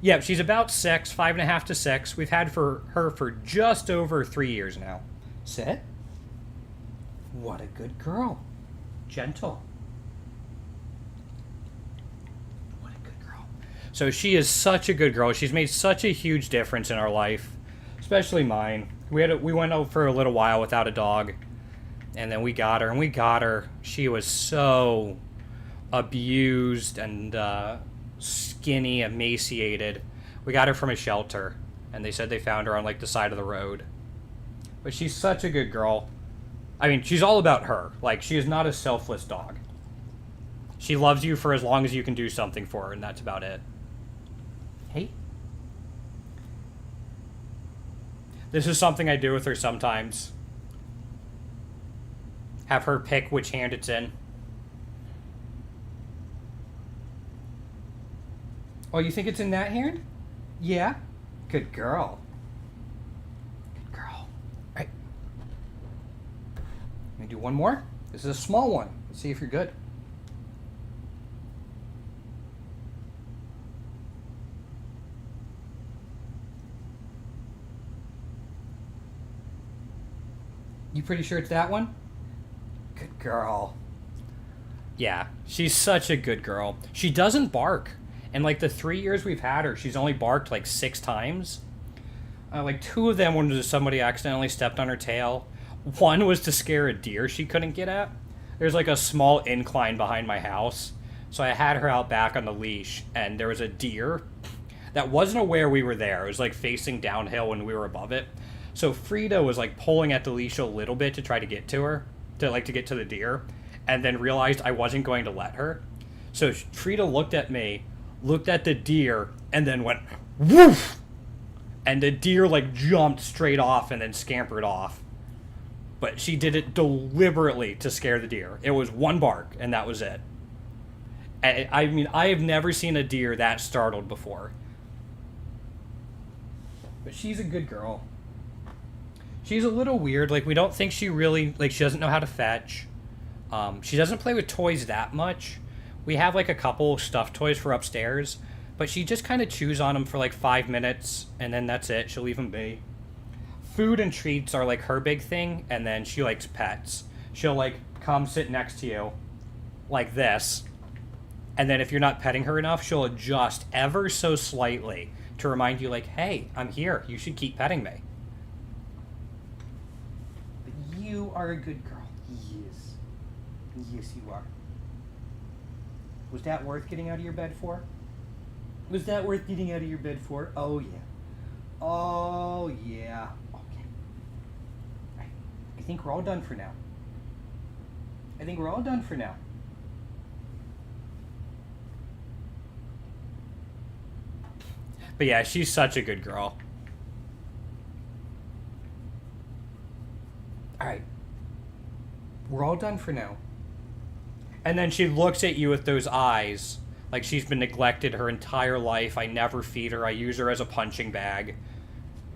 Yeah, she's about 6, 5.5 to 6. We've had her for just over 3 years now. Sit. What a good girl. Gentle. What a good girl. So she is such a good girl. She's made such a huge difference in our life, especially mine. We went out for a little while without a dog. And then we got her, She was so abused and skinny, emaciated. We got her from a shelter, and they said they found her on, like, the side of the road. But she's such a good girl. I mean, she's all about her. Like, she is not a selfless dog. She loves you for as long as you can do something for her, and that's about it. Hey. This is something I do with her sometimes. Have her pick which hand it's in. Oh, you think it's in that hand? Yeah? Good girl. Good girl. All right. Let me do one more. This is a small one. Let's see if you're good. You pretty sure it's that one? Good girl. Yeah, she's such a good girl. She doesn't bark. In like the 3 years we've had her, she's only barked like 6 times. Like 2 of them when somebody accidentally stepped on her tail. 1 was to scare a deer she couldn't get at. There's like a small incline behind my house. So I had her out back on the leash, and there was a deer that wasn't aware we were there. It was like facing downhill when we were above it. So Frida was like pulling at the leash a little bit to try to get to her, to get to the deer, and then realized I wasn't going to let her. So Frida looked at me, looked at the deer, and then went woof, and the deer like jumped straight off and then scampered off. But she did it deliberately to scare the deer. It was 1 bark, and that was it. I mean, I have never seen a deer that startled before. But she's a good girl. She's a little weird. Like, we don't think she really, like, she doesn't know how to fetch. She doesn't play with toys that much. We have, like, a couple stuffed toys for upstairs, but she just kind of chews on them for, like, 5 minutes, and then that's it. She'll leave them be. Food and treats are, like, her big thing, and then she likes pets. She'll, like, come sit next to you, like this, and then if you're not petting her enough, she'll adjust ever so slightly to remind you, like, hey, I'm here. You should keep petting me. You are a good girl. Yes. Yes, you are. Was that worth getting out of your bed for? Was that worth getting out of your bed for? Oh, yeah. Oh, yeah. Okay. Right. I think we're all done for now. But yeah, she's such a good girl. Alright. We're all done for now. And then she looks at you with those eyes, like she's been neglected her entire life. I never feed her. I use her as a punching bag.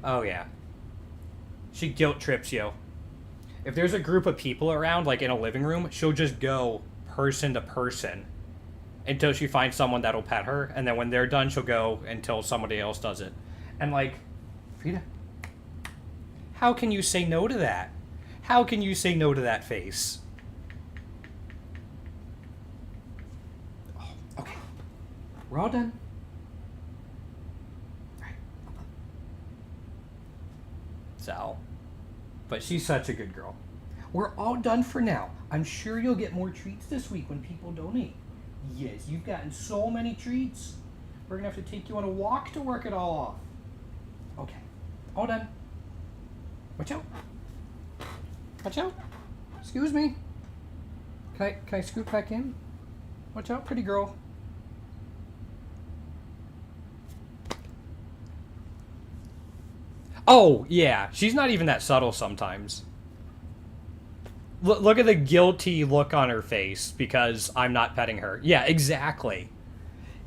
Oh, yeah. She guilt trips you. If there's a group of people around, like in a living room, she'll just go person to person until she finds someone that'll pet her. And then when they're done, she'll go until somebody else does it. And like, Frida, how can you say no to that? How can you say no to that face? Oh, okay. We're all done. All right. So, but she's such a good girl. We're all done for now. I'm sure you'll get more treats this week when people donate. Yes, you've gotten so many treats. We're going to have to take you on a walk to work it all off. Okay. All done. Watch out. Watch out. Excuse me. Can I scoot back in? Watch out, pretty girl. Oh, yeah. She's not even that subtle sometimes. Look at the guilty look on her face because I'm not petting her. Yeah, exactly.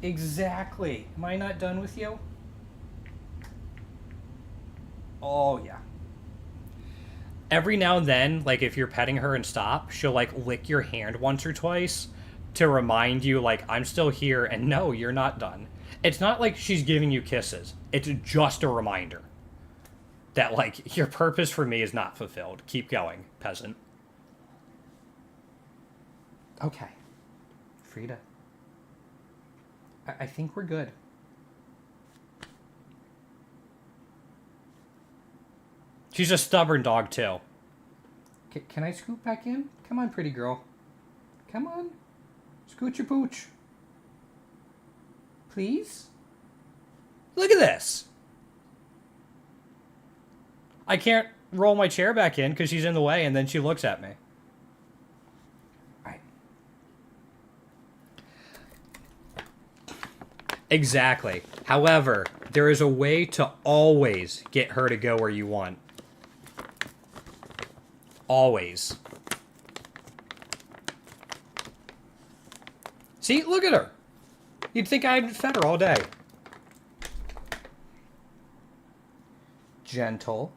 Exactly. Am I not done with you? Oh, yeah. Every now and then, like, if you're petting her and stop, she'll, like, lick your hand once or twice to remind you, like, I'm still here, and no, you're not done. It's not like she's giving you kisses. It's just a reminder that, like, your purpose for me is not fulfilled. Keep going, peasant. Okay. Frida. I think we're good. She's a stubborn dog, too. Can I scoot back in? Come on, pretty girl. Come on. Scoot your pooch. Please? Look at this. I can't roll my chair back in because she's in the way, and then she looks at me. All right. Exactly. However, there is a way to always get her to go where you want. Always. See, look at her. You'd think I'd fed her all day. Gentle.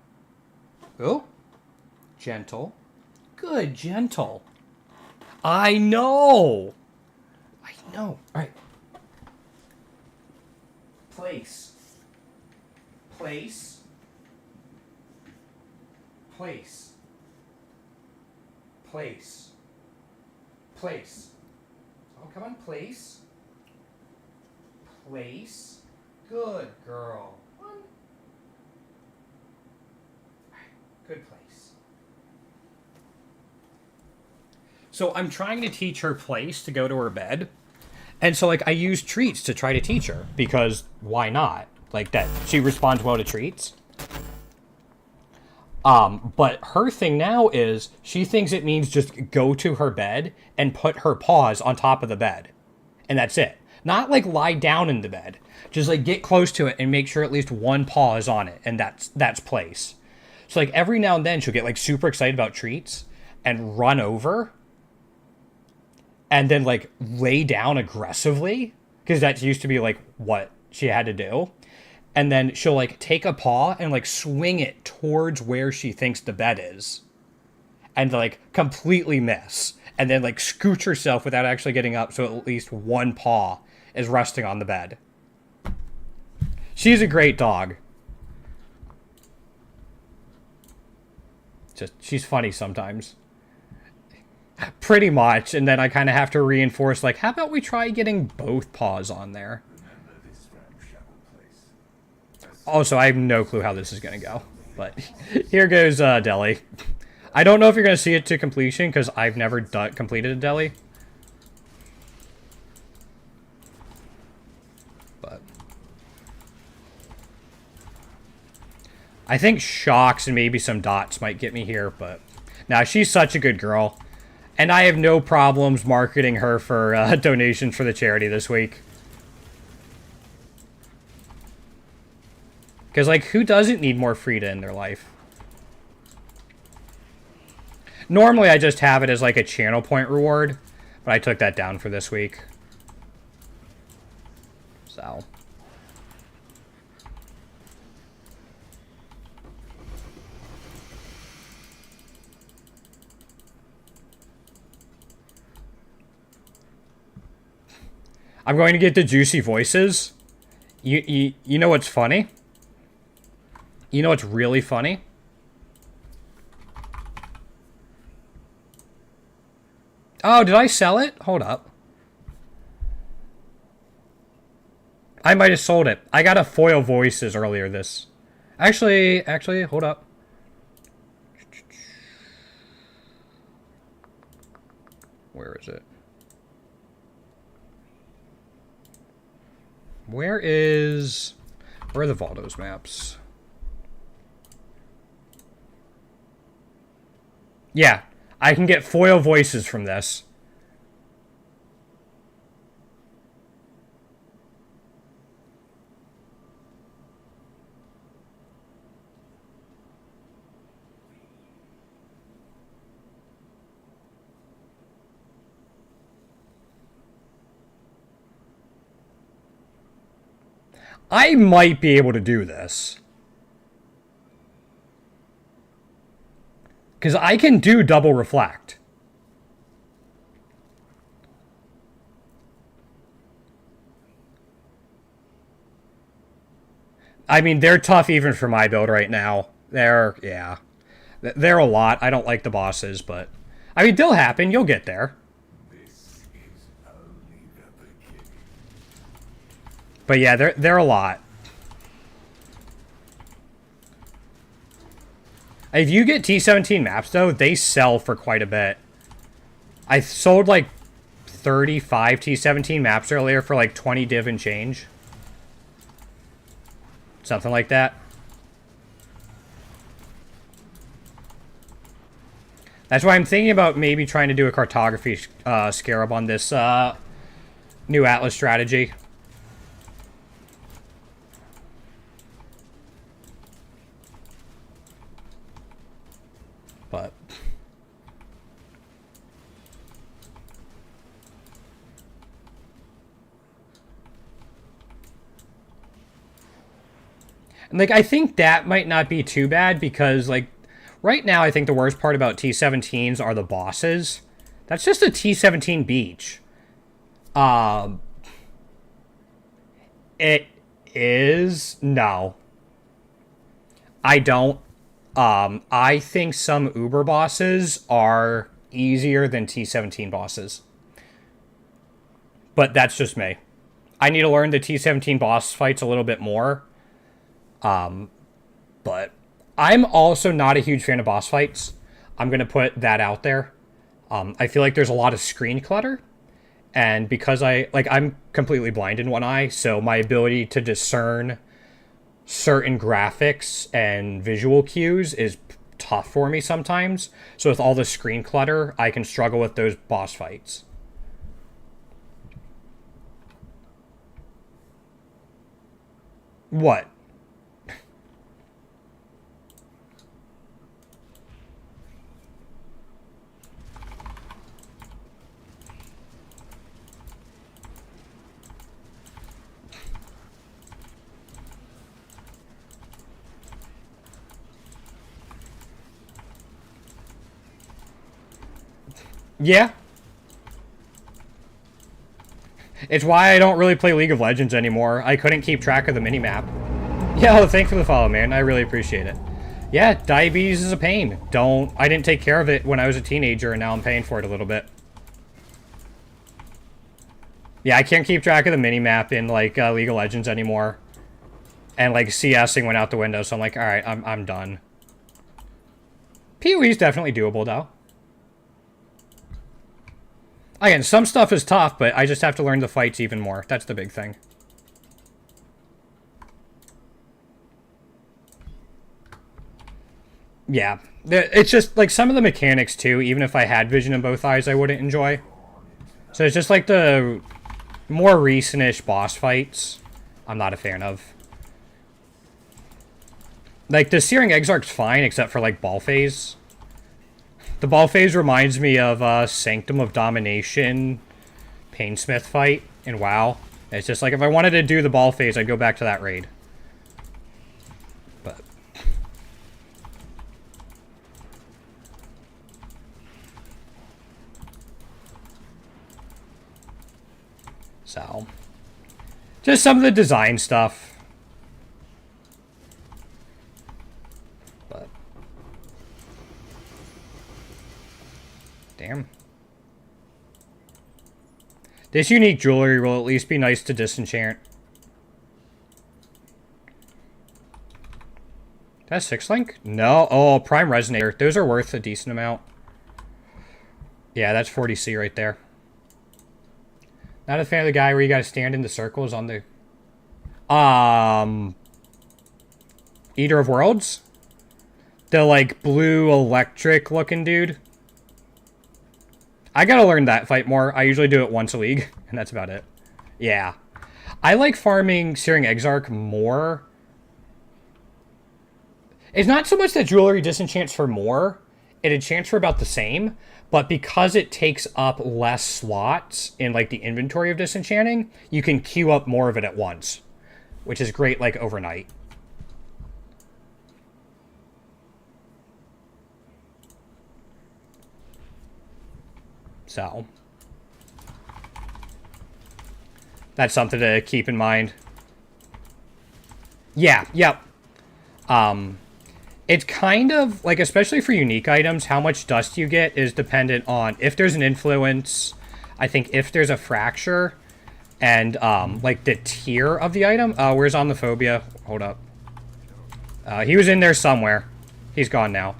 Oh. Gentle. Good, gentle. I know. I know. All right. Place. Place. Place. Place. Place. Oh, come on, place. Place. Good girl. One. Good place. So I'm trying to teach her place to go to her bed. And so, like, I use treats to try to teach her. Because why not? Like, that she responds well to treats. But her thing now is she thinks it means just go to her bed and put her paws on top of the bed. And that's it. Not like lie down in the bed. Just like get close to it and make sure at least one paw is on it. And that's place. So like every now and then she'll get like super excited about treats and run over. And then like lay down aggressively. Because that used to be like what she had to do. And then she'll, like, take a paw and, like, swing it towards where she thinks the bed is. And, like, completely miss. And then, like, scooch herself without actually getting up so at least one paw is resting on the bed. She's a great dog. Just, she's funny sometimes. Pretty much. And then I kind of have to reinforce, like, how about we try getting both paws on there? Also, I have no clue how this is going to go. But here goes Deli. I don't know if you're going to see it to completion, because I've never completed a Deli. But I think shocks and maybe some dots might get me here. But now she's such a good girl. And I have no problems marketing her for donations for the charity this week. Because, like, who doesn't need more Frida in their life? Normally, I just have it as, like, a channel point reward. But I took that down for this week. So. I'm going to get the juicy voices. You know what's funny? You know what's really funny? Oh, did I sell it? Hold up. I might have sold it. I got a foil voices earlier this. Actually, hold up. Where is it? Where are the Valdo's maps? Yeah, I can get foil voices from this. I might be able to do this. Because I can do double reflect. I mean, they're tough even for my build right now. They're a lot. I don't like the bosses, but... I mean, they'll happen. You'll get there. But yeah, they're a lot. If you get T17 maps, though, they sell for quite a bit. I sold, like, 35 T17 maps earlier for, like, 20 div and change. Something like that. That's why I'm thinking about maybe trying to do a cartography scarab on this new Atlas strategy. And, like, I think that might not be too bad because, like, right now I think the worst part about T17s are the bosses. That's just a T17 beach. It is... No. I don't. I think some Uber bosses are easier than T17 bosses. But that's just me. I need to learn the T17 boss fights a little bit more. But I'm also not a huge fan of boss fights. I'm going to put that out there. I feel like there's a lot of screen clutter. And because I'm completely blind in one eye, so my ability to discern certain graphics and visual cues is tough for me sometimes. So with all the screen clutter, I can struggle with those boss fights. What? Yeah. It's why I don't really play League of Legends anymore. I couldn't keep track of the minimap. Yeah, well, thanks for the follow, man. I really appreciate it. Yeah, diabetes is a pain. I didn't take care of it when I was a teenager, and now I'm paying for it a little bit. Yeah, I can't keep track of the minimap in, like, League of Legends anymore. And, like, CSing went out the window, so I'm like, alright, I'm done. PoE's definitely doable, though. Again, some stuff is tough, but I just have to learn the fights even more. That's the big thing. Yeah. It's just, like, some of the mechanics, too, even if I had vision in both eyes, I wouldn't enjoy. So it's just, like, the more recent-ish boss fights I'm not a fan of. Like, the Searing Exarch's fine, except for, like, Ball Phase. The Ball Phase reminds me of Sanctum of Domination Painsmith fight in WoW. It's just like, if I wanted to do the Ball Phase, I'd go back to that raid. But... So... just some of the design stuff. But... damn. This unique jewelry will at least be nice to disenchant. That's 6-link? No. Oh, Prime Resonator. Those are worth a decent amount. Yeah, that's 40C right there. Not a fan of the guy where you gotta stand in the circles on the... Eater of Worlds? The, like, blue electric looking dude. I gotta learn that fight more. I usually do it once a league, and that's about it. Yeah. I like farming Searing Exarch more. It's not so much that jewelry disenchants for more. It enchants for about the same. But because it takes up less slots in, like, the inventory of disenchanting, you can queue up more of it at once. Which is great, like, overnight. So. That's something to keep in mind. Yeah, yep. It's kind of, like, especially for unique items, how much dust you get is dependent on if there's an influence, I think if there's a fracture, and, like, the tier of the item. Where's Omniphobia? Hold up. He was in there somewhere. He's gone now.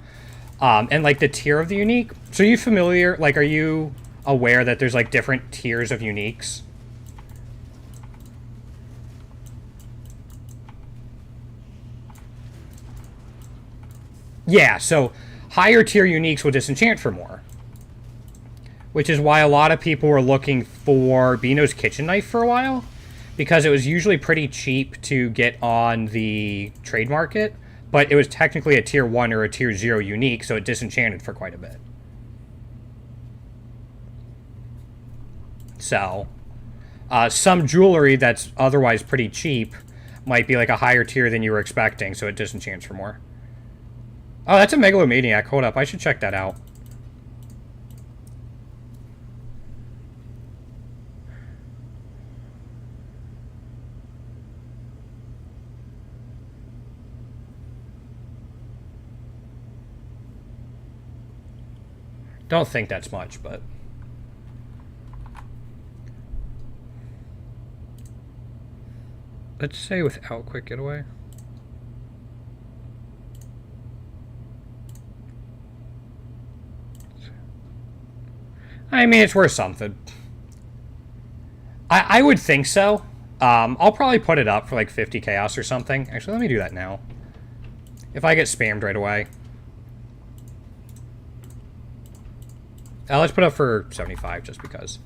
And, like, the tier of the unique. So are you familiar, like, are you aware that there's, like, different tiers of uniques? Yeah, so higher tier uniques will disenchant for more. Which is why a lot of people were looking for Beano's Kitchen Knife for a while. Because it was usually pretty cheap to get on the trade market. But it was technically a tier 1 or a tier 0 unique, so it disenchanted for quite a bit. So, some jewelry that's otherwise pretty cheap might be like a higher tier than you were expecting, so it disenchants for more. Oh, that's a Megalomaniac. Hold up, I should check that out. Don't think that's much, but... Let's say without quick getaway. I mean, it's worth something. I would think so. I'll probably put it up for like 50 chaos or something. Actually, let me do that now. If I get spammed right away. Let's put up for 75 just because.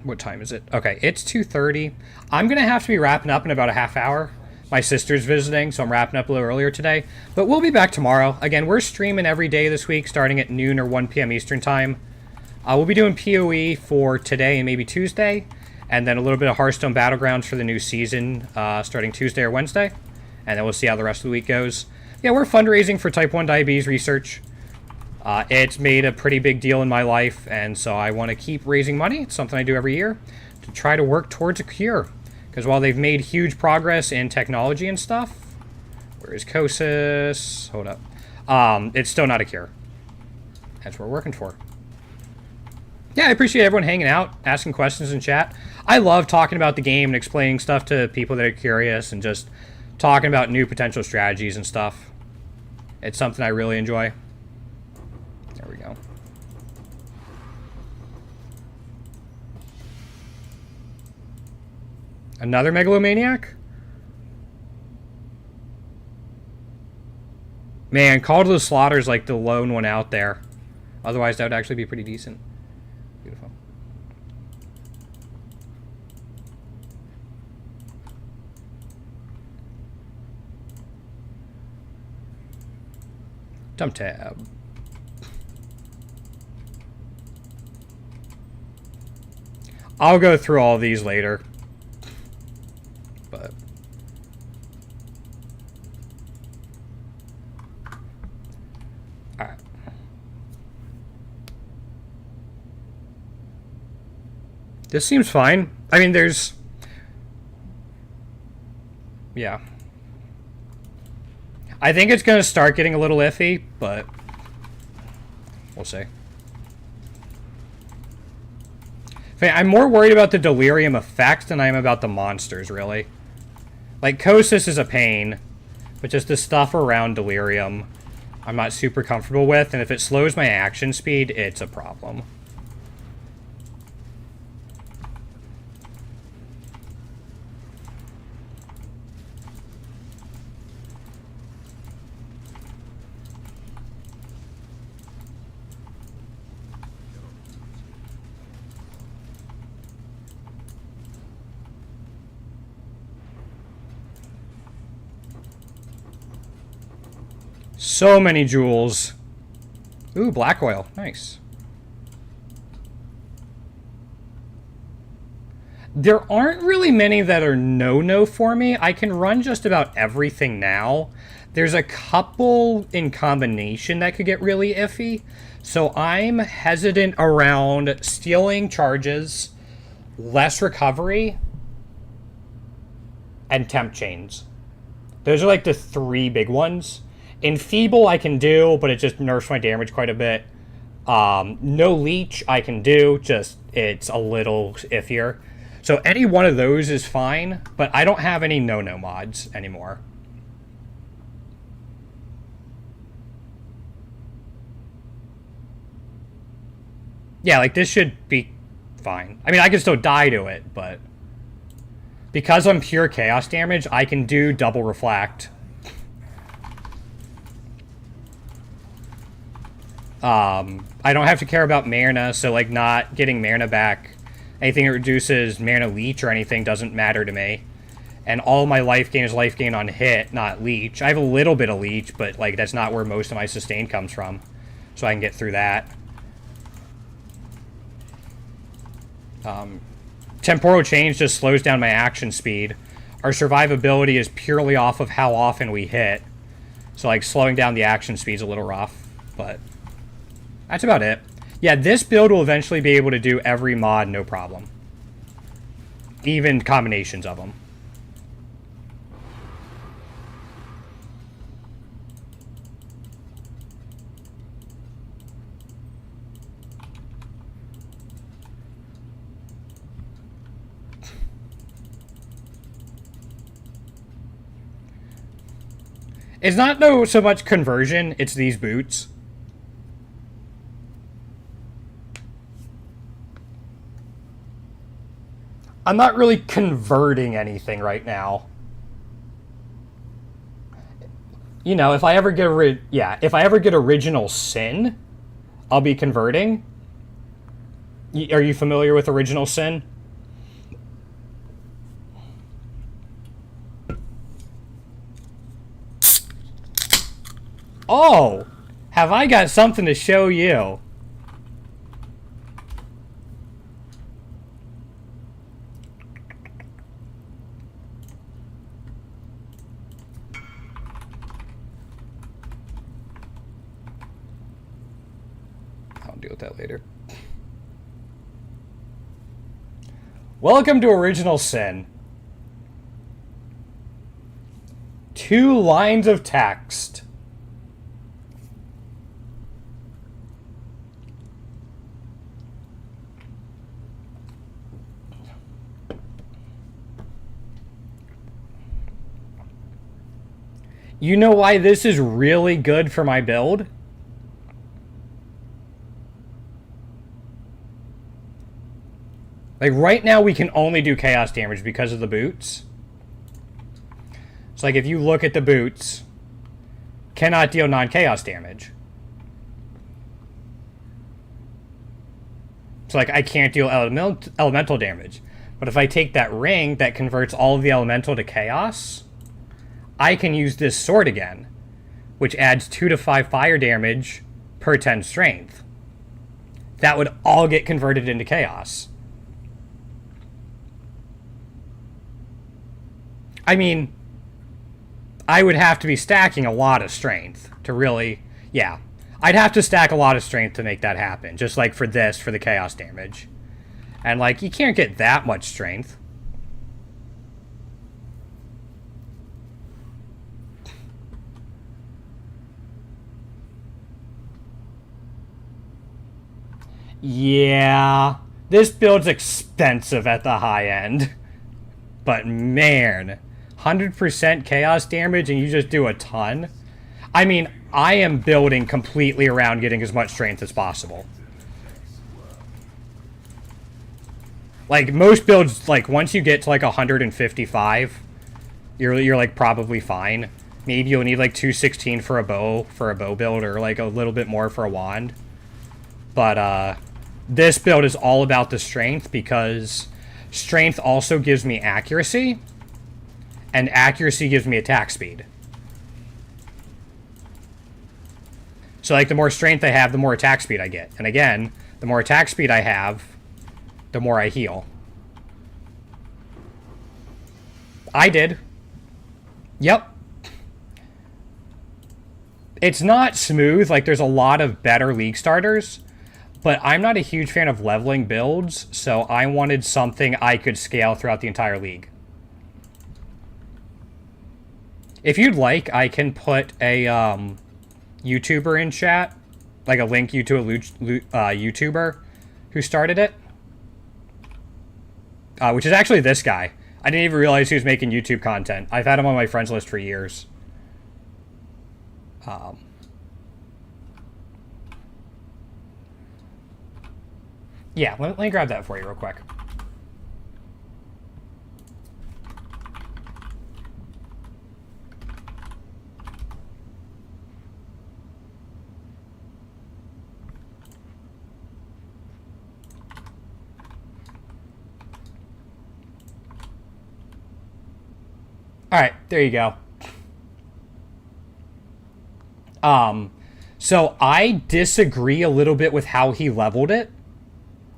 What time is it? Okay, it's 2:30. I'm going to have to be wrapping up in about a half hour. My sister's visiting, so I'm wrapping up a little earlier today. But we'll be back tomorrow. Again, we're streaming every day this week, starting at noon or 1 p.m. Eastern Time. We'll be doing PoE for today and maybe Tuesday. And then a little bit of Hearthstone Battlegrounds for the new season, starting Tuesday or Wednesday. And then we'll see how the rest of the week goes. Yeah, we're fundraising for type 1 diabetes research. It's made a pretty big deal in my life, and so I want to keep raising money. It's something I do every year to try to work towards a cure. Because while they've made huge progress in technology and stuff, where is Kosis? Hold up. It's still not a cure. That's what we're working for. Yeah, I appreciate everyone hanging out, asking questions in chat. I love talking about the game and explaining stuff to people that are curious and just talking about new potential strategies and stuff. It's something I really enjoy. There we go. Another Megalomaniac? Man, Call to the Slaughter is like the lone one out there. Otherwise, that would actually be pretty decent. Beautiful. Dump tab. I'll go through all of these later. But alright. This seems fine. I mean, there's... Yeah. I think it's going to start getting a little iffy, but we'll see. I'm more worried about the delirium effects than I am about the monsters, really. Like, Kosis is a pain, but just the stuff around delirium I'm not super comfortable with, and if it slows my action speed, it's a problem. So many jewels. Ooh, black oil. Nice. There aren't really many that are no-no for me. I can run just about everything now. There's a couple in combination that could get really iffy. So I'm hesitant around stealing charges, less recovery, and temp chains. Those are like the three big ones. Enfeeble I can do, but it just nerfs my damage quite a bit. No leech I can do, just it's a little iffier. So any one of those is fine, but I don't have any no-no mods anymore. Yeah, like this should be fine. I mean, I can still die to it, but because I'm pure chaos damage, I can do double reflect. I don't have to care about mana, so like not getting mana back, anything that reduces mana leech or anything doesn't matter to me. And all my life gain is life gain on hit, not leech. I have a little bit of leech, but like that's not where most of my sustain comes from. So I can get through that. Temporal change just slows down my action speed. Our survivability is purely off of how often we hit. So, like, slowing down the action speed's a little rough, but that's about it. Yeah, this build will eventually be able to do every mod, no problem. Even combinations of them. It's not so much conversion, it's these boots. I'm not really converting anything right now. You know, if I ever get Original Sin, I'll be converting. Are you familiar with Original Sin? Oh, have I got something to show you? I'll deal with that later. Welcome to Original Sin. 2 lines of text. You know why this is really good for my build? Like, right now we can only do chaos damage because of the boots. So, like, if you look at the boots, cannot deal non-chaos damage. So, like, I can't deal elemental damage. But if I take that ring that converts all of the elemental to chaos, I can use this sword again, which adds 2 to 5 fire damage per 10 strength. That would all get converted into chaos. I mean, I would have to be stacking a lot of strength to really... Yeah, I'd have to stack a lot of strength to make that happen, just like for this, for the chaos damage. And, like, you can't get that much strength. Yeah, this build's expensive at the high end. But man, 100% chaos damage and you just do a ton? I mean, I am building completely around getting as much strength as possible. Like, most builds, like, once you get to, like, 155, you're like, probably fine. Maybe you'll need, like, 216 for a bow build, or, like, a little bit more for a wand. But, this build is all about the strength, because strength also gives me accuracy, and accuracy gives me attack speed. So, like, the more strength I have, the more attack speed I get. And again, the more attack speed I have, the more I heal. I did. Yep. It's not smooth. Like, there's a lot of better League starters, but I'm not a huge fan of leveling builds, so I wanted something I could scale throughout the entire league. If you'd like, I can put a YouTuber in chat, like a link you to a YouTuber who started it, which is actually this guy. I didn't even realize he was making YouTube content. I've had him on my friends list for years. Yeah, let me grab that for you real quick. Alright, there you go. So I disagree a little bit with how he leveled it.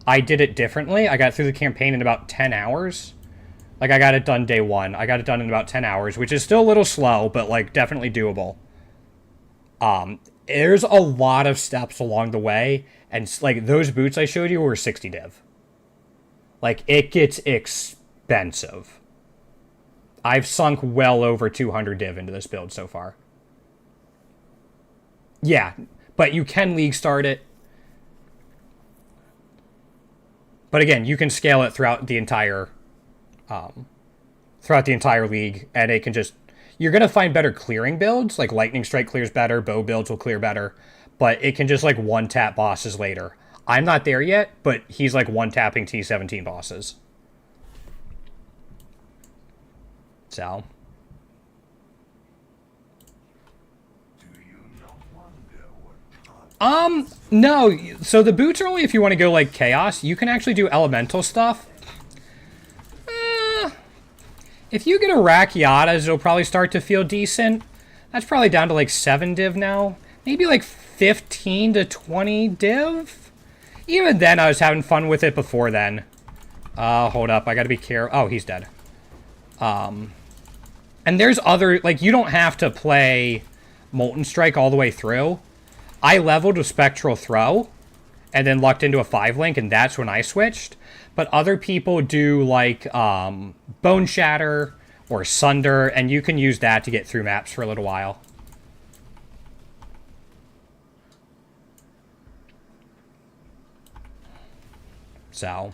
I did it differently. I got through the campaign in about 10 hours, Like, I got it done day 1. I got it done in about 10 hours, which is still a little slow, but, like, definitely doable. There's a lot of steps along the way, and, like, those boots I showed you were 60 div. Like, it gets expensive. I've sunk well over 200 div into this build so far. Yeah, but you can league start it. But again, you can scale it throughout the entire league, and it can just... You're going to find better clearing builds, like Lightning Strike clears better, bow builds will clear better, but it can just, like, one-tap bosses later. I'm not there yet, but he's, like, one-tapping T17 bosses. So... No. So the boots are only if you want to go, like, Chaos. You can actually do elemental stuff. If you get a Rakiatas, it'll probably start to feel decent. That's probably down to, like, 7 div now. Maybe, like, 15 to 20 div? Even then, I was having fun with it before then. Hold up. I gotta be careful. Oh, he's dead. And there's other... Like, you don't have to play Molten Strike all the way through. I leveled with Spectral Throw, and then lucked into a 5-link, and that's when I switched. But other people do, like, Bone Shatter or Sunder, and you can use that to get through maps for a little while. So...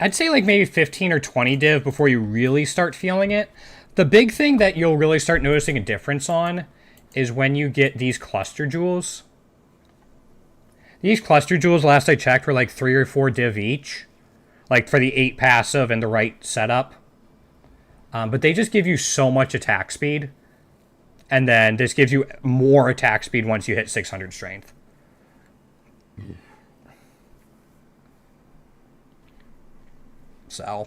I'd say like maybe 15 or 20 div before you really start feeling it. The big thing that you'll really start noticing a difference on is when you get these cluster jewels. These cluster jewels, last I checked, were like 3 or 4 div each. Like for the 8 passive and the right setup. But they just give you so much attack speed. And then this gives you more attack speed once you hit 600 strength. So,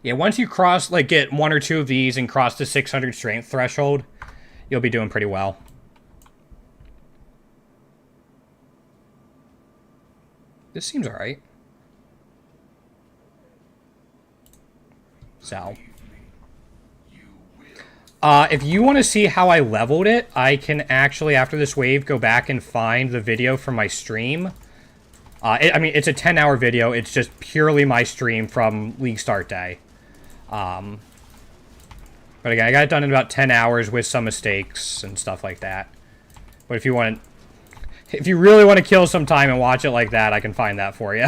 yeah, once you cross, like, get 1 or 2 of these and cross the 600 strength threshold, you'll be doing pretty well. This seems alright. So, if you want to see how I leveled it, I can actually, after this wave, go back and find the video from my stream. I mean, it's a 10-hour video. It's just purely my stream from League Start Day. But again, I got it done in about 10 hours with some mistakes and stuff like that. But if you really want to kill some time and watch it like that, I can find that for you.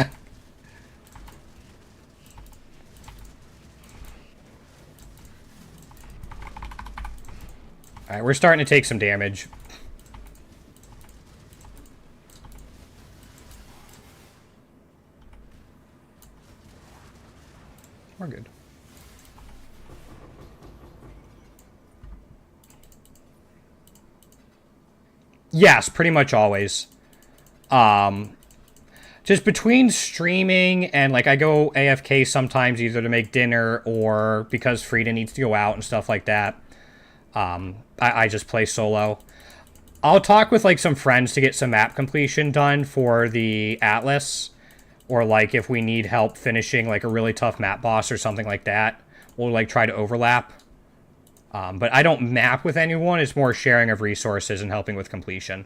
Alright, we're starting to take some damage. We're good. Yes, pretty much always. Just between streaming and, like, I go AFK sometimes either to make dinner or because Frida needs to go out and stuff like that. I just play solo. I'll talk with, like, some friends to get some map completion done for the Atlas. Or, like, if we need help finishing, like, a really tough map boss or something like that, we'll, like, try to overlap. But I don't map with anyone. It's more sharing of resources and helping with completion.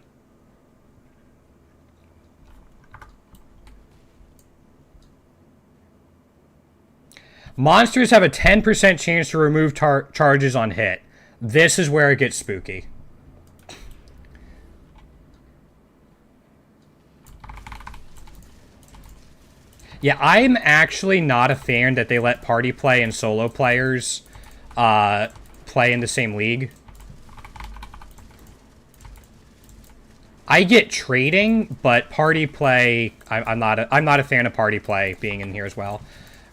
Monsters have a 10% chance to remove charges on hit. This is where it gets spooky. Yeah, I'm actually not a fan that they let party play and solo players play in the same league. I get trading, but party play, I'm not a fan of party play being in here as well.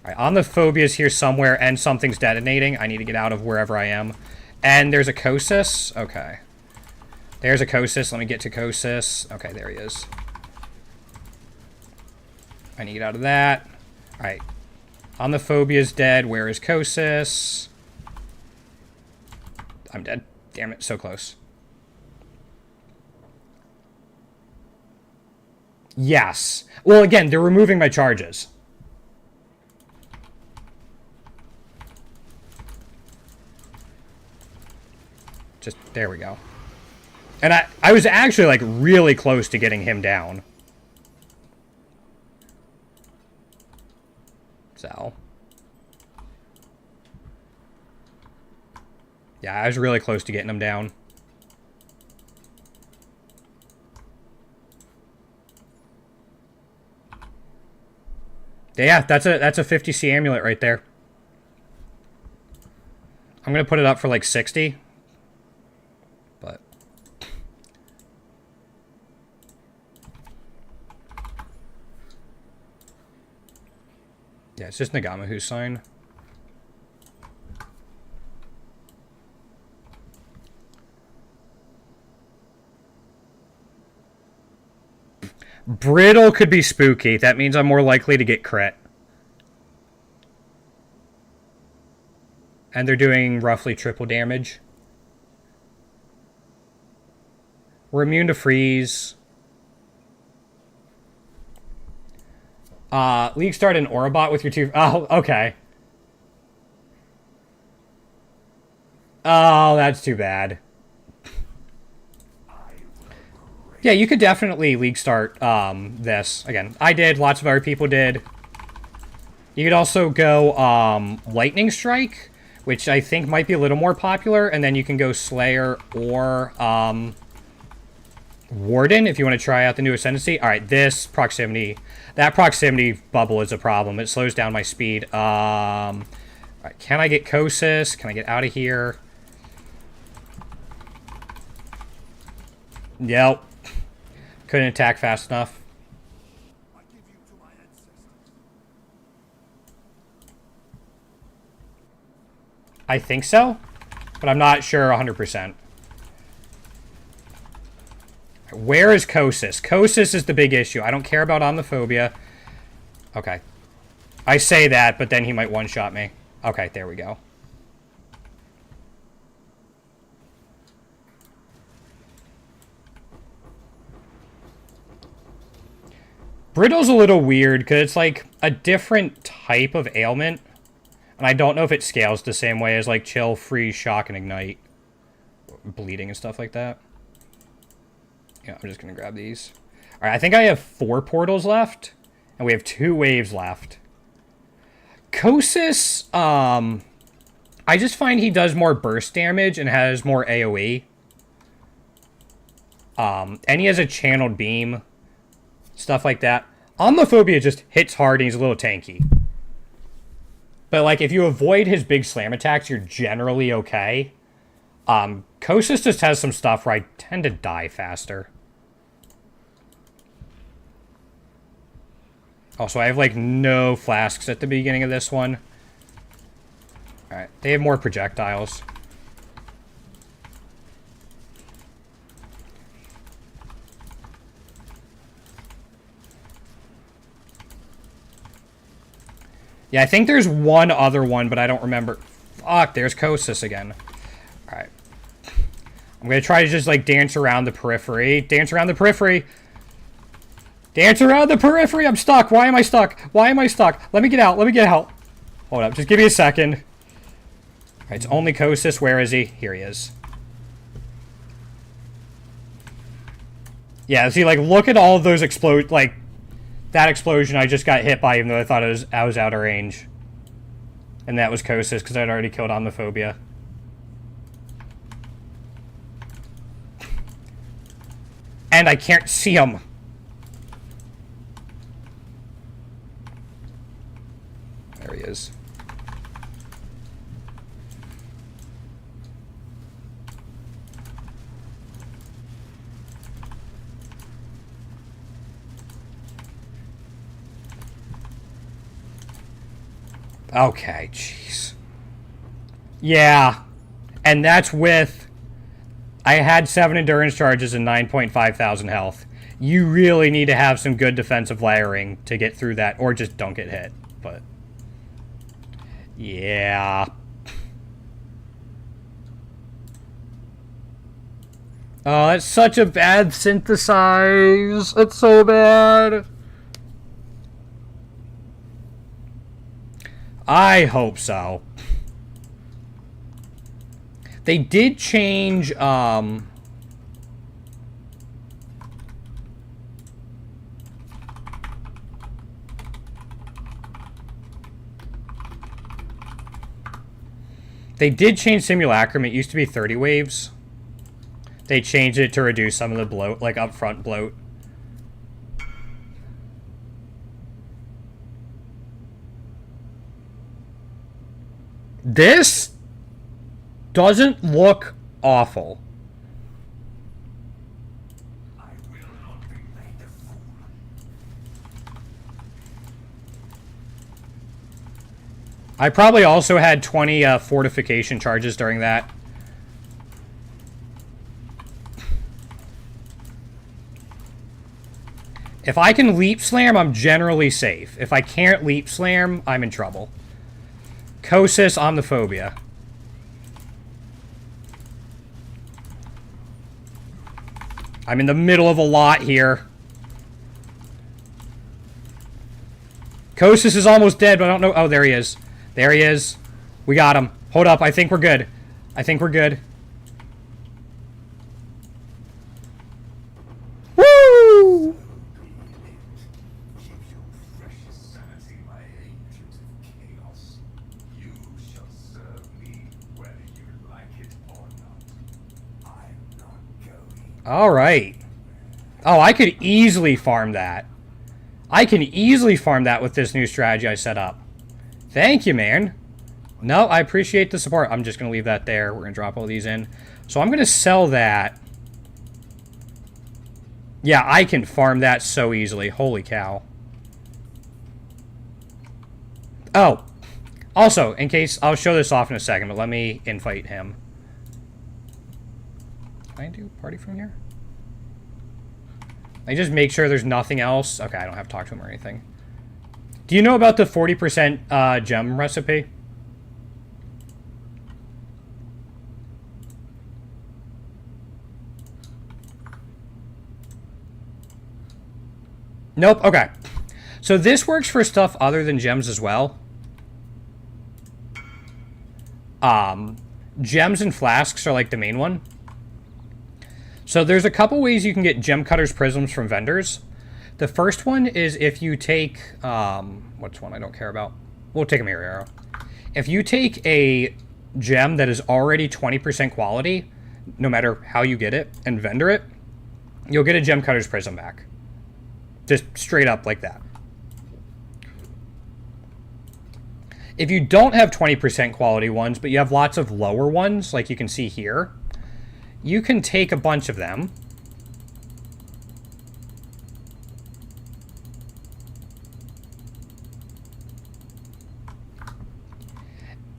All right, on the phobias here somewhere, and something's detonating. I need to get out of wherever I am. And there's a Kosis. Okay. There's a Kosis. Let me get to Kosis. Okay, there he is. I need to get out of that. Alright. On the phobia's dead. Where is Kosis? I'm dead. Damn it, so close. Yes. Well, again, they're removing my charges. Just, there we go. And I was actually, like, really close to getting him down. So. Yeah, I was really close to getting him down. Yeah, that's a 50C amulet right there. I'm gonna put it up for like 60. But yeah, it's just Nagamahu's sign. Brittle could be spooky. That means I'm more likely to get crit. And they're doing roughly triple damage. We're immune to freeze. League start an Orabot with your two... Oh, okay. Oh, that's too bad. Yeah, you could definitely League start this. Again, I did. Lots of other people did. You could also go Lightning Strike, which I think might be a little more popular. And then you can go Slayer or Warden if you want to try out the new Ascendancy. All right, this proximity... That proximity bubble is a problem. It slows down my speed. All right, can I get Kosis? Can I get out of here? Yep. Couldn't attack fast enough. I think so, but I'm not sure 100%. Where is Kosis? Kosis is the big issue. I don't care about Omniphobia. Okay. I say that, but then he might one-shot me. Okay, there we go. Brittle's a little weird, because it's like a different type of ailment. And I don't know if it scales the same way as like Chill, Freeze, Shock, and Ignite. Bleeding and stuff like that. Yeah, I'm just going to grab these. Alright, I think I have 4 portals left. And we have 2 waves left. Kosis, I just find he does more burst damage and has more AoE. And he has a channeled beam. Stuff like that. Omniphobia just hits hard and he's a little tanky. But, like, if you avoid his big slam attacks, you're generally okay. Kosis just has some stuff where I tend to die faster. Also, I have, like, no flasks at the beginning of this one. Alright, they have more projectiles. Yeah, I think there's one other one, but I don't remember. Fuck, there's Kosis again. Alright. I'm gonna try to just, like, dance around the periphery. Dance around the periphery! Dance around the periphery! I'm stuck! Why am I stuck? Why am I stuck? Let me get out! Let me get out! Hold up, just give me a second. Alright, it's only Kosis. Where is he? Here he is. Yeah, see, like, look at all of those explode, like... That explosion I just got hit by, even though I thought I was out of range. And that was Kosis, because I'd already killed Omniphobia. And I can't see him. There he is. Okay, jeez. Yeah. And that's with... I had 7 endurance charges and 9.5 thousand health. You really need to have some good defensive layering to get through that, or just don't get hit. But... yeah. Oh, that's such a bad synthesize. It's so bad. I hope so. They did change, they did change simulacrum. It used to be 30 waves. They changed it to reduce some of the bloat, like upfront bloat. This doesn't look awful. I probably also had 20 fortification charges during that. If I can leap slam, I'm generally safe. If I can't leap slam, I'm in trouble. Kosis Omniphobia. I'm in the middle of a lot here. Kosis is almost dead, but I don't know. Oh, there he is. There he is. We got him. Hold up. I think we're good. I think we're good. Woo! All right. Oh, I could easily farm that. I can easily farm that with this new strategy I set up. Thank you, man. No, I appreciate the support. I'm just going to leave that there. We're going to drop all these in. So I'm going to sell that. Yeah, I can farm that so easily. Holy cow. Oh. Also, in case... I'll show this off in a second, but let me invite him. Can I do party from here? I just make sure there's nothing else. Okay, I don't have to talk to him or anything. Do you know about the 40% gem recipe? Nope, okay. So this works for stuff other than gems as well. Gems and flasks are like the main one. So there's a couple ways you can get gem cutters prisms from vendors. The first one is if you take, which one I don't care about. We'll take a mirror arrow. If you take a gem that is already 20% quality, no matter how you get it, and vendor it, you'll get a gem cutter's prism back. Just straight up like that. If you don't have 20% quality ones, but you have lots of lower ones, like you can see here, you can take a bunch of them.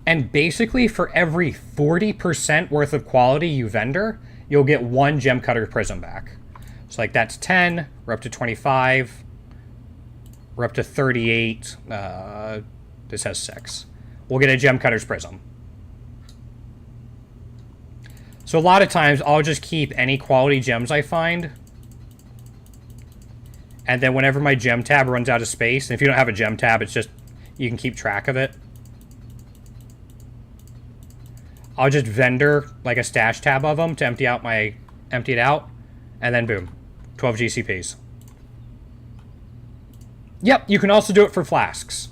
And basically for every 40% worth of quality you vendor, you'll get one gem cutter prism back. So like that's 10, we're up to 25, we're up to 38, this has 6. We'll get a gem cutter's prism. So a lot of times I'll just keep any quality gems I find. And then whenever my gem tab runs out of space, and if you don't have a gem tab, it's just, you can keep track of it. I'll just vendor like a stash tab of them to empty it out, and then boom, 12 GCPs. Yep, you can also do it for flasks.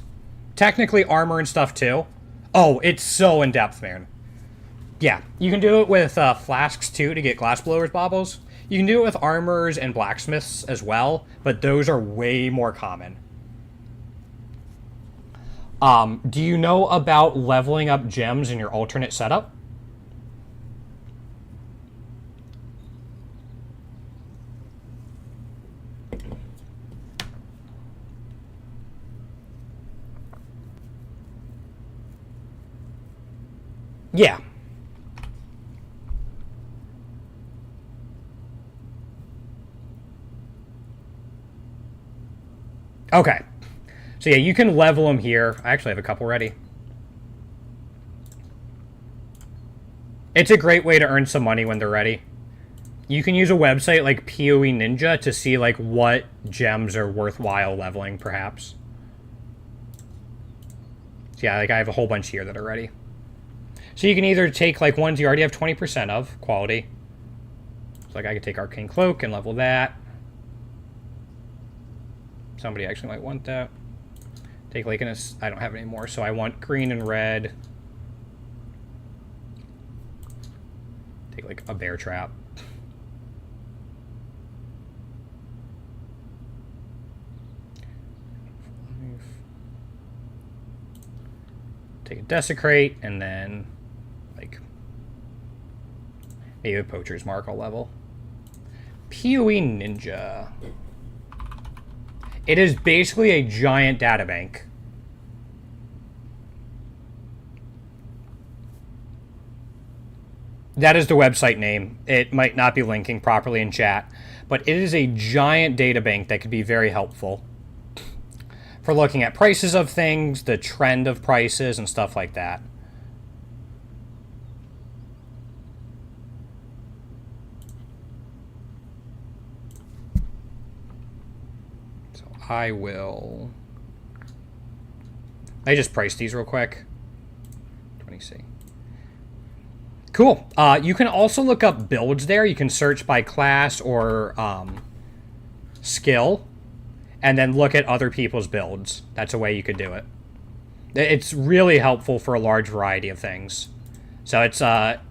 Technically armor and stuff too. Oh, it's so in-depth, man. Yeah, you can do it with flasks too to get glassblowers baubles. You can do it with armors and blacksmiths as well, but those are way more common. Do you know about leveling up gems in your alternate setup? Yeah. Okay. So yeah, you can level them here. I actually have a couple ready. It's a great way to earn some money when they're ready. You can use a website like PoE Ninja to see like what gems are worthwhile leveling, perhaps. So yeah, like I have a whole bunch here that are ready. So you can either take like ones you already have 20% of quality. So like I could take Arcane Cloak and level that. Somebody actually might want that. Take like I don't have any more, so I want green and red. Take like a bear trap. Take a desecrate and then like maybe a poacher's mark I'll level. PoE Ninja. It is basically a giant databank. That is the website name. It might not be linking properly in chat, but it is a giant databank that could be very helpful for looking at prices of things, the trend of prices, and stuff like that. So I just price these real quick. 20C. Cool. You can also look up builds there. You can search by class or skill, and then look at other people's builds. That's a way you could do it. It's really helpful for a large variety of things. So it's a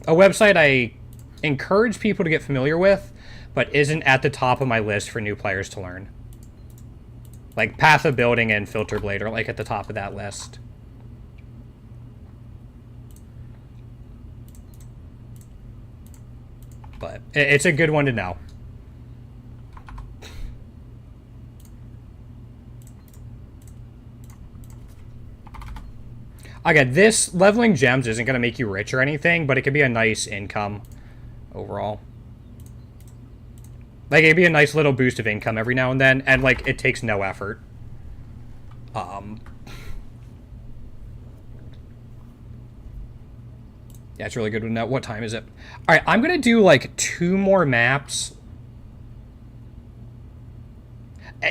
website I encourage people to get familiar with, but isn't at the top of my list for new players to learn. Like Path of Building and Filter Blade are like at the top of that list. But it's a good one to know. Again, this leveling gems isn't going to make you rich or anything, but it could be a nice income overall. Like, it'd be a nice little boost of income every now and then, and, like, it takes no effort. Yeah, it's really good to know. What time is it? All right, I'm going to do, like, 2 more maps.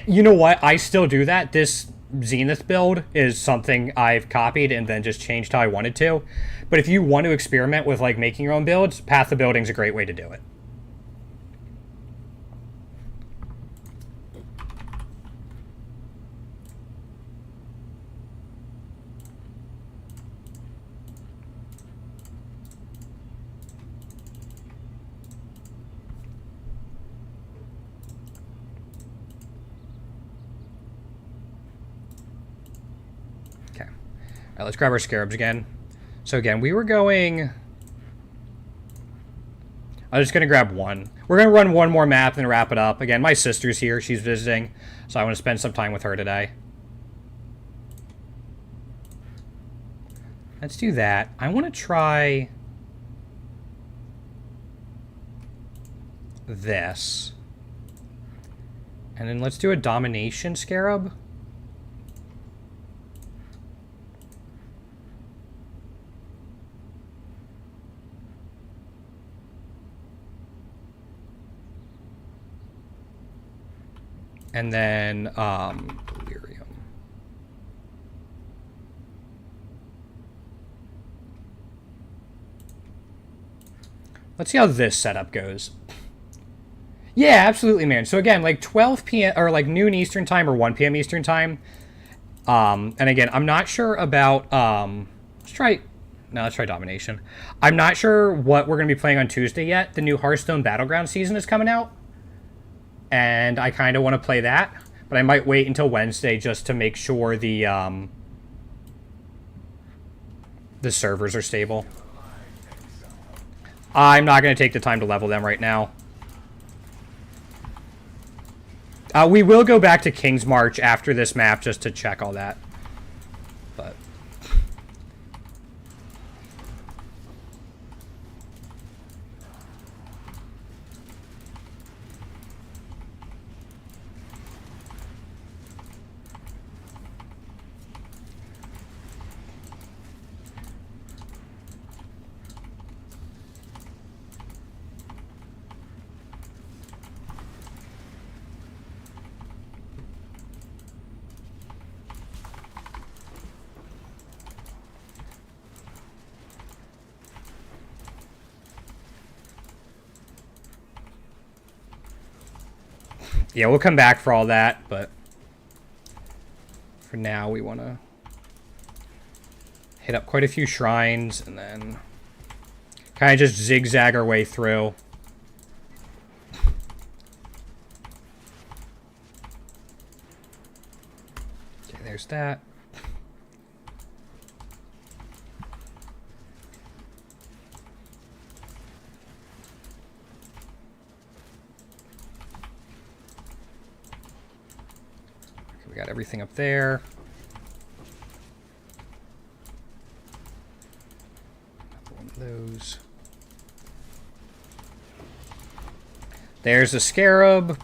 You know what? I still do that. This Zenith build is something I've copied and then just changed how I wanted to. But if you want to experiment with, like, making your own builds, Path of Building is a great way to do it. All right, let's grab our scarabs again. So again, we were going... I'm just going to grab one. We're going to run one more map and wrap it up. Again, my sister's here. She's visiting. So I want to spend some time with her today. Let's do that. I want to try... this. And then let's do a domination scarab. And then, delirium. Let's see how this setup goes. Yeah, absolutely, man. So again, like 12 p.m. or like noon Eastern time or 1 p.m. Eastern time. And again, I'm not sure about, let's try domination. I'm not sure what we're going to be playing on Tuesday yet. The new Hearthstone Battleground season is coming out. And I kind of want to play that, but I might wait until Wednesday just to make sure the servers are stable. I'm not going to take the time to level them right now. We will go back to King's March after this map just to check all that. But... Yeah, we'll come back for all that, but for now we want to hit up quite a few shrines and then kind of just zigzag our way through. Okay, there's that. Okay, we got everything up there. Those. There's a scarab.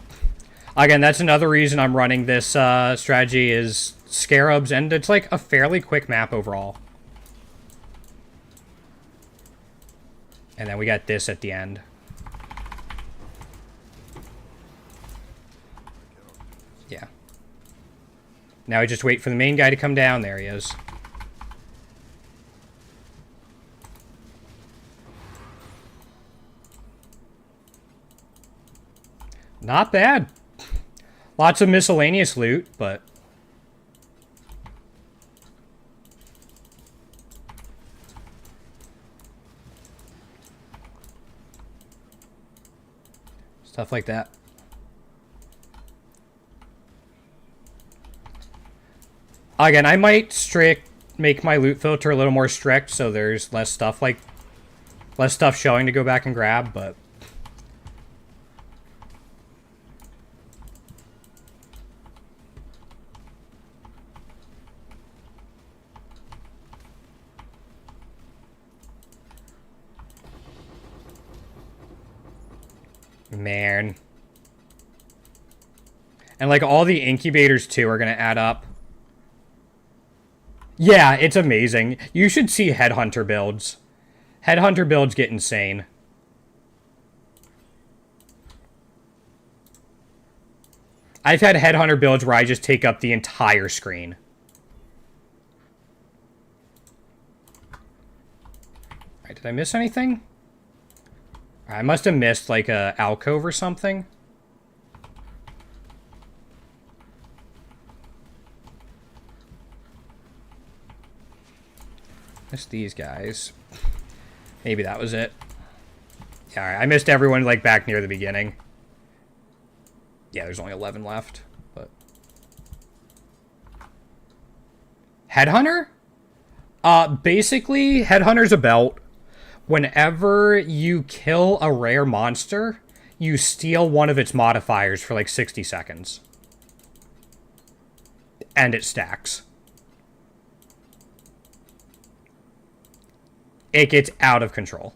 Again, that's another reason I'm running this strategy is scarabs, and it's like a fairly quick map overall. And then we got this at the end. Yeah. Now we just wait for the main guy to come down. There he is. Not bad. Lots of miscellaneous loot, but... stuff like that. Again, I might make my loot filter a little more strict so there's less stuff showing to go back and grab, but... Man. And like all the incubators too are going to add up. Yeah, it's amazing. You should see Headhunter builds. Headhunter builds get insane. I've had Headhunter builds where I just take up the entire screen. Alright, did I miss anything? I must have missed, like, a alcove or something. Missed these guys. Maybe that was it. Yeah, alright. I missed everyone, like, back near the beginning. Yeah, there's only 11 left, but... Headhunter? Basically, Headhunter's a belt. Whenever you kill a rare monster, you steal one of its modifiers for like 60 seconds. And it stacks. It gets out of control.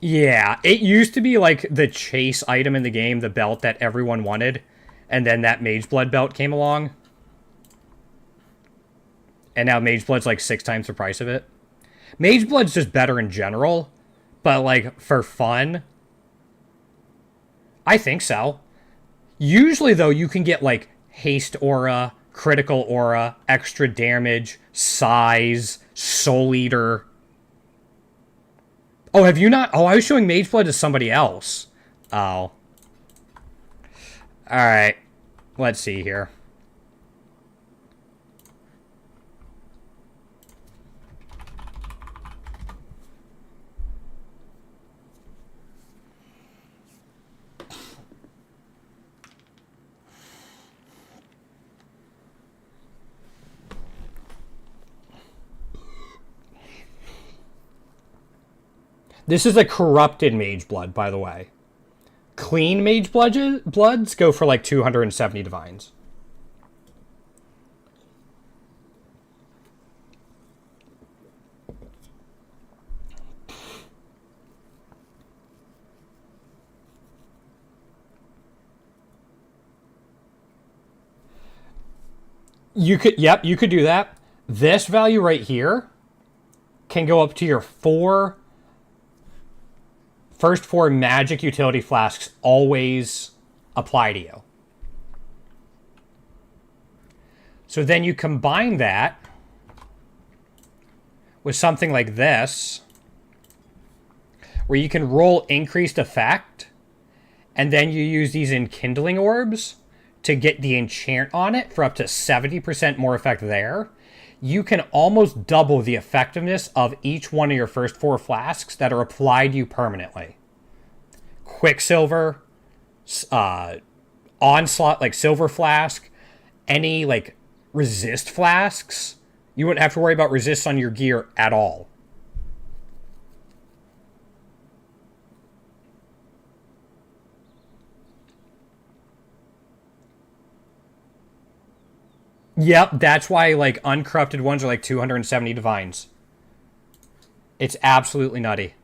Yeah, it used to be like the chase item in the game, the belt that everyone wanted. And then that Mageblood belt came along. And now Mageblood's like 6 times the price of it. Mageblood's just better in general. But like for fun, I think so. Usually though, you can get like haste aura, critical aura, extra damage, size, soul eater. Oh, have you not? Oh, I was showing Mageblood to somebody else. Oh. Alright. Let's see here. This is a corrupted Mageblood, by the way. Clean Magebloods go for like 270 divines. You could, yep, you could do that. This value right here can go up to your first 4 magic utility flasks always apply to you. So then you combine that with something like this, where you can roll increased effect and then you use these enkindling orbs to get the enchant on it for up to 70% more effect there, you can almost double the effectiveness of each one of your first 4 flasks that are applied to you permanently. Quicksilver, Onslaught, like Silver Flask, any like resist flasks, you wouldn't have to worry about resist on your gear at all. Yep, that's why like uncorrupted ones are like 270 divines. It's absolutely nutty.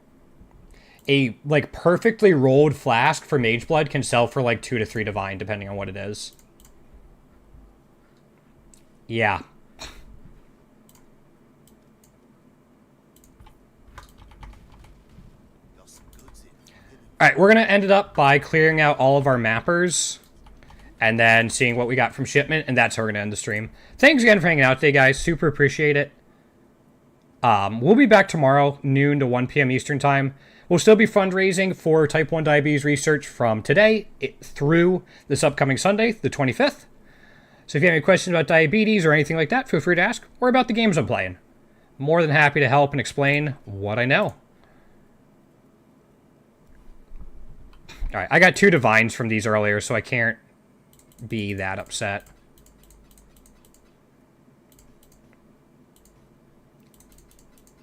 A like perfectly rolled flask for Mage Blood can sell for like 2 to 3 divine, depending on what it is. Yeah. Alright, we're going to end it up by clearing out all of our mappers and then seeing what we got from shipment, and that's how we're going to end the stream. Thanks again for hanging out today, guys. Super appreciate it. We'll be back tomorrow, noon to 1 p.m. Eastern Time. We'll still be fundraising for type 1 diabetes research from today through this upcoming Sunday, the 25th. So if you have any questions about diabetes or anything like that, feel free to ask, or about the games I'm playing. More than happy to help and explain what I know. Alright, I got 2 divines from these earlier, so I can't be that upset.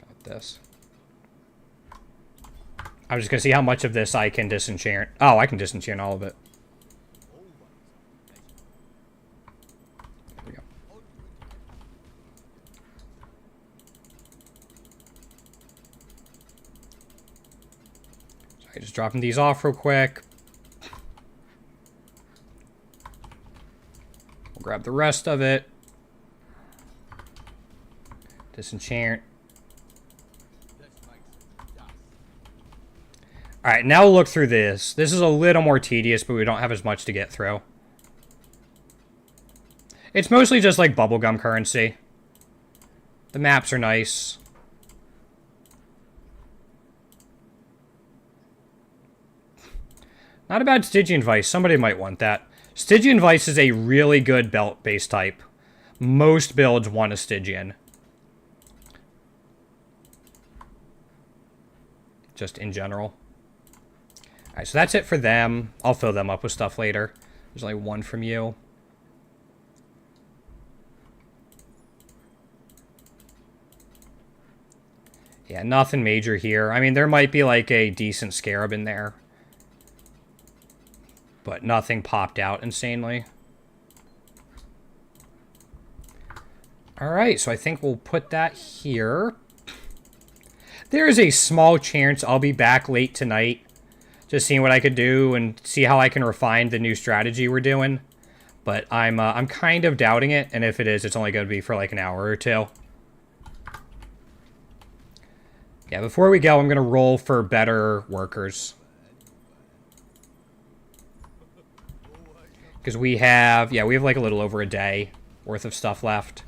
About this. I'm just going to see how much of this I can disenchant. Oh, I can disenchant all of it. There we go. Sorry, just dropping these off real quick. We'll grab the rest of it. Disenchant. Alright, now we'll look through this. This is a little more tedious, but we don't have as much to get through. It's mostly just like bubblegum currency. The maps are nice. Not a bad Stygian Vice. Somebody might want that. Stygian Vice is a really good belt-based type. Most builds want a Stygian. Just in general. Alright, so that's it for them. I'll fill them up with stuff later. There's only 1 from you. Yeah, nothing major here. I mean, there might be like a decent scarab in there. But nothing popped out insanely. Alright, so I think we'll put that here. There is a small chance I'll be back late tonight. Just seeing what I could do and see how I can refine the new strategy we're doing. But I'm kind of doubting it, and if it is, it's only going to be for like an hour or 2. Yeah, before we go, I'm going to roll for better workers. Because we have like a little over a day worth of stuff left.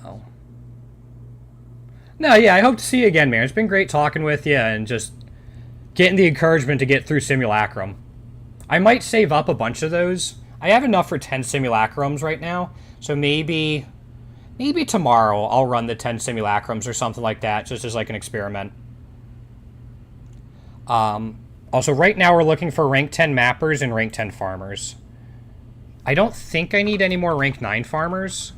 No. No, yeah, I hope to see you again, man. It's been great talking with you and just getting the encouragement to get through Simulacrum. I might save up a bunch of those. I have enough for 10 Simulacrums right now, so maybe tomorrow I'll run the 10 Simulacrums or something like that, just as like an experiment. Also, right now we're looking for rank 10 mappers and rank 10 farmers. I don't think I need any more rank 9 farmers.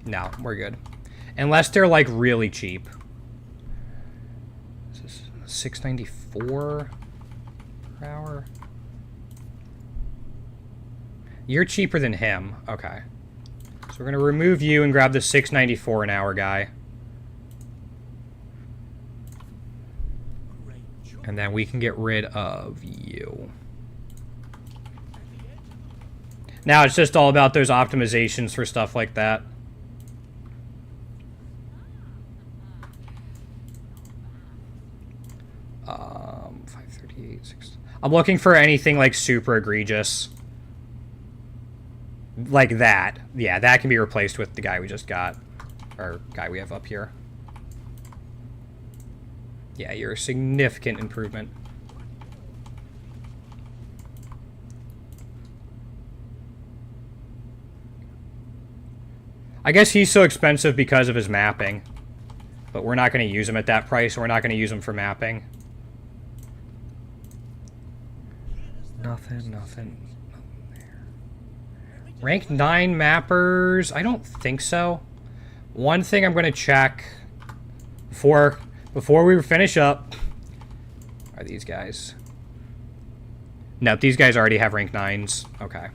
No, we're good. Unless they're, like, really cheap. This is $6.94 per hour. You're cheaper than him. Okay. So we're going to remove you and grab the $6.94 an hour guy. And then we can get rid of you. Now it's just all about those optimizations for stuff like that. I'm looking for anything like super egregious. Like that. Yeah, that can be replaced with the guy we just got. or guy we have up here. Yeah, you're a significant improvement. I guess he's so expensive because of his mapping. But we're not going to use him at that price. We're not going to use him for mapping. Nothing there. Rank 9 mappers? I don't think so. One thing I'm going to check before we finish up are these guys. Nope, these guys already have rank 9s. Okay.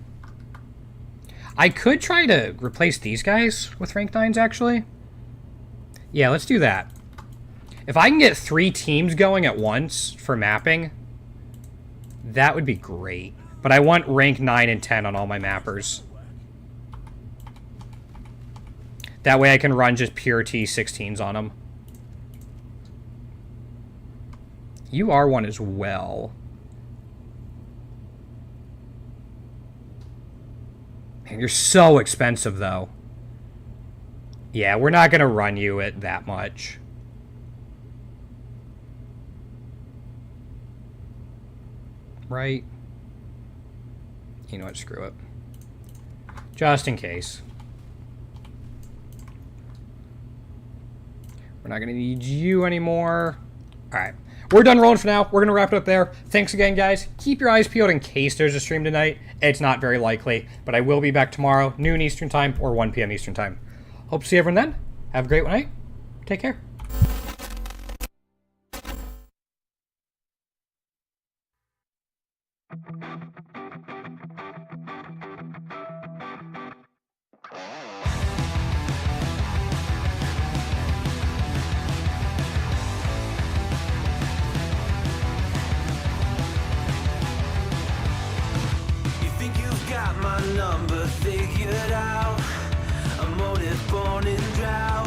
I could try to replace these guys with rank 9s, actually. Yeah, let's do that. If I can get 3 teams going at once for mapping, that would be great. But I want rank 9 and 10 on all my mappers. That way I can run just pure T16s on them. You are one as well. Man, you're so expensive, though. Yeah, we're not going to run you at that much. Right? You know what? Screw it. Just in case. We're not going to need you anymore. All right. We're done rolling for now. We're going to wrap it up there. Thanks again, guys. Keep your eyes peeled in case there's a stream tonight. It's not very likely, but I will be back tomorrow, noon Eastern time or 1 p.m. Eastern time. Hope to see everyone then. Have a great night. Take care. You think you've got my number figured out? A motive born in drought.